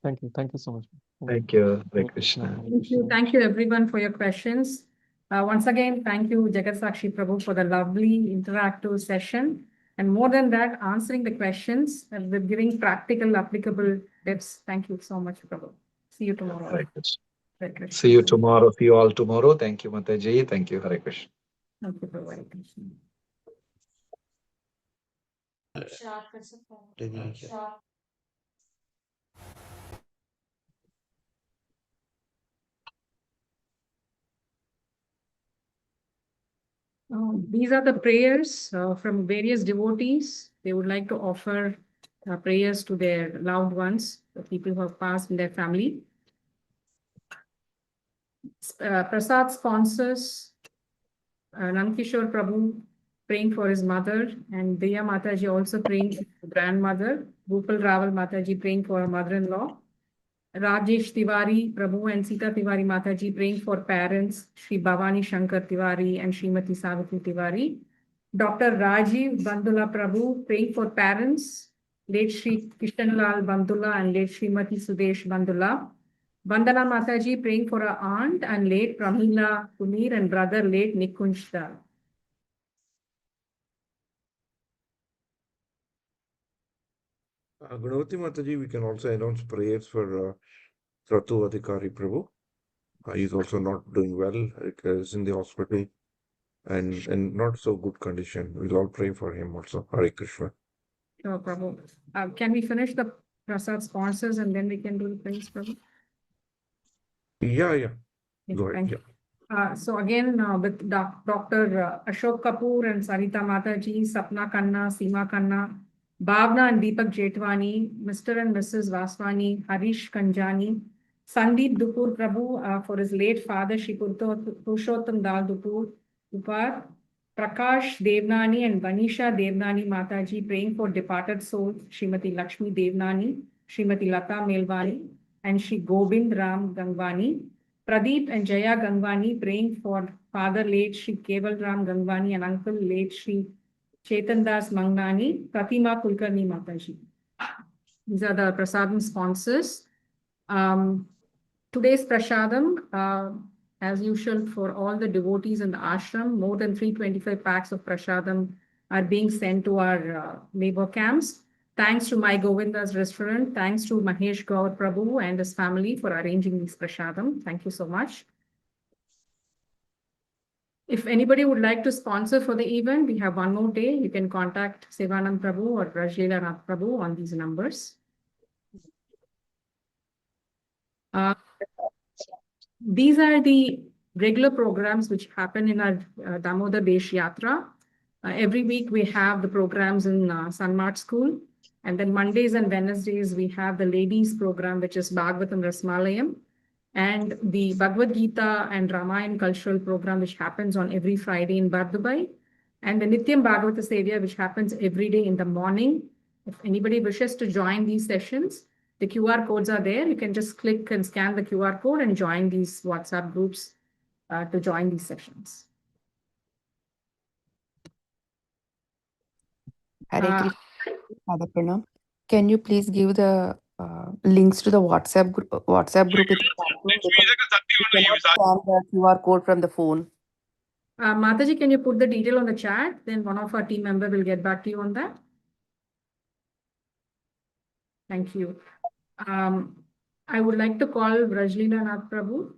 Thank you so much. Thank you, Hare Krishna. Thank you everyone for your questions. Once again, thank you Jagat Sakshi Prabhu for the lovely interactive session. And more than that, answering the questions and with giving practical, applicable tips. Thank you so much, Prabhu. See you tomorrow. Hare Krishna. Hare Krishna. See you tomorrow. See you all tomorrow. Thank you, Mataji. Thank you, Hare Krishna. Thank you, Prabhu. Hare Krishna. These are the prayers from various devotees. They would like to offer prayers to their loved ones, the people who have passed in their family. Prasad sponsors Nankishore Prabhu praying for his mother, and Diya Mataji also praying for grandmother. Bhupal Raval Mataji praying for her mother-in-law. Rajesh Tiwari, Prabhu and Sita Tiwari Mataji praying for parents, Shri Bhavani Shankar Tiwari and Srimati Savitri Tiwari. Dr. Rajiv Bandula Prabhu praying for parents, late Shri Kishanlal Bandula and late Srimati Sudesh Bandula. Vandana Mataji praying for her aunt and late Pramila Kumir and brother late Nikunj Dal. Gunavati Mataji, we can also announce prayers for Ratu Adhikari Prabhu. He is also not doing well. Is in the hospital and not so good condition. We'll all pray for him also. Hare Krishna. Sure, Prabhu. Can we finish the Prasad sponsors and then we can do the prayers, Prabhu? Yeah. Yes, Go ahead. thank you. So again, with Dr. Ashok Kapoor and Sarita Mataji, Sapna Khanna, Seema Khanna, Bhavna and Deepak Jetwani, Mr. and Mrs. Vaswani, Harish Kanjani, Sandeep Dupur Prabhu for his late father, Shri Purushottam Dal Dupar, Prakash Devnani and Vanisha Devnani Mataji praying for departed souls, Srimati Lakshmi Devnani, Srimati Lata Melwani, and Shri Gobind Ram Gangwani. Pradeep and Jaya Gangwani praying for father late Shri Keval Ram Gangwani and uncle late Shri Chetan Das Mangnani, Pratima Kulkarni Mataji. These are the prasadam sponsors. Today's prasadam, as usual for all the devotees in the ashram, more than 325 packs of prasadam are being sent to our labor camps. Thanks to My Govinda's restaurant. Thanks to Mahesh Gaur Prabhu and his family for arranging this prasadam. Thank you so much. If anybody would like to sponsor for the event, we have one more day. You can contact Sevanand Prabhu or Rajleela Nath Prabhu on these numbers. These are the regular programs which happen in our Damodar Desh Yatra. Every week we have the programs in Sanmart School. And then Mondays and Wednesdays, we have the ladies program, which is Bhagavatam Rasmalayam, and the Bhagavad Gita and Ramayan cultural program, which happens on every Friday in Bardubai, and the Nityam Bhagavata Sevya, which happens every day in the morning. If anybody wishes to join these sessions, the QR codes are there. You can just click and scan the QR code and join these WhatsApp groups to join these sessions. Hare Krishna. Father Pranam. Can you please give the links to the WhatsApp group in the chat room, because we cannot scan the QR code from the phone. Mataji, can you put the detail on the chat? Then one of our team member will get back to you on that. Thank you. I would like to call Rajleela Nath Prabhu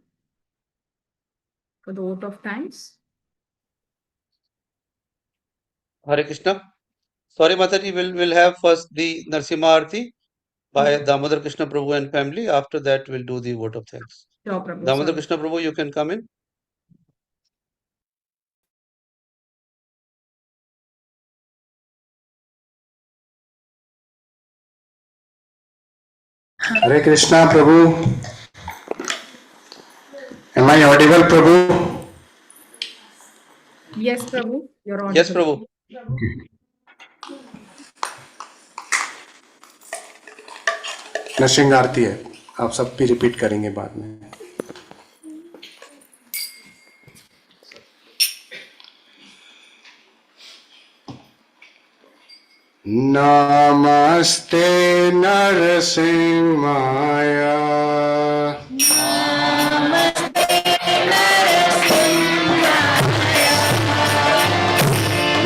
for the vote of thanks. Hare Krishna. Sorry, Mataji, we'll have first the Narsimha Arti by Damodar Krishna Prabhu and family. After that, we'll do the vote of thanks. Sure, Prabhu. Damodar Krishna Prabhu, you can come in. Hare Krishna Prabhu. Am I audible, Prabhu? Yes, Prabhu. You're audible. Yes, Prabhu. Narasimha आरती है, आप सब भी repeat करेंगे बाद में. नमस्ते नरसिंहाय.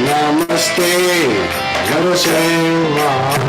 नमस्ते नरसिंहाय.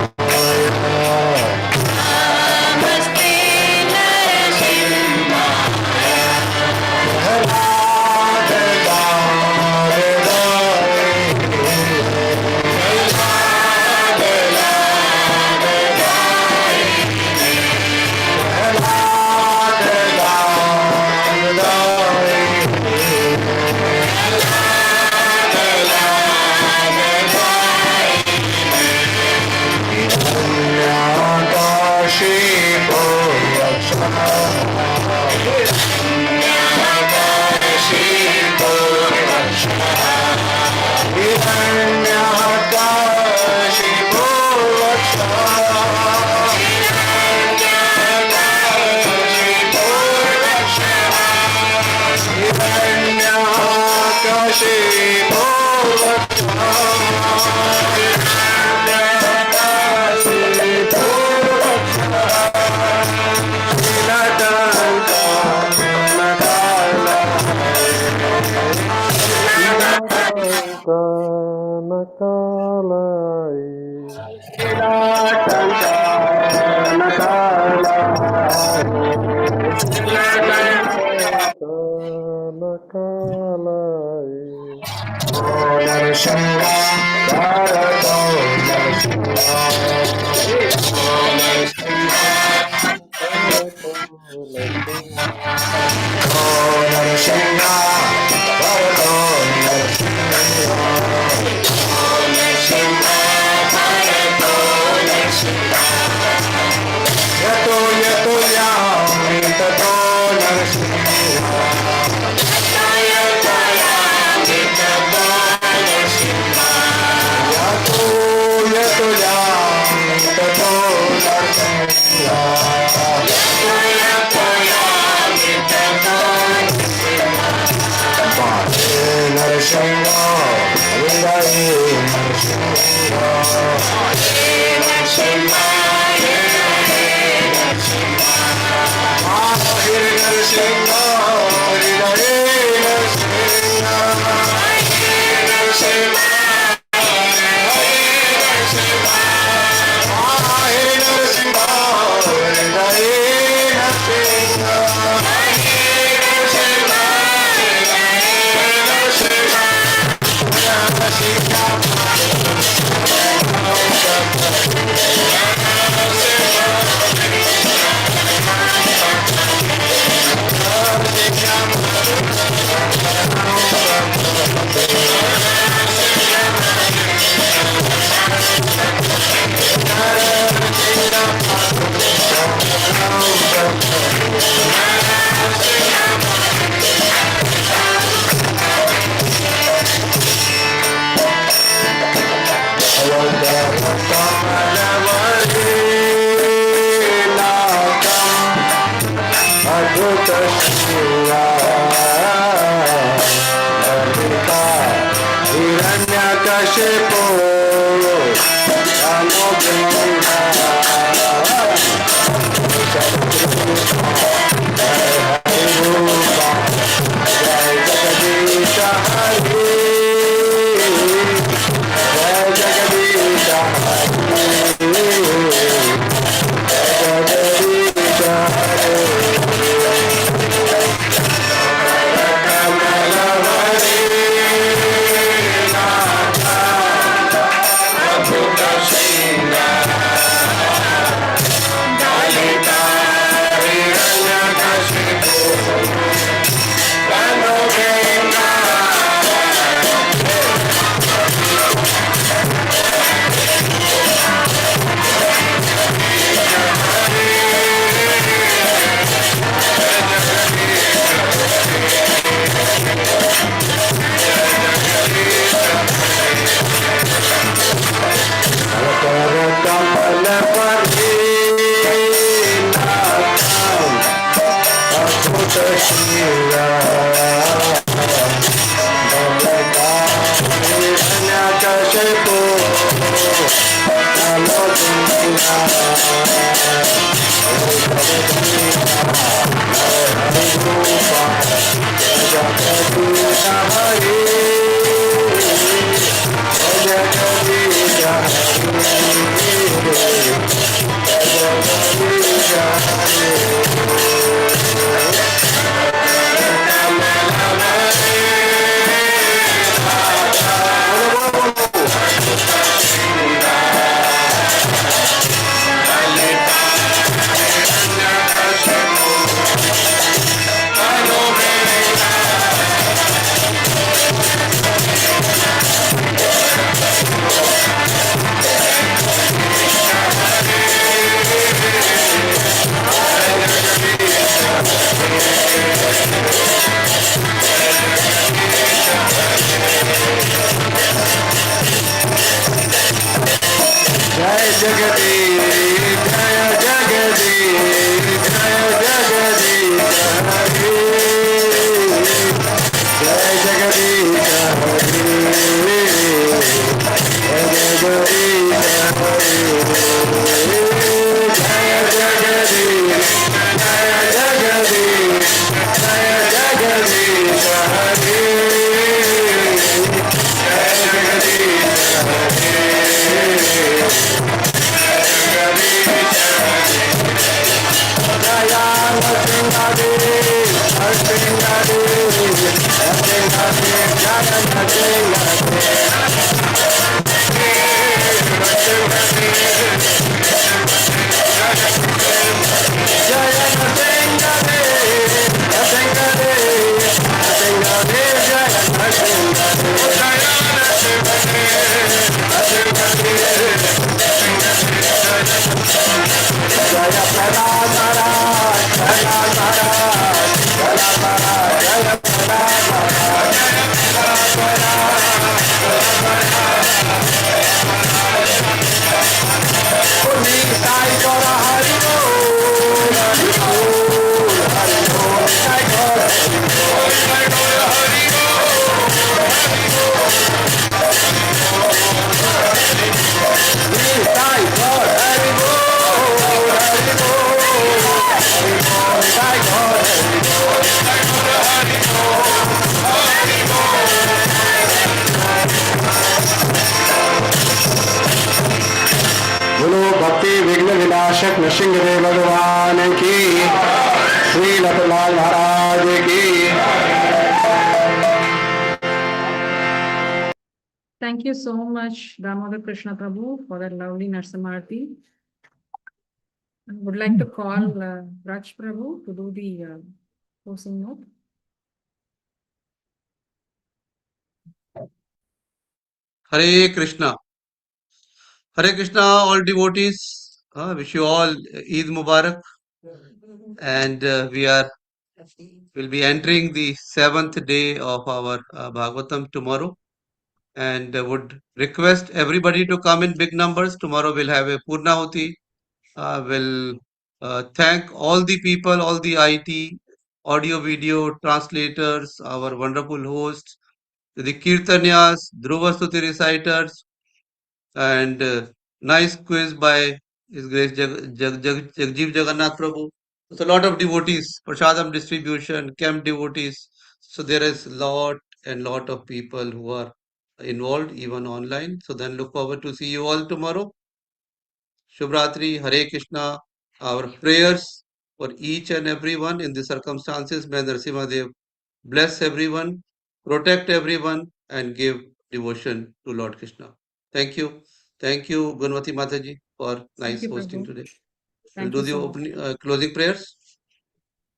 बोलो भक्ति विघ्न विनाशक नृसिंहदेव भगवान की, श्री लखनलाल महाराज की। Thank you so much, Damodar Krishna Prabhu, for that lovely Narsamarti. I would like to call Raj Prabhu to do the closing note. Hare Krishna. Hare Krishna, all devotees. Wish you all Eid Mubarak. And we'll be entering the 7th day of our Bhagavatam tomorrow. And would request everybody to come in big numbers. Tomorrow we'll have a Purnahuti. We'll thank all the people, all the IT, audio, video, translators, our wonderful hosts, the Kirtanyas, Dhruva Stuti reciters, and nice quiz by His Grace Jagjeev Jagannath Prabhu. There's a lot of devotees, Prasadam distribution, camp devotees. So there is lot of people who are involved even online. So then look forward to see you all tomorrow. Shubhratri, Hare Krishna. Our prayers for each and everyone in the circumstances. May Narasimha Dev bless everyone, protect everyone, and give devotion to Lord Krishna. Thank you. Thank you, Gunvati Mataji, for nice you, hosting Prabhu. today. Thank We'll you do the so opening, closing prayers.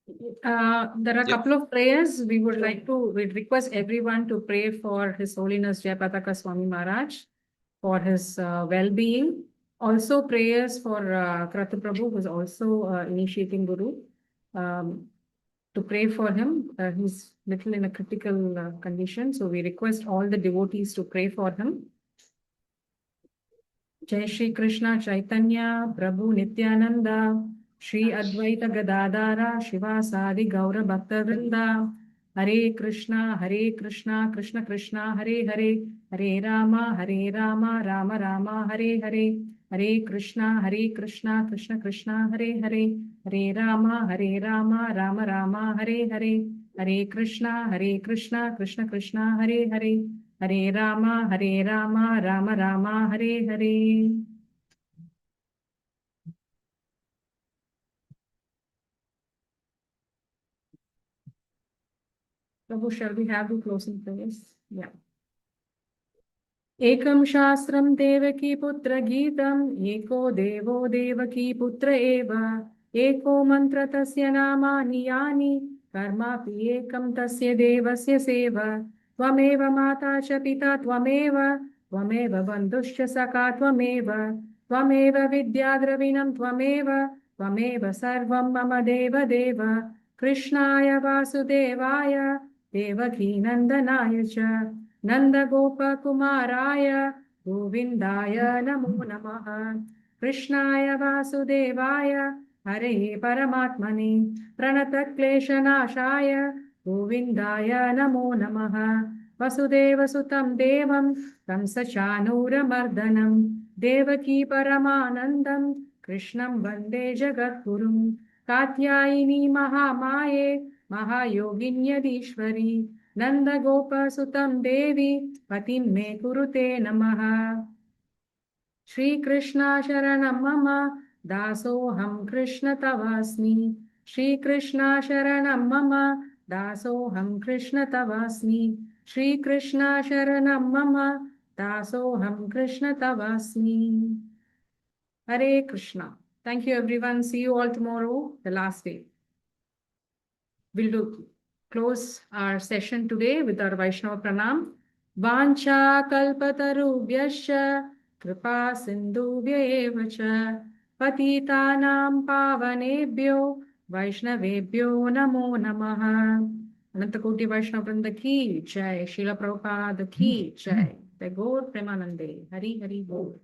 There are a couple of prayers we would like to, we'd request everyone to pray for His Holiness Jayapataka Swami Maharaj, for his well-being. Also prayers for Kratu Prabhu, who is also initiating Guru, to pray for him. He's little in a critical condition, so we request all the devotees to pray for him. Jai Shri Krishna Chaitanya Prabhu Nityananda Shri Advaita Gadadara Shivasadi Gaura Bhakta Vrinda Hare Krishna Krishna Krishna Hare Hare Hare Rama Rama Rama Hare Hare Hare Krishna Krishna Krishna Hare Hare Hare Rama Rama Rama Hare Hare Hare Krishna Krishna Krishna Hare Hare Hare Rama Rama Rama Hare Hare. Prabhu, shall we have the closing prayers? Yeah. Ekam Shastram Devaki Putra Geetam Eko Devo Devaki Putra Eva Eko Mantra Tasya Namani Yani Karmapi Ekam Tasya Devasya Seva Tvameva Mata Cha Pita Tvameva Bandhuscha Saka Tvameva Vidyadravinam Tvameva Sarvam Mama Deva Deva Krishnaya Vasudevaya Devaki Nandanaya Cha Nanda Gopa Kumaraya Govindaya Namo Namaha Krishnaya Vasudevaya Hare Paramatmani Pranata Klesha Nashaya Govindaya Namo Namaha Vasudeva Sutam Devam Kamsachanura Mardanam Devaki Paramanandam Krishnam Vande Jagatgurum Katyayini Mahamaye Mahayoginyadishwari Nanda Gopa Sutam Devi Patim Me Kurute Namaha Shri Krishna Sharanam Mama Dasoham Krishna Tavasmi Shri Krishna Sharanam Mama Dasoham Krishna Tavasmi. Shri Krishna Sharanam Mama Dasoham Krishna Tavasmi. Hare Krishna. Thank you everyone. See you all tomorrow, the last day. We'll close our session today with our Vaishnava Pranam. Vancha kalpatarubhyascha kripa sindhubhya eva cha patitanam pavanebhyo Vaishnavebhyo namo namaha. Anantakoti Vaishnava Vrinda ki jai. Srila Prabhupada ki jai. The Gaur Premanande. Hari Hari Bol.